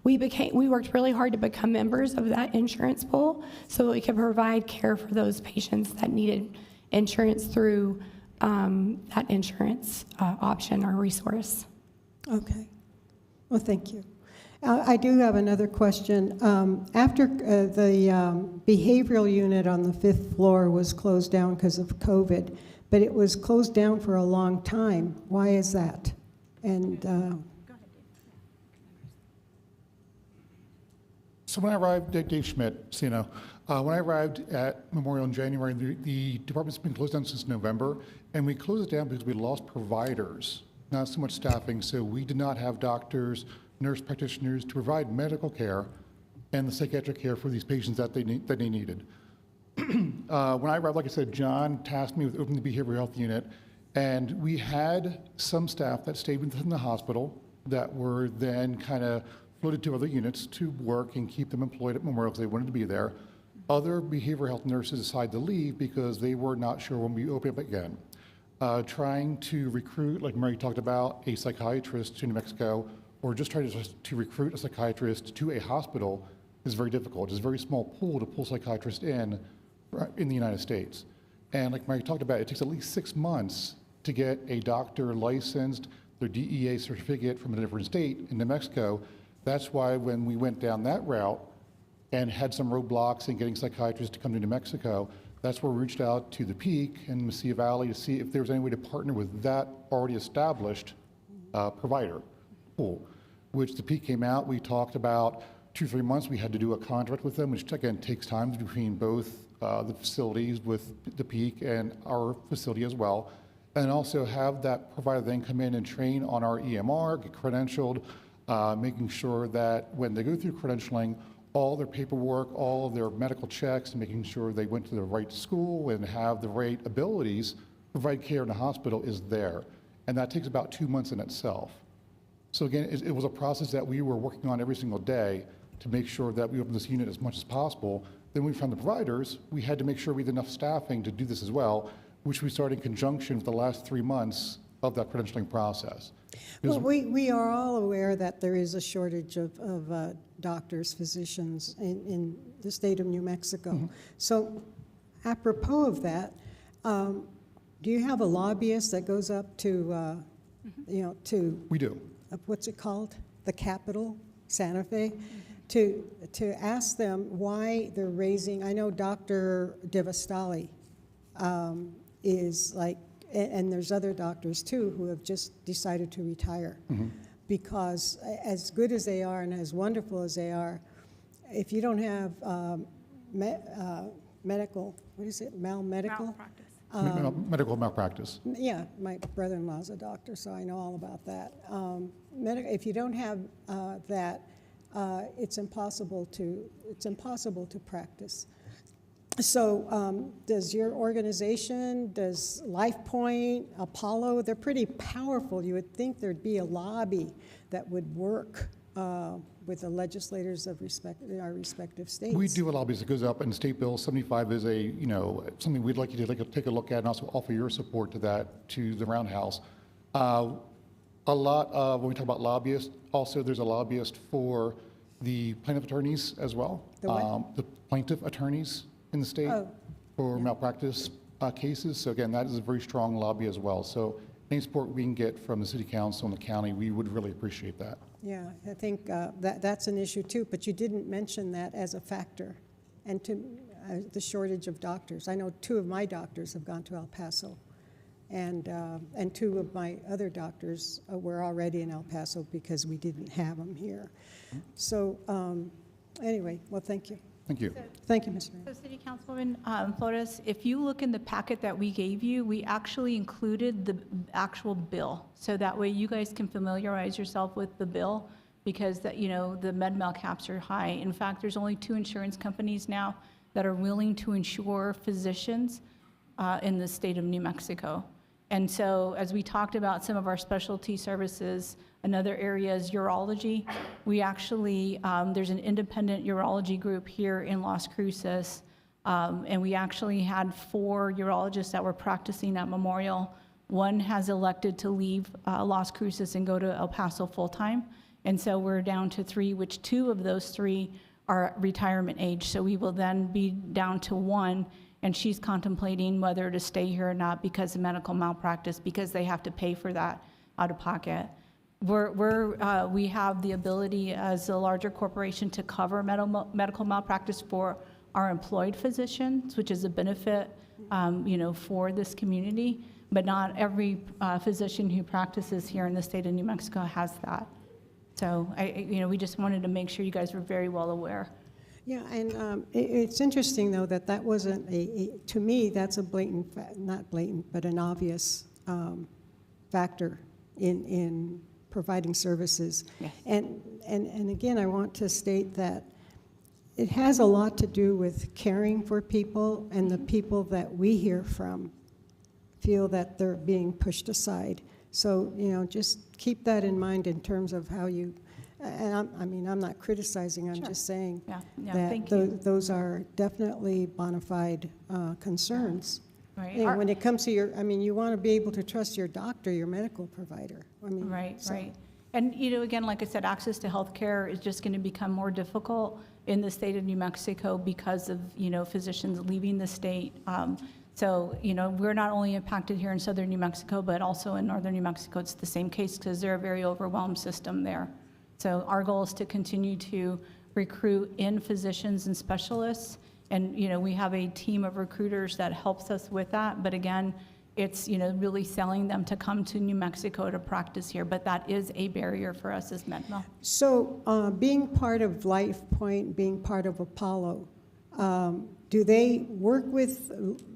We worked really hard to become members of that insurance pool so that we could provide care for those patients that needed insurance through that insurance option or resource. Okay. Well, thank you. I do have another question. After the behavioral unit on the 5th floor was closed down because of COVID, but it was closed down for a long time. Why is that? And so when I arrived, Dave Schmidt, when I arrived at Memorial in January, the department's been closed down since November, and we closed it down because we lost providers, not so much staffing. So we did not have doctors, nurse practitioners to provide medical care and the psychiatric care for these patients that they needed. When I arrived, like I said, John tasked me with opening the behavioral health unit, and we had some staff that stayed within the hospital that were then kind of floated to other units to work and keep them employed at Memorial because they wanted to be there. Other behavioral health nurses decided to leave because they were not sure when we open up again. Trying to recruit, like Mary talked about, a psychiatrist to New Mexico, or just trying to recruit a psychiatrist to a hospital is very difficult. It's a very small pool to pull psychiatrists in the United States. And like Mary talked about, it takes at least 6 months to get a doctor licensed, their DEA certificate from a different state in New Mexico. That's why when we went down that route and had some roadblocks in getting psychiatrists to come to New Mexico, that's where we reached out to the Peak and Mesilla Valley to see if there was any way to partner with that already established provider pool, which the Peak came out. We talked about 2-3 months. We had to do a contract with them, which again takes time between both the facilities with the Peak and our facility as well, and also have that provider then come in and train on our EMR, get credentialed, making sure that when they go through credentialing, all their paperwork, all of their medical checks, and making sure they went to the right school and have the right abilities to provide care in the hospital is there. And that takes about 2 months in itself. So again, it was a process that we were working on every single day to make sure that we opened this unit as much as possible. Then we found the providers. We had to make sure we had enough staffing to do this as well, which we started in conjunction with the last 3 months of that credentialing process. well, we are all aware that there is a shortage of doctors, physicians in the state of New Mexico. Mm-hmm. So apropos of that, do you have a lobbyist that goes up to you know, to. We do. What's it called? The Capitol, Santa Fe, to ask them why they're raising, I know Dr. Devastali is like, and there's other doctors too who have just decided to retire. Because as good as they are and as wonderful as they are, if you don't have medical, what is it, medical? Medical malpractice. Yeah, my brother-in-law's a doctor, so I know all about that. If you don't have that, it's impossible to practice. So does your organization, does LifePoint, Apollo, they're pretty powerful. You would think there'd be a lobby that would work with the legislators of our respective states. We do a lobby that goes up, and State Bill 75 is a, you know, something we'd like you to take a look at and also offer your support to that, to the Roundhouse. A lot of, when we talk about lobbyists, also there's a lobbyist for the plaintiff attorneys as well. The what? The plaintiff attorneys in the state for malpractice cases. So again, that is a very strong lobby as well. So any support we can get from the city council and the county, we would really appreciate that. Yeah, I think that's an issue too, but you didn't mention that as a factor. And to the shortage of doctors. I know 2 of my doctors have gone to El Paso, and 2 of my other doctors were already in El Paso because we didn't have them here. So anyway, well, thank you. Thank you. Thank you, Mr. Mayor. So City Councilwoman Flores, if you look in the packet that we gave you, we actually included the actual bill. So that way you guys can familiarize yourself with the bill, because that, you know, the med mal caps are high. In fact, there's only 2 insurance companies now that are willing to insure physicians in the state of New Mexico. And so as we talked about some of our specialty services, another area is urology. We actually, there's an independent urology group here in Las Cruces, and we actually had 4 urologists that were practicing at Memorial. 1 has elected to leave Las Cruces and go to El Paso full-time, and so we're down to 3, which 2 of those 3 are retirement age. So we will then be down to 1, and she's contemplating whether to stay here or not because of medical malpractice, because they have to pay for that out of pocket. We have the ability as a larger corporation to cover medical malpractice for our employed physicians, which is a benefit, you know, for this community. But not every physician who practices here in the state of New Mexico has that. So, you know, we just wanted to make sure you guys were very well aware. Yeah, and it's interesting, though, that wasn't to me, that's a blatant, not blatant, but an obvious factor in providing services. Yes. And again, I want to state that it has a lot to do with caring for people, and the people that we hear from feel that they're being pushed aside. So, you know, just keep that in mind in terms of how you, and I'm not criticizing, I'm just saying that those are definitely bona fide concerns. Right. You know, when it comes to you want to be able to trust your doctor, your medical provider. Right. And, you know, again, like I said, access to health care is just going to become more difficult in the state of New Mexico because of, you know, physicians leaving the state. So, you know, we're not only impacted here in southern New Mexico, but also in northern New Mexico. It's the same case because they're a very overwhelmed system there. So our goal is to continue to recruit in physicians and specialists. And, you know, we have a team of recruiters that helps us with that. But again, it's, you know, really selling them to come to New Mexico to practice here. But that is a barrier for us as MedMal. So being part of LifePoint, being part of Apollo, do they work with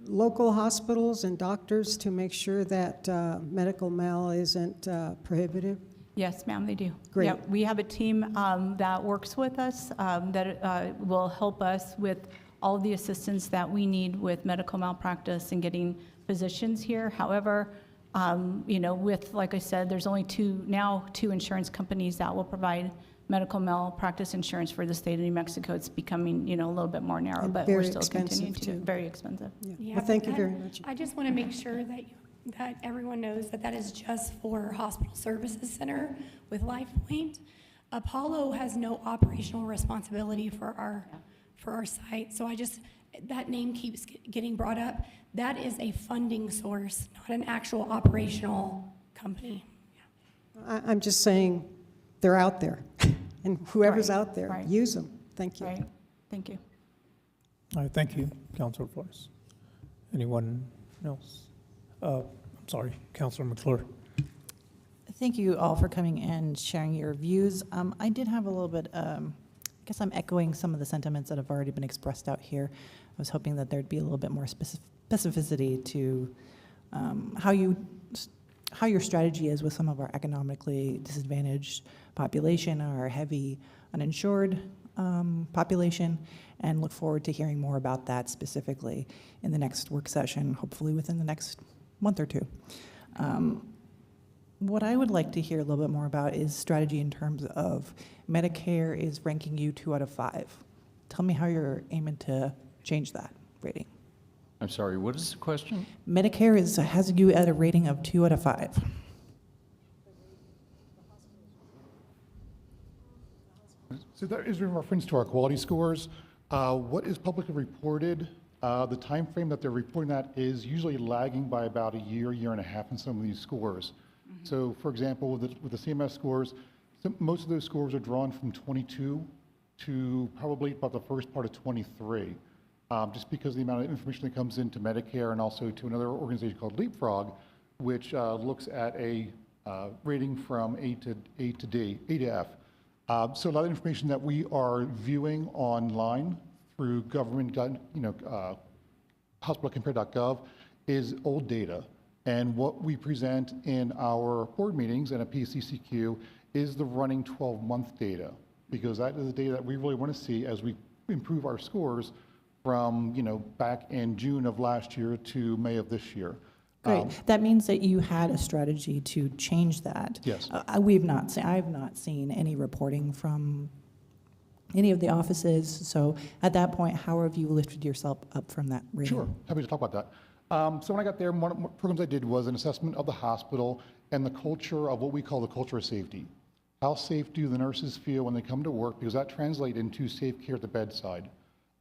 local hospitals and doctors to make sure that medical mal isn't prohibitive? Yes, ma'am, they do. Great. Yep, we have a team that works with us that will help us with all of the assistance that we need with medical malpractice and getting physicians here. However, you know, with, like I said, there's only 2 insurance companies that will provide medical malpractice insurance for the state of New Mexico. It's becoming, you know, a little bit more narrow, but we're still continuing to do it. Very expensive. Yeah. Well, thank you very much. I just want to make sure that everyone knows that is just for Hospital Services Center with LifePoint. Apollo has no operational responsibility for our site. So that name keeps getting brought up. That is a funding source, not an actual operational company. I'm just saying, they're out there. And whoever's Right, out there, right. use them. Thank you. Right, thank you. All right, thank you, Councilor Flores. Anyone else? I'm sorry, Councilor McClure. Thank you all for coming and sharing your views. I did have a little bit, I guess I'm echoing some of the sentiments that have already been expressed out here. I was hoping that there'd be a little bit more specificity to how your strategy is with some of our economically disadvantaged population, our heavy uninsured population, and look forward to hearing more about that specifically in the next work session, hopefully within the next month or two. What I would like to hear a little bit more about is strategy in terms of Medicare is ranking you 2 out of 5. Tell me how you're aiming to change that rating. I'm sorry, what is the question? Medicare has you at a rating of 2 out of 5. So that is in reference to our quality scores. What is publicly reported, the time frame that they're reporting that is usually lagging by about a year, year and a half in some of these scores. So for example, with the CMS scores, most of those scores are drawn from 22 to probably about the first part of 23. Just because of the amount of information that comes into Medicare and also to another organization called Leapfrog, which looks at a rating from A to F. So a lot of information that we are viewing online through government, hospitalcompare.gov is old data. And what we present in our board meetings and a PCCQ is the running 12-month data, because that is the data that we really want to see as we improve our scores from, back in June of last year to May of this year. Great. That means that you had a strategy to change that. Yes. I've not seen any reporting from any of the offices. So at that point, how have you lifted yourself up from that rating? Sure, happy to talk about that. So when I got there, one of the programs I did was an assessment of the hospital and the culture of what we call the culture of safety. How safe do the nurses feel when they come to work? Because that translates into safe care at the bedside.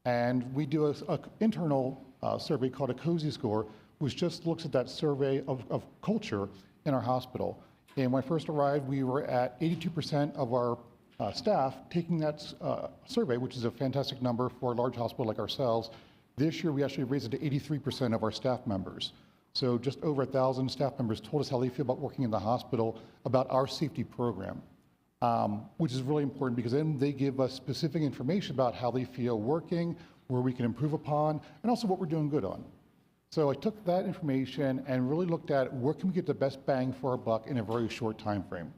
And we do an internal survey called a COSI score, which just looks at that survey of culture in our hospital. And when I first arrived, we were at 82% of our staff taking that survey, which is a fantastic number for a large hospital like ourselves. This year, we actually raised it to 83% of our staff members. So just over 1,000 staff members told us how they feel about working in the hospital, about our safety program, which is really important because then they give us specific information about how they feel working, where we can improve upon, and also what we're doing good on. So I took that information and really looked at where can we get the best bang for our buck in a very short time frame.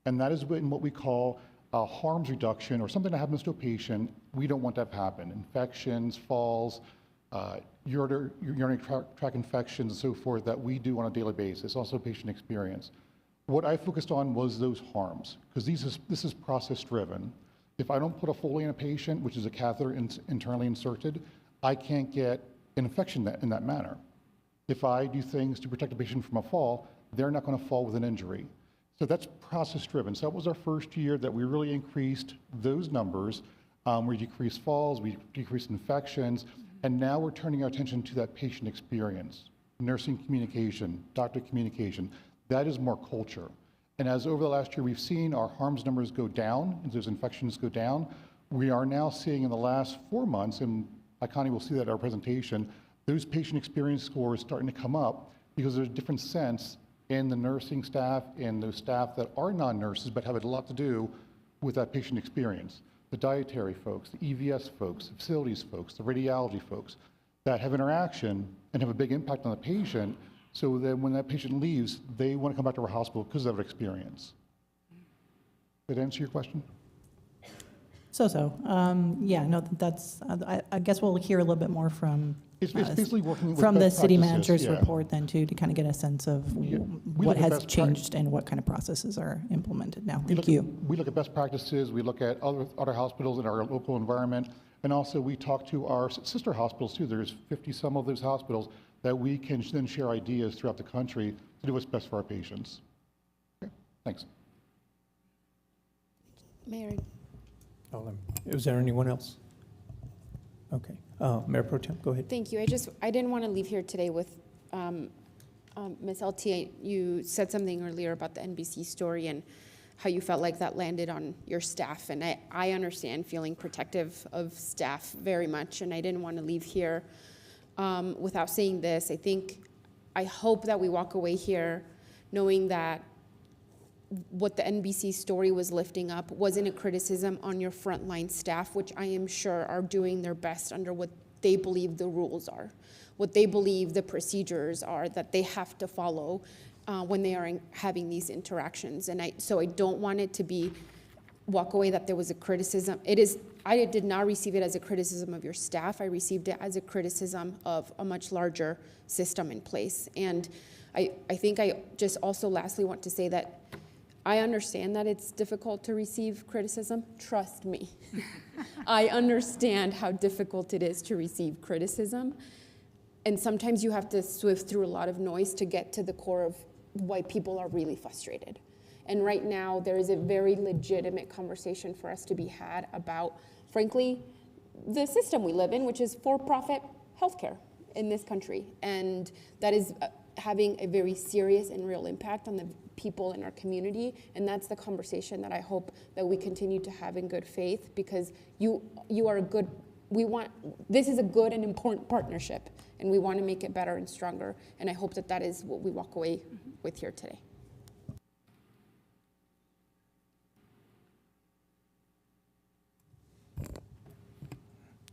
And that is in what we call harms reduction, or something that happens to a patient. We don't want that to happen. Infections, falls, urinary tract infections and so forth that we do on a daily basis, also patient experience. What I focused on was those harms, because this is process driven. If I don't put a Foley in a patient, which is a catheter internally inserted, I can't get an infection in that manner. If I do things to protect a patient from a fall, they're not going to fall with an injury. So that's process driven. So that was our first year that we really increased those numbers. We decreased falls, we decreased infections, and now we're turning our attention to that patient experience, nursing communication, doctor communication. That is more culture. And as over the last year we've seen our harms numbers go down, and those infections go down, we are now seeing in the last 4 months, and Connie will see that in our presentation, those patient experience scores starting to come up because there's a different sense in the nursing staff and those staff that are non-nurses but have a lot to do with that patient experience. The dietary folks, the EVS folks, the facilities folks, the radiology folks that have interaction and have a big impact on the patient, so that when that patient leaves, they want to come back to our hospital because of that experience. Did that answer your question? Yeah, no, that's, I guess we'll hear a little bit more from It's basically working with from the best city practices, manager's yeah. report then too, to kind of get a sense of We what look at has best changed and what kind of processes are implemented now. Thank you. We look at best practices, we look at other hospitals in our local environment, and also we talk to our sister hospitals too. There's 50 some of those hospitals that we can then share ideas throughout the country to do what's best for our patients. Okay, thanks. Mayor. Is there anyone else? Okay, Mayor Pro Tem, go ahead. Thank you. I didn't want to leave here today with Ms. LT, you said something earlier about the NBC story and how you felt like that landed on your staff. And I understand feeling protective of staff very much, and I didn't want to leave here without saying this. I hope that we walk away here knowing that what the NBC story was lifting up wasn't a criticism on your frontline staff, which I am sure are doing their best under what they believe the rules are, what they believe the procedures are that they have to follow when they are having these interactions. And so I don't want it to be walk away that there was a criticism. I did not receive it as a criticism of your staff. I received it as a criticism of a much larger system in place. And I think I just also lastly want to say that I understand that it's difficult to receive criticism. Trust me. I understand how difficult it is to receive criticism. And sometimes you have to sift through a lot of noise to get to the core of why people are really frustrated. And right now, there is a very legitimate conversation for us to be had about, frankly, the system we live in, which is for-profit healthcare in this country. And that is having a very serious and real impact on the people in our community. And that's the conversation that I hope that we continue to have in good faith, because you are a good, this is a good and important partnership, and we want to make it better and stronger. And I hope that that is what we walk away with here today.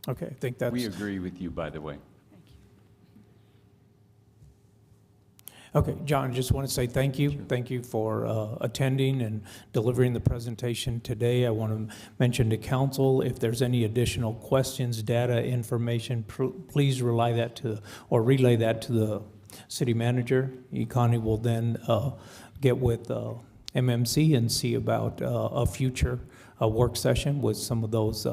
Okay, I think that's... We agree with you, by the way. Okay, John, just want to say thank you. Thank you for attending and delivering the presentation today. I want to mention to council, if there's any additional questions, data, information, please relay that to the city manager. Connie will then get with MMC and see about a future work session with some of those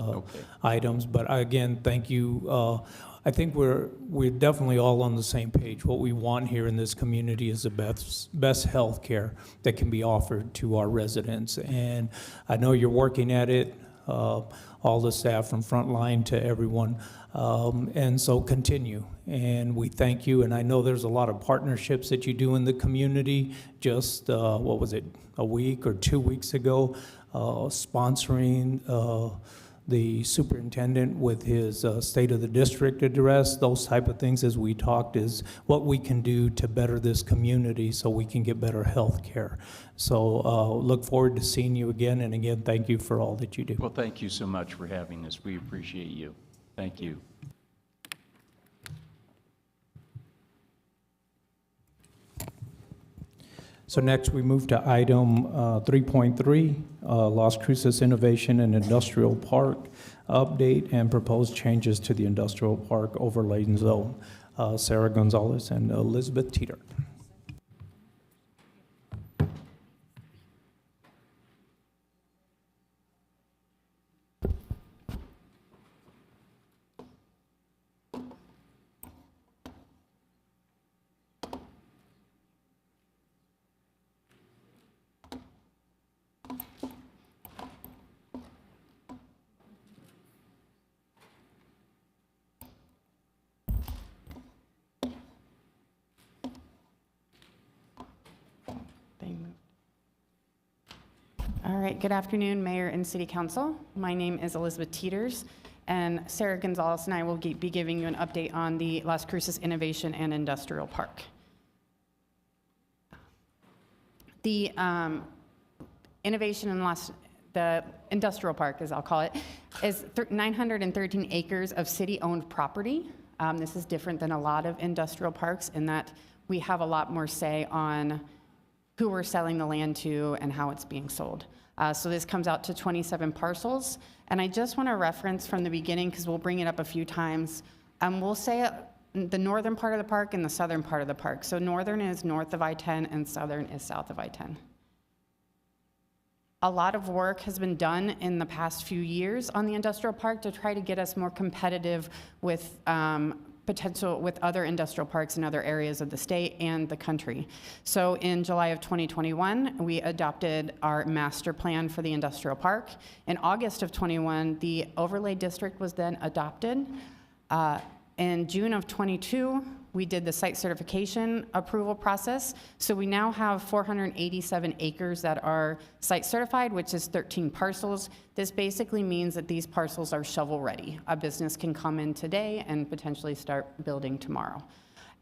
items. But again, thank you. I think we're definitely all on the same page. What we want here in this community is the best health care that can be offered to our residents. And I know you're working at it, all the staff from frontline to everyone. And so continue. And we thank you. And I know there's a lot of partnerships that you do in the community. Just, what was it, a week or 2 weeks ago, sponsoring the superintendent with his State of the District address. Those type of things, as we talked, is what we can do to better this community so we can get better health care. So look forward to seeing you again, and again, thank you for all that you do. Well, thank you so much for having us. We appreciate you. Thank you. So next we move to item 3.3, Las Cruces Innovation and Industrial Park update and proposed changes to the industrial park overlay zone. Sarah Gonzalez and Elizabeth Teeter. All right, good afternoon, Mayor and City Council. My name is Elizabeth Teeters, and Sarah Gonzalez and I will be giving you an update on the Las Cruces Innovation and Industrial Park. The innovation in the industrial park, as I'll call it, is 913 acres of city-owned property. This is different than a lot of industrial parks in that we have a lot more say on who we're selling the land to and how it's being sold. So this comes out to 27 parcels. And I just want to reference from the beginning, because we'll bring it up a few times. We'll say the northern part of the park and the southern part of the park. So northern is north of I-10 and southern is south of I-10. A lot of work has been done in the past few years on the industrial park to try to get us more competitive with potential with other industrial parks in other areas of the state and the country. So in July of 2021, we adopted our master plan for the industrial park. In August of 21, the overlay district was then adopted. In June of 22, We did the site certification approval process. So we now have 487 acres that are site certified, which is 13 parcels. This basically means that these parcels are shovel ready. A business can come in today and potentially start building tomorrow.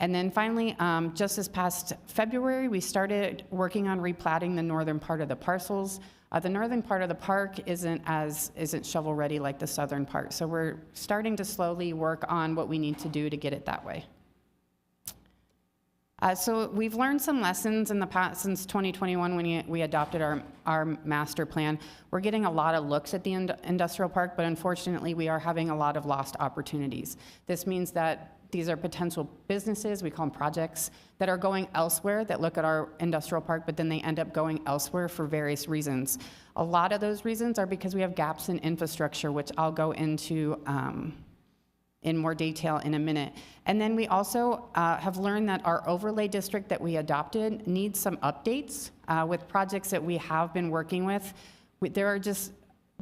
And then finally, just this past February, we started working on replatting the northern part of the parcels. The northern part of the park isn't shovel ready like the southern part. So we're starting to slowly work on what we need to do to get it that way. So we've learned some lessons in the past since 2021 when we adopted our master plan. We're getting a lot of looks at the industrial park, but unfortunately we are having a lot of lost opportunities. This means that these are potential businesses, we call them projects, that are going elsewhere that look at our industrial park, but then they end up going elsewhere for various reasons. A lot of those reasons are because we have gaps in infrastructure, which I'll go into in more detail in a minute. And then we also have learned that our overlay district that we adopted needs some updates with projects that we have been working with. There are just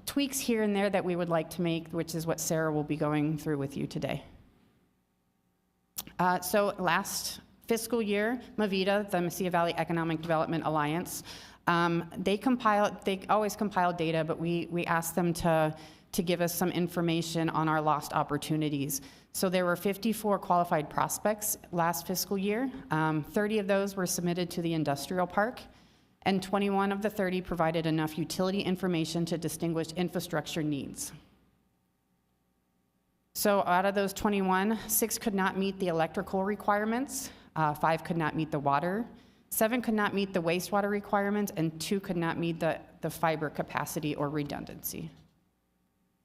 tweaks here and there that we would like to make, which is what Sarah will be going through with you today. So last fiscal year, MAVITA, the Mesilla Valley Economic Development Alliance, they always compile data, but we asked them to give us some information on our lost opportunities. So there were 54 qualified prospects last fiscal year. 30 of those were submitted to the industrial park, and 21 of the 30 provided enough utility information to distinguish infrastructure needs. So out of those 21, 6 could not meet the electrical requirements, 5 could not meet the water, 7 could not meet the wastewater requirements, and 2 could not meet the fiber capacity or redundancy.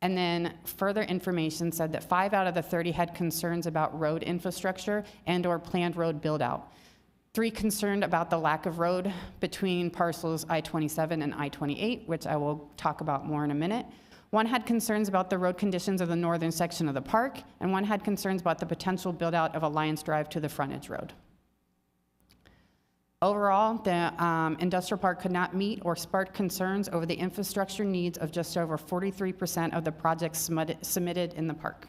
And then further information said that 5 out of the 30 had concerns about road infrastructure and/or planned road build-out. 3 concerned about the lack of road between parcels I-27 and I-28, which I will talk about more in a minute. 1 had concerns about the road conditions of the northern section of the park, and 1 had concerns about the potential build-out of Alliance Drive to the frontage road. Overall, the industrial park could not meet or spark concerns over the infrastructure needs of just over 43% of the projects submitted in the park.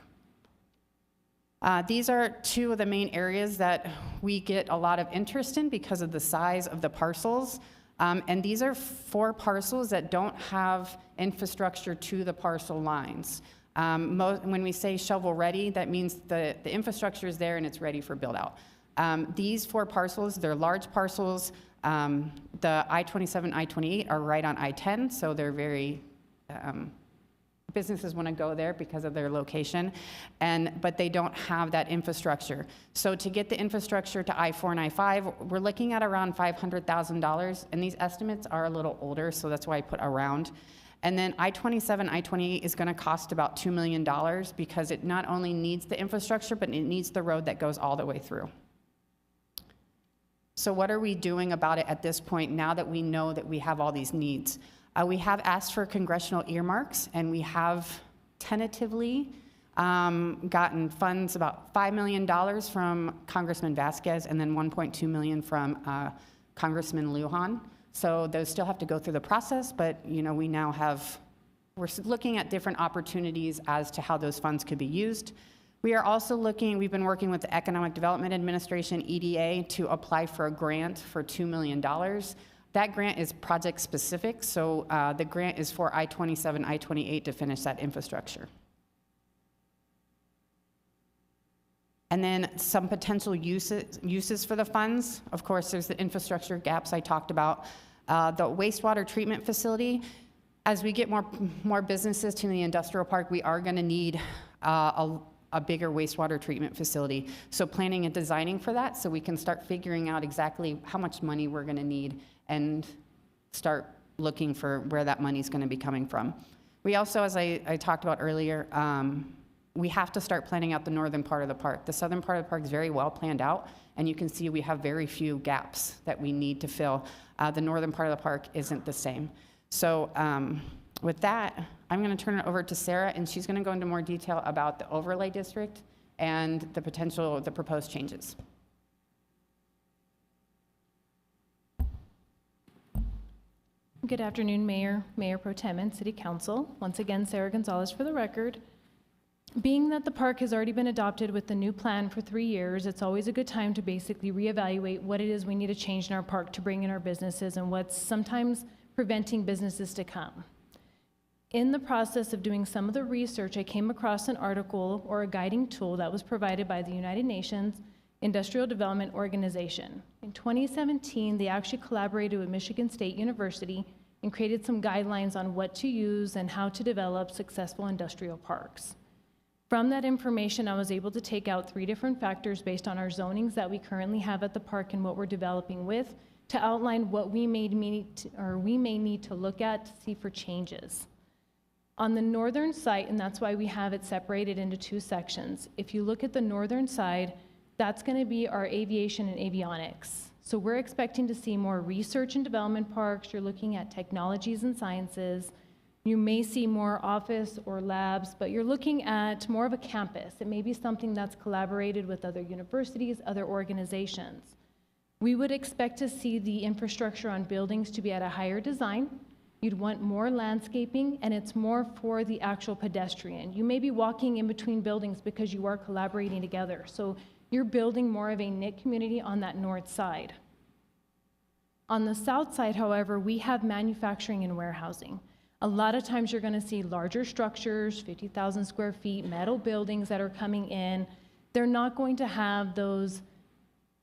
These are 2 of the main areas that we get a lot of interest in because of the size of the parcels. And these are 4 parcels that don't have infrastructure to the parcel lines. When we say shovel ready, that means the infrastructure is there and it's ready for build out. These 4 parcels, they're large parcels. The I-27, I-28 are right on I-10, so they're very, businesses want to go there because of their location, but they don't have that infrastructure. So to get the infrastructure to I-4 and I-5, we're looking at around $500,000, and these estimates are a little older, so that's why I put around. And then I-27, I-28 is going to cost about $2 million because it not only needs the infrastructure, but it needs the road that goes all the way through. So what are we doing about it at this point now that we know that we have all these needs? We have asked for congressional earmarks, and we have tentatively gotten funds, about $5 million from Congressman Vasquez, and then $1.2 million from Congressman Lujan. So those still have to go through the process, but we now we're looking at different opportunities as to how those funds could be used. We are also we've been working with the Economic Development Administration, EDA, to apply for a grant for $2 million. That grant is project specific, so the grant is for I-27, I-28 to finish that infrastructure. And then some potential uses for the funds. Of course, there's the infrastructure gaps I talked about. The wastewater treatment facility, as we get more businesses to the industrial park, we are gonna need a bigger wastewater treatment facility. So planning and designing for that so we can start figuring out exactly how much money we're gonna need and start looking for where that money is gonna be coming from. We also, as I talked about earlier, we have to start planning out the northern part of the park. The southern part of the park is very well planned out, and you can see we have very few gaps that we need to fill. The northern part of the park isn't the same. So with that, I'm going to turn it over to Sarah, and she's going to go into more detail about the overlay district and the proposed changes. Good afternoon, Mayor, Mayor Pro Tem, and City Council. Once again, Sarah Gonzalez for the record. Being that the park has already been adopted with the new plan for 3 years, it's always a good time to basically reevaluate what it is we need to change in our park to bring in our businesses and what's sometimes preventing businesses to come. In the process of doing some of the research, I came across an article or a guiding tool that was provided by the United Nations Industrial Development Organization. In 2017, they actually collaborated with Michigan State University and created some guidelines on what to use and how to develop successful industrial parks. From that information, I was able to take out 3 different factors based on our zonings that we currently have at the park and what we're developing with to outline what we may need to look at to see for changes. On the northern site, and that's why we have it separated into 2 sections, if you look at the northern side, that's going to be our aviation and avionics. So we're expecting to see more research and development parks. You're looking at technologies and sciences. You may see more office or labs, but you're looking at more of a campus. It may be something that's collaborated with other universities, other organizations. We would expect to see the infrastructure on buildings to be at a higher design. You'd want more landscaping, and it's more for the actual pedestrian. You may be walking in between buildings because you are collaborating together. So you're building more of a knit community on that north side. On the south side, however, we have manufacturing and warehousing. A lot of times you're going to see larger structures, 50,000 square feet, metal buildings that are coming in. They're not going to have those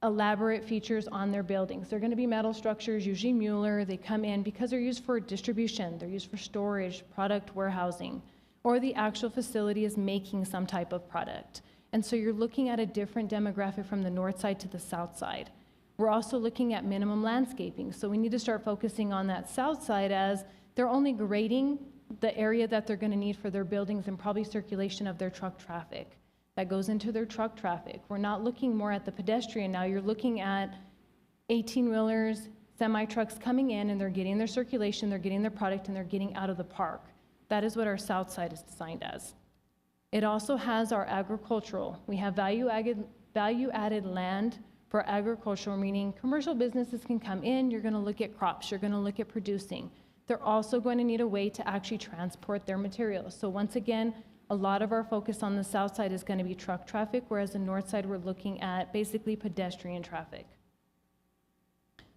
elaborate features on their buildings. They're going to be metal structures, usually Mueller. They come in because they're used for distribution, they're used for storage, product warehousing, or the actual facility is making some type of product. And so you're looking at a different demographic from the north side to the south side. We're also looking at minimum landscaping. So we need to start focusing on that south side as they're only grading the area that they're going to need for their buildings and probably circulation of their truck traffic. That goes into their truck traffic. We're not looking more at the pedestrian now. You're looking at 18-wheelers, semi-trucks coming in, and they're getting their circulation, they're getting their product, and they're getting out of the park. That is what our south side is designed as. It also has our agricultural. We have value-added land for agricultural, meaning commercial businesses can come in, you're going to look at crops, you're going to look at producing. They're also going to need a way to actually transport their materials. So once again, a lot of our focus on the south side is going to be truck traffic, whereas the north side we're looking at basically pedestrian traffic.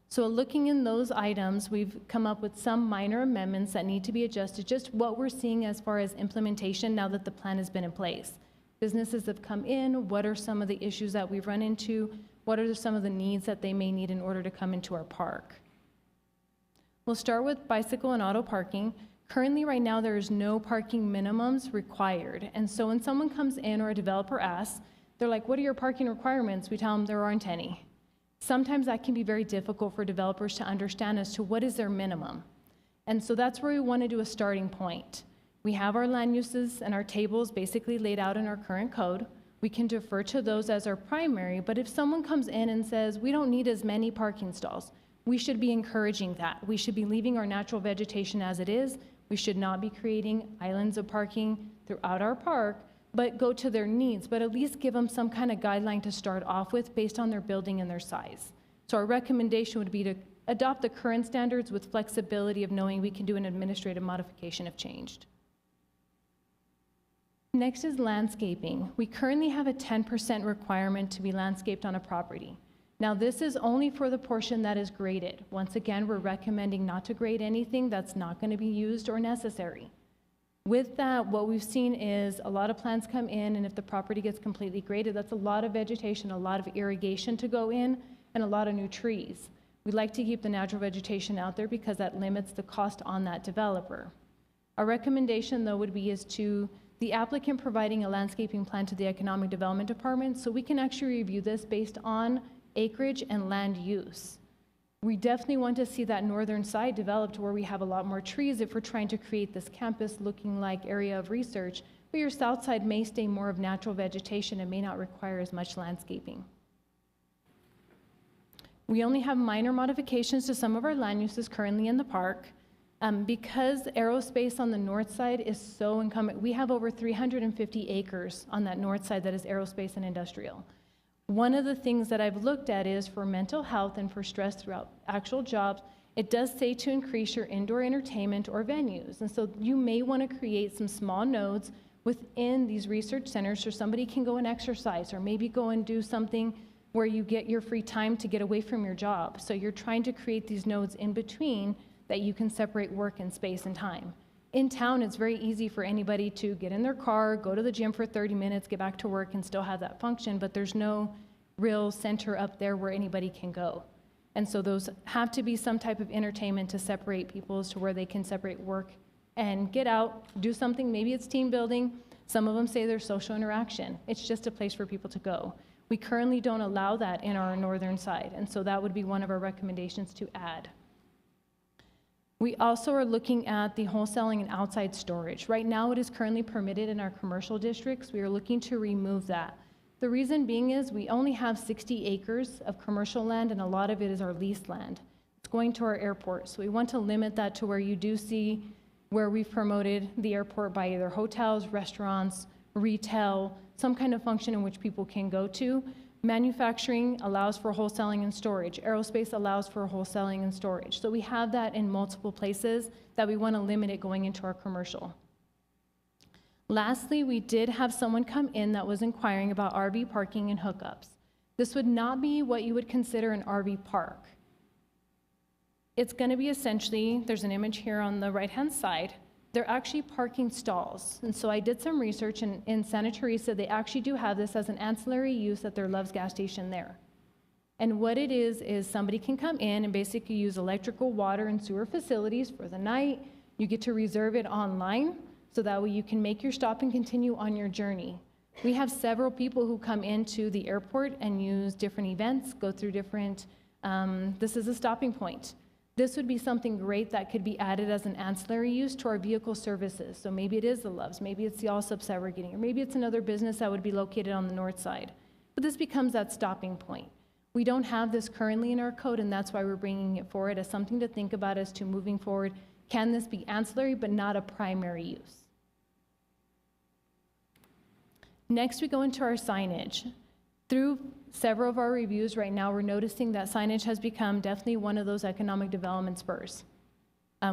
So looking in those items, we've come up with some minor amendments that need to be adjusted, just what we're seeing as far as implementation now that the plan has been in place. Businesses have come in, what are some of the issues that we've run into, what are some of the needs that they may need in order to come into our park. We'll start with bicycle and auto parking. Currently, right now, there is no parking minimums required. And so when someone comes in or a developer asks, they're like, what are your parking requirements? We tell them there aren't any. Sometimes that can be very difficult for developers to understand as to what is their minimum. And so that's where we want to do a starting point. We have our land uses and our tables basically laid out in our current code. We can defer to those as our primary, but if someone comes in and says, we don't need as many parking stalls, we should be encouraging that. We should be leaving our natural vegetation as it is. We should not be creating islands of parking throughout our park, but go to their needs, but at least give them some kind of guideline to start off with based on their building and their size. So our recommendation would be to adopt the current standards with flexibility of knowing we can do an administrative modification if changed. Next is landscaping. We currently have a 10% requirement to be landscaped on a property. Now, this is only for the portion that is graded. Once again, we're recommending not to grade anything that's not going to be used or necessary. With that, what we've seen is a lot of plants come in, and if the property gets completely graded, that's a lot of vegetation, a lot of irrigation to go in, and a lot of new trees. We like to keep the natural vegetation out there because that limits the cost on that developer. Our recommendation, though, would be is to the applicant providing a landscaping plan to the Economic Development Department so we can actually review this based on acreage and land use. We definitely want to see that northern side developed where we have a lot more trees if we're trying to create this campus looking like area of research, but your south side may stay more of natural vegetation and may not require as much landscaping. We only have minor modifications to some of our land uses currently in the park. Because aerospace on the north side is so incumbent, we have over 350 acres on that north side that is aerospace and industrial. One of the things that I've looked at is for mental health and for stress throughout actual jobs, it does say to increase your indoor entertainment or venues. And so you may want to create some small nodes within these research centers so somebody can go and exercise or maybe go and do something where you get your free time to get away from your job. So you're trying to create these nodes in between that you can separate work and space and time. In town, it's very easy for anybody to get in their car, go to the gym for 30 minutes, get back to work and still have that function, but there's no real center up there where anybody can go. And so those have to be some type of entertainment to separate people as to where they can separate work and get out, do something. Maybe it's team building. Some of them say there's social interaction. It's just a place for people to go. We currently don't allow that in our northern side, and so that would be one of our recommendations to add. We also are looking at the wholesaling and outside storage. Right now, it is currently permitted in our commercial districts. We are looking to remove that. The reason being is we only have 60 acres of commercial land, and a lot of it is our leased land. It's going to our airport, so we want to limit that to where you do see where we've promoted the airport by either hotels, restaurants, retail, some kind of function in which people can go to. Manufacturing allows for wholesaling and storage. Aerospace allows for wholesaling and storage. So we have that in multiple places that we want to limit it going into our commercial. Lastly, we did have someone come in that was inquiring about RV parking and hookups. This would not be what you would consider an RV park. It's going to be essentially, there's an image here on the right-hand side, they're actually parking stalls. And so I did some research, and in Santa Teresa, they actually do have this as an ancillary use at their Love's gas station there. And what it is somebody can come in and basically use electrical, water, and sewer facilities for the night. You get to reserve it online, so that way you can make your stop and continue on your journey. We have several people who come into the airport and use different events, go through different, this is a stopping point. This would be something great that could be added as an ancillary use to our vehicle services. So maybe it is the Loves, maybe it's the Allsups that we're getting, or maybe it's another business that would be located on the north side. But this becomes that stopping point. We don't have this currently in our code, and that's why we're bringing it forward as something to think about as to moving forward. Can this be ancillary but not a primary use? Next, we go into our signage. Through several of our reviews right now, we're noticing that signage has become definitely one of those economic development spurs.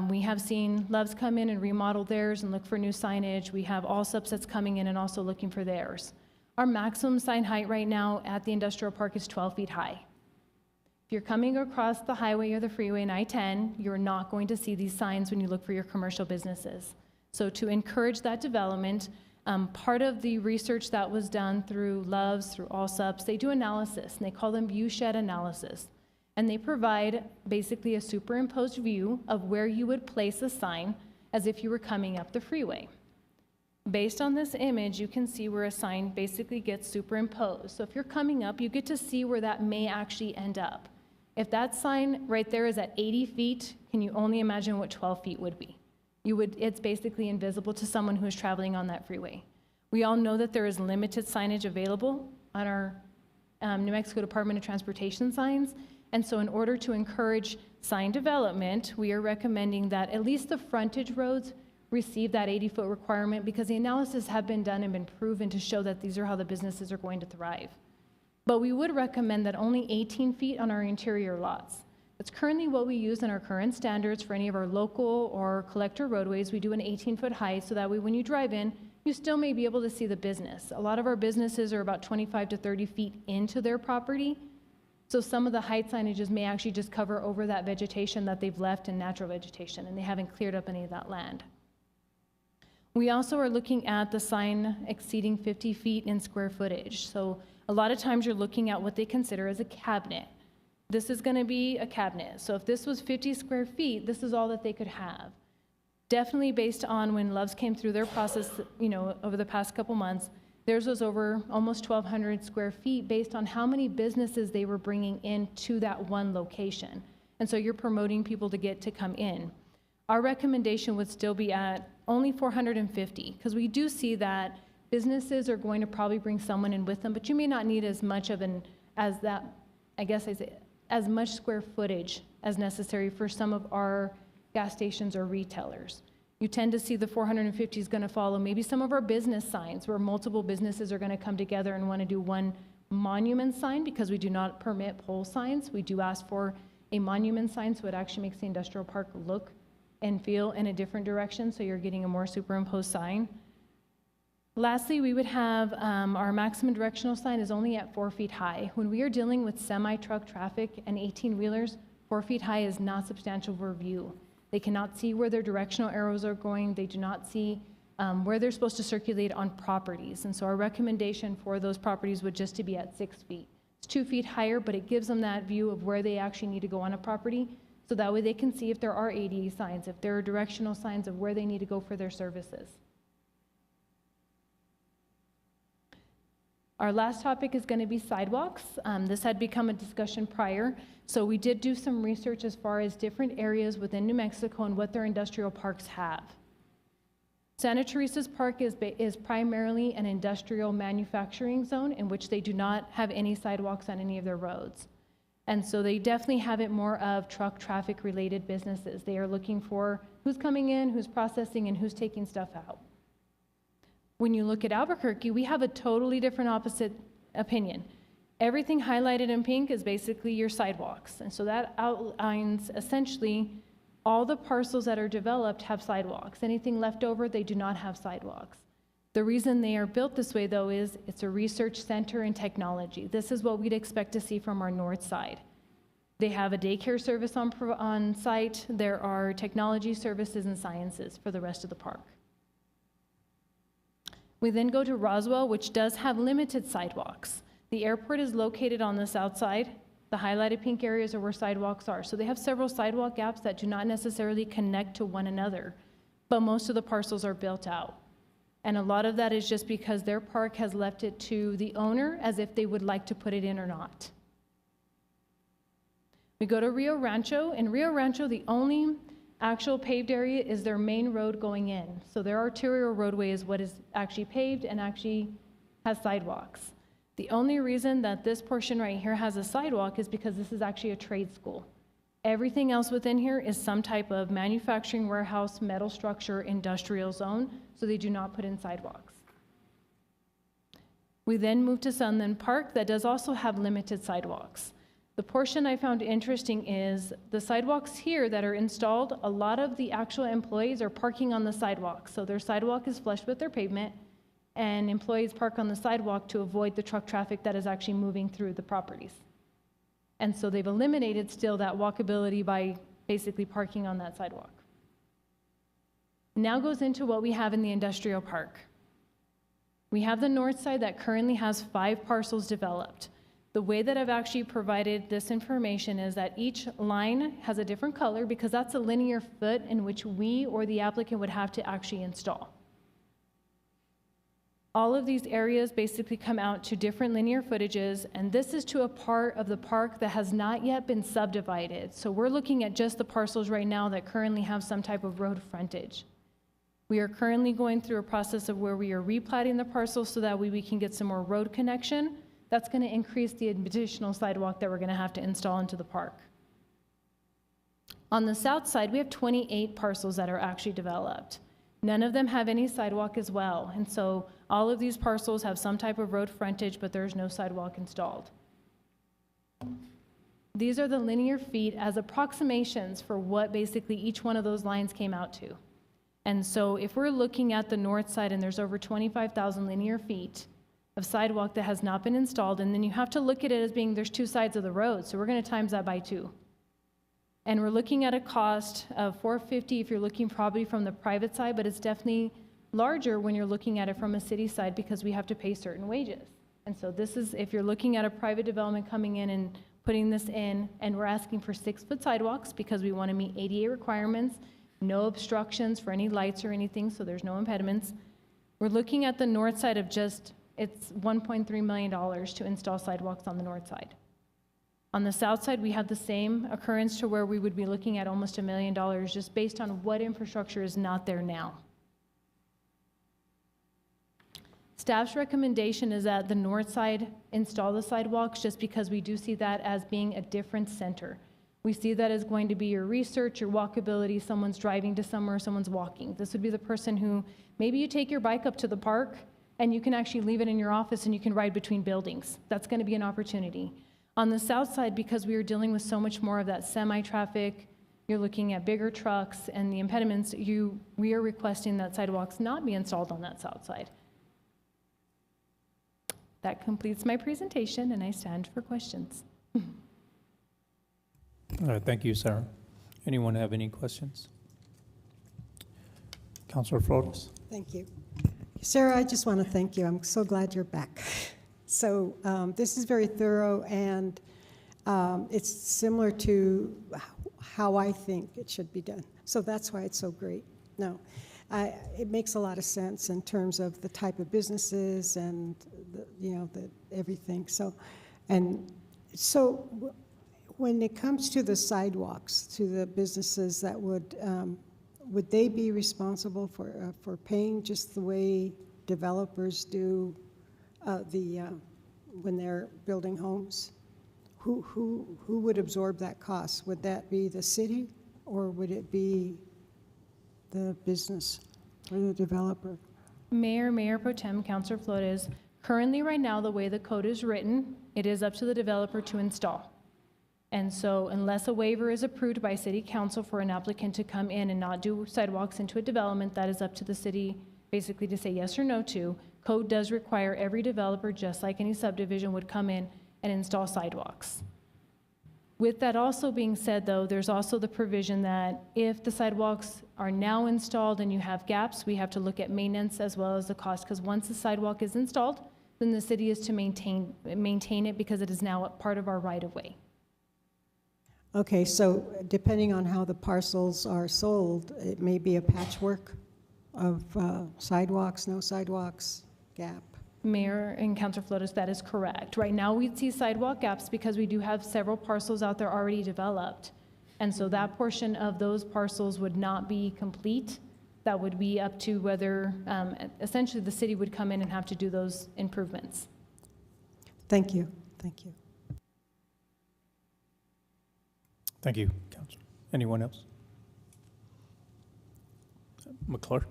We have seen Loves come in and remodel theirs and look for new signage. We have Allsups that's coming in and also looking for theirs. Our maximum sign height right now at the industrial park is 12 feet high. If you're coming across the highway or the freeway in I-10, you're not going to see these signs when you look for your commercial businesses. So to encourage that development, part of the research that was done through Loves, through Allsups, they do analysis, and they call them view shed analysis. And they provide basically a superimposed view of where you would place a sign as if you were coming up the freeway. Based on this image, you can see where a sign basically gets superimposed. So if you're coming up, you get to see where that may actually end up. If that sign right there is at 80 feet, can you only imagine what 12 feet would be? It's basically invisible to someone who is traveling on that freeway. We all know that there is limited signage available on our New Mexico Department of Transportation signs. And so in order to encourage sign development, we are recommending that at least the frontage roads receive that 80-foot requirement, because the analysis have been done and been proven to show that these are how the businesses are going to thrive. But we would recommend that only 18 feet on our interior lots. That's currently what we use in our current standards for any of our local or collector roadways. We do an 18-foot height, so that way when you drive in, you still may be able to see the business. A lot of our businesses are about 25 to 30 feet into their property, so some of the height signages may actually just cover over that vegetation that they've left in natural vegetation, and they haven't cleared up any of that land. We also are looking at the sign exceeding 50 feet in square footage. So a lot of times you're looking at what they consider as a cabinet. This is going to be a cabinet. So if this was 50 square feet, this is all that they could have. Definitely based on when Loves came through their process, over the past couple months, theirs was over almost 1,200 square feet based on how many businesses they were bringing into that one location. And so you're promoting people to get to come in. Our recommendation would still be at only 450, because we do see that businesses are going to probably bring someone in with them, but you may not need as much of as much square footage as necessary for some of our gas stations or retailers. You tend to see the 450 is going to follow maybe some of our business signs where multiple businesses are going to come together and want to do one monument sign, because we do not permit pole signs. We do ask for a monument sign, so it actually makes the industrial park look and feel in a different direction, so you're getting a more superimposed sign. Lastly, we would have our maximum directional sign is only at 4 feet high. When we are dealing with semi-truck traffic and 18-wheelers, 4 feet high is not substantial for view. They cannot see where their directional arrows are going. They do not see where they're supposed to circulate on properties. And so our recommendation for those properties would just to be at 6 feet. It's 2 feet higher, but it gives them that view of where they actually need to go on a property. So that way they can see if there are ADA signs, if there are directional signs of where they need to go for their services. Our last topic is going to be sidewalks. This had become a discussion prior, so we did do some research as far as different areas within New Mexico and what their industrial parks have. Santa Teresa's Park is primarily an industrial manufacturing zone in which they do not have any sidewalks on any of their roads. And so they definitely have it more of truck traffic related businesses. They are looking for who's coming in, who's processing, and who's taking stuff out. When you look at Albuquerque, we have a totally different opposite opinion. Everything highlighted in pink is basically your sidewalks. And so that outlines essentially all the parcels that are developed have sidewalks. Anything left over, they do not have sidewalks. The reason they are built this way, though, is it's a research center and technology. This is what we'd expect to see from our north side. They have a daycare service on site. There are technology services and sciences for the rest of the park. We then go to Roswell, which does have limited sidewalks. The airport is located on the south side. The highlighted pink areas are where sidewalks are. So they have several sidewalk gaps that do not necessarily connect to one another, but most of the parcels are built out. And a lot of that is just because their park has left it to the owner as if they would like to put it in or not. We go to Rio Rancho. In Rio Rancho, the only actual paved area is their main road going in. So their arterial roadway is what is actually paved and actually has sidewalks. The only reason that this portion right here has a sidewalk is because this is actually a trade school. Everything else within here is some type of manufacturing warehouse, metal structure, industrial zone, so they do not put in sidewalks. We then move to Sunland Park that does also have limited sidewalks. The portion I found interesting is the sidewalks here that are installed, a lot of the actual employees are parking on the sidewalk. So their sidewalk is flush with their pavement, and employees park on the sidewalk to avoid the truck traffic that is actually moving through the properties. And so they've eliminated still that walkability by basically parking on that sidewalk. Now goes into what we have in the industrial park. We have the north side that currently has 5 parcels developed. The way that I've actually provided this information is that each line has a different color because that's a linear foot in which we or the applicant would have to actually install. All of these areas basically come out to different linear footages, and this is to a part of the park that has not yet been subdivided. So we're looking at just the parcels right now that currently have some type of road frontage. We are currently going through a process of where we are replatting the parcels so that way we can get some more road connection. That's going to increase the additional sidewalk that we're going to have to install into the park. On the south side, we have 28 parcels that are actually developed. None of them have any sidewalk as well, and so all of these parcels have some type of road frontage, but there's no sidewalk installed. These are the linear feet as approximations for what basically each one of those lines came out to. And so if we're looking at the north side and there's over 25,000 linear feet of sidewalk that has not been installed, and then you have to look at it as being there's 2 sides of the road, so we're going to times that by 2. And we're looking at a cost of $450 if you're looking probably from the private side, but it's definitely larger when you're looking at it from a city side because we have to pay certain wages. And so this is, if you're looking at a private development coming in and putting this in, and we're asking for 6-foot sidewalks because we want to meet ADA requirements, no obstructions for any lights or anything, so there's no impediments. We're looking at the north side of just, it's $1.3 million to install sidewalks on the north side. On the south side, we have the same occurrence to where we would be looking at almost $1 million just based on what infrastructure is not there now. Staff's recommendation is that the north side install the sidewalks just because we do see that as being a different center. We see that as going to be your research, your walkability, someone's driving to somewhere, someone's walking. This would be the person who, maybe you take your bike up to the park and you can actually leave it in your office and you can ride between buildings. That's going to be an opportunity. On the south side, because we are dealing with so much more of that semi-traffic, you're looking at bigger trucks and the impediments, we are requesting that sidewalks not be installed on that south side. That completes my presentation, and I stand for questions. All right, thank you, Sarah. Anyone have any questions? Councilor Flores? Thank you. Sarah, I just want to thank you. I'm so glad you're back. So this is very thorough, and it's similar to how I think it should be done. So that's why it's so great. No, it makes a lot of sense in terms of the type of businesses and the everything. So when it comes to the sidewalks, to the businesses that would they be responsible for paying just the way developers do when they're building homes? Who would absorb that cost? Would that be the city, or would it be the business or the developer? Mayor Pro Tem, Councilor Flores, currently right now, the way the code is written, it is up to the developer to install. And so unless a waiver is approved by city council for an applicant to come in and not do sidewalks into a development, that is up to the city basically to say yes or no to. Code does require every developer, just like any subdivision, would come in and install sidewalks. With that also being said, though, there's also the provision that if the sidewalks are now installed and you have gaps, we have to look at maintenance as well as the cost, because once the sidewalk is installed, then the city is to maintain it because it is now a part of our right-of-way. Okay, so depending on how the parcels are sold, it may be a patchwork of sidewalks, no sidewalks, gap. Mayor and Councilor Flores, that is correct. Right now, we see sidewalk gaps because we do have several parcels out there already developed. And so that portion of those parcels would not be complete. That would be up to whether, essentially, the city would come in and have to do those improvements. Thank you. Thank you. Thank you, Councilor. Anyone else? McClure?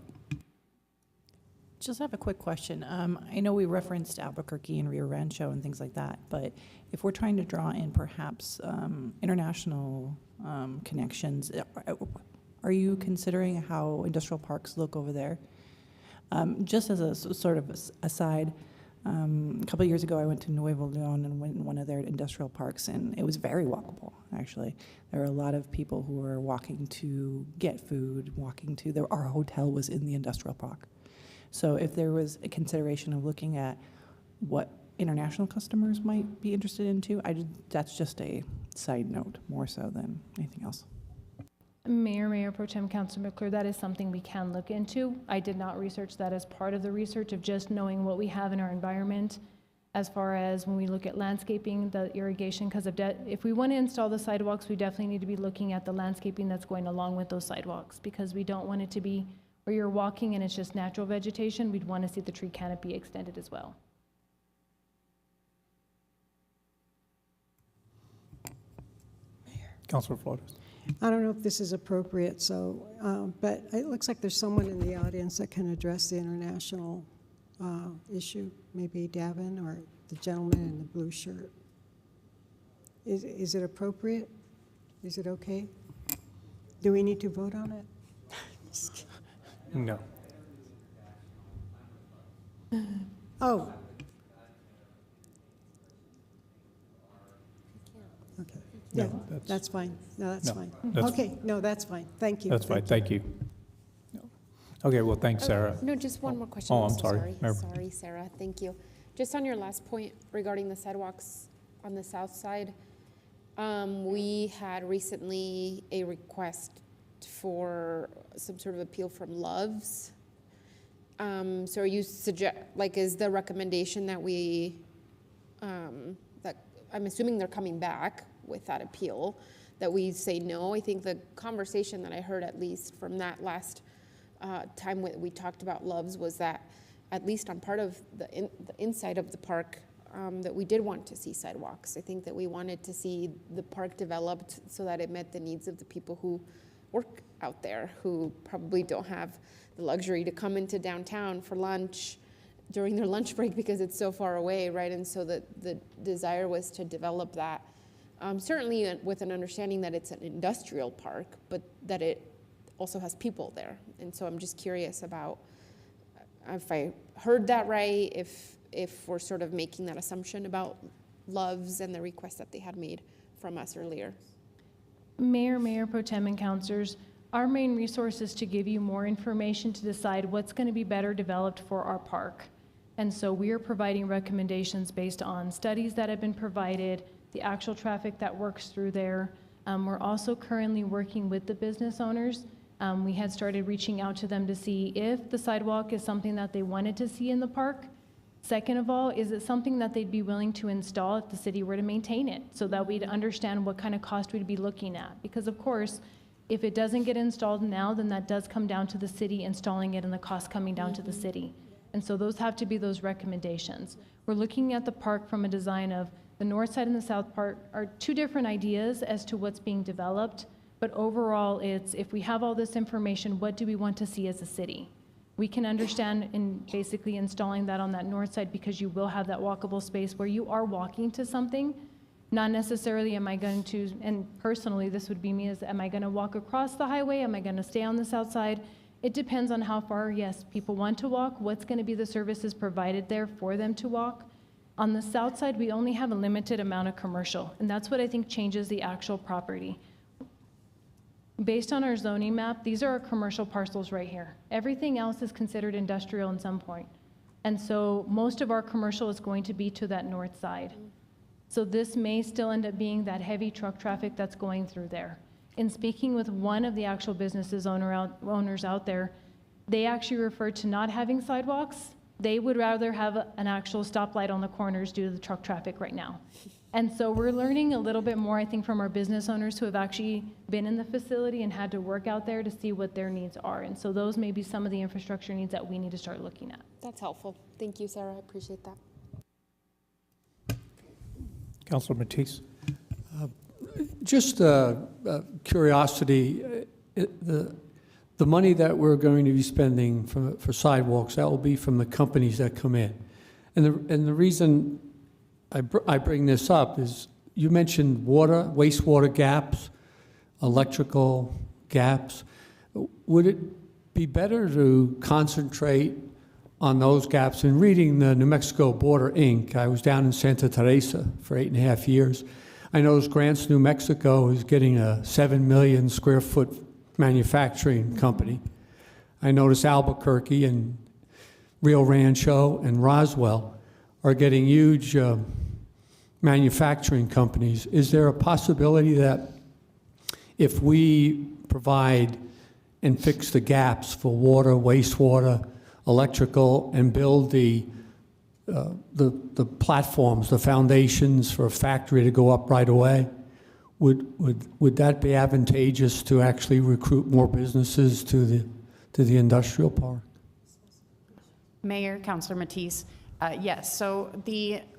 Just have a quick question. I know we referenced Albuquerque and Rio Rancho and things like that, but if we're trying to draw in perhaps international connections, are you considering how industrial parks look over there? Just as a sort of aside, a couple of years ago I went to Nuevo Leon and went in one of their industrial parks, and it was very walkable, actually. There were a lot of people who were walking to get food, our hotel was in the industrial park. So if there was a consideration of looking at what international customers might be interested in too, that's just a side note more so than anything else. Mayor Pro Tem, Councilor McClure, that is something we can look into. I did not research that as part of the research of just knowing what we have in our environment as far as when we look at landscaping, the irrigation, because if we want to install the sidewalks, we definitely need to be looking at the landscaping that's going along with those sidewalks, because we don't want it to be where you're walking and it's just natural vegetation. We'd want to see the tree canopy extended as well. Councilor Flores? I don't know if this is appropriate, but it looks like there's someone in the audience that can address the international issue, maybe Davin or the gentleman in the blue shirt. Is it appropriate? Is it okay? Do we need to vote on it? No. Oh. Okay. Yeah, No, that's fine. No, that's fine. That's Okay, no, that's fine. Thank you. That's fine, thank you. Okay, well, thanks, Sarah. No, just one more question. Oh, I'm so sorry. Sorry, Sarah. Thank you. Just on your last point regarding the sidewalks on the south side, we had recently a request for some sort of appeal from Loves. So are you is the recommendation that that I'm assuming they're coming back with that appeal, that we say no? I think the conversation that I heard, at least from that last time we talked about Loves, was that at least on part of the inside of the park, that we did want to see sidewalks. I think that we wanted to see the park developed so that it met the needs of the people who work out there, who probably don't have the luxury to come into downtown for lunch during their lunch break because it's so far away, right? And so the desire was to develop that, certainly with an understanding that it's an industrial park, but that it also has people there. And so I'm just curious about if I heard that right, if if we're sort of making that assumption about Loves and the request that they had made from us earlier. Mayor Pro Tem, and councilors, our main resource is to give you more information to decide what's going to be better developed for our park. And so we are providing recommendations based on studies that have been provided, the actual traffic that works through there. We're also currently working with the business owners. We had started reaching out to them to see if the sidewalk is something that they wanted to see in the park. Second of all, is it something that they'd be willing to install if the city were to maintain it, so that we'd understand what kind of cost we'd be looking at? Because of course, if it doesn't get installed now, then that does come down to the city installing it and the cost coming down to the city. And so those have to be those recommendations. We're looking at the park from a design of the north side and the south part are two different ideas as to what's being developed, but overall it's, if we have all this information, what do we want to see as a city? We can understand in basically installing that on that north side, because you will have that walkable space where you are walking to something. Not necessarily am I going to, and personally this would be me, is am I going to walk across the highway? Am I going to stay on the south side? It depends on how far, yes, people want to walk, what's going to be the services provided there for them to walk. On the south side, we only have a limited amount of commercial, and that's what I think changes the actual property. Based on our zoning map, these are our commercial parcels right here. Everything else is considered industrial in some point. And so most of our commercial is going to be to that north side. So this may still end up being that heavy truck traffic that's going through there. In speaking with one of the actual businesses owners out there, they actually referred to not having sidewalks. They would rather have an actual stoplight on the corners due to the truck traffic right now. And so we're learning a little bit more, I think, from our business owners who have actually been in the facility and had to work out there to see what their needs are. And so those may be some of the infrastructure needs that we need to start looking at. That's helpful. Thank you, Sarah. I appreciate that. Councilor Matisse. Just curiosity, the money that we're going to be spending for sidewalks, that will be from the companies that come in. And the reason I bring this up is you mentioned wastewater gaps, electrical gaps. Would it be better to concentrate on those gaps? In reading the New Mexico Border Inc., I was down in Santa Teresa for 8.5 years. I noticed Grants, New Mexico is getting a 7 million square foot manufacturing company. I noticed Albuquerque and Rio Rancho and Roswell are getting huge manufacturing companies. Is there a possibility that if we provide and fix the gaps for water, wastewater, electrical, and build the platforms, the foundations for a factory to go up right away, would that be advantageous to actually recruit more businesses to the industrial park? Mayor, Councilor Matisse, yes. So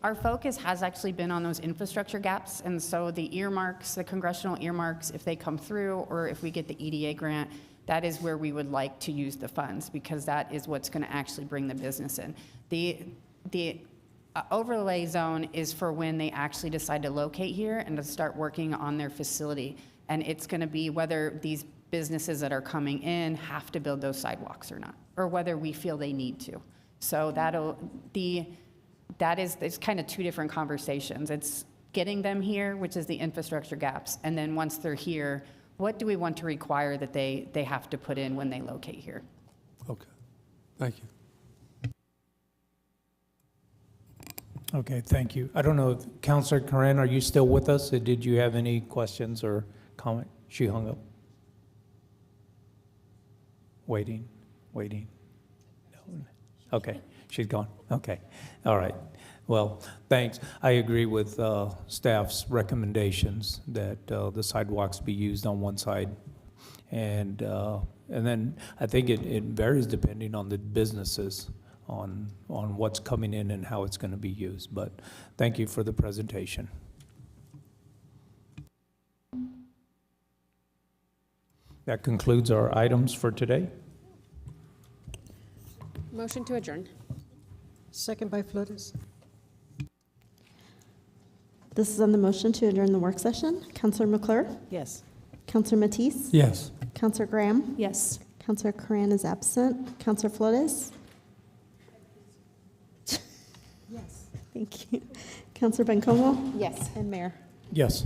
our focus has actually been on those infrastructure gaps, and so the earmarks, the congressional earmarks, if they come through, or if we get the EDA grant, that is where we would like to use the funds, because that is what's going to actually bring the business in. The overlay zone is for when they actually decide to locate here and to start working on their facility. And it's going to be whether these businesses that are coming in have to build those sidewalks or not, or whether we feel they need to. So it's kind of two different conversations. It's getting them here, which is the infrastructure gaps. And then once they're here, what do we want to require that they have to put in when they locate here? Okay, thank you. Okay, thank you. I don't know, Councilor Corinne, are you still with us? Or did you have any questions or comment? She hung up. Waiting. No. Okay, she's gone. Okay, all right. Well, thanks. I agree with staff's recommendations that the sidewalks be used on one side. And then I think it varies depending on the businesses, on what's coming in and how it's going to be used. But thank you for the presentation. That concludes our items for today. Motion to adjourn. Second by Flores. This is on the motion to adjourn the work session. Councilor McClure? Yes. Councilor Matisse? Yes. Councilor Graham? Yes. Councilor Coran is absent. Councilor Flores? Thank you. Counselor Bencomo Yes. and Mayor. Yes.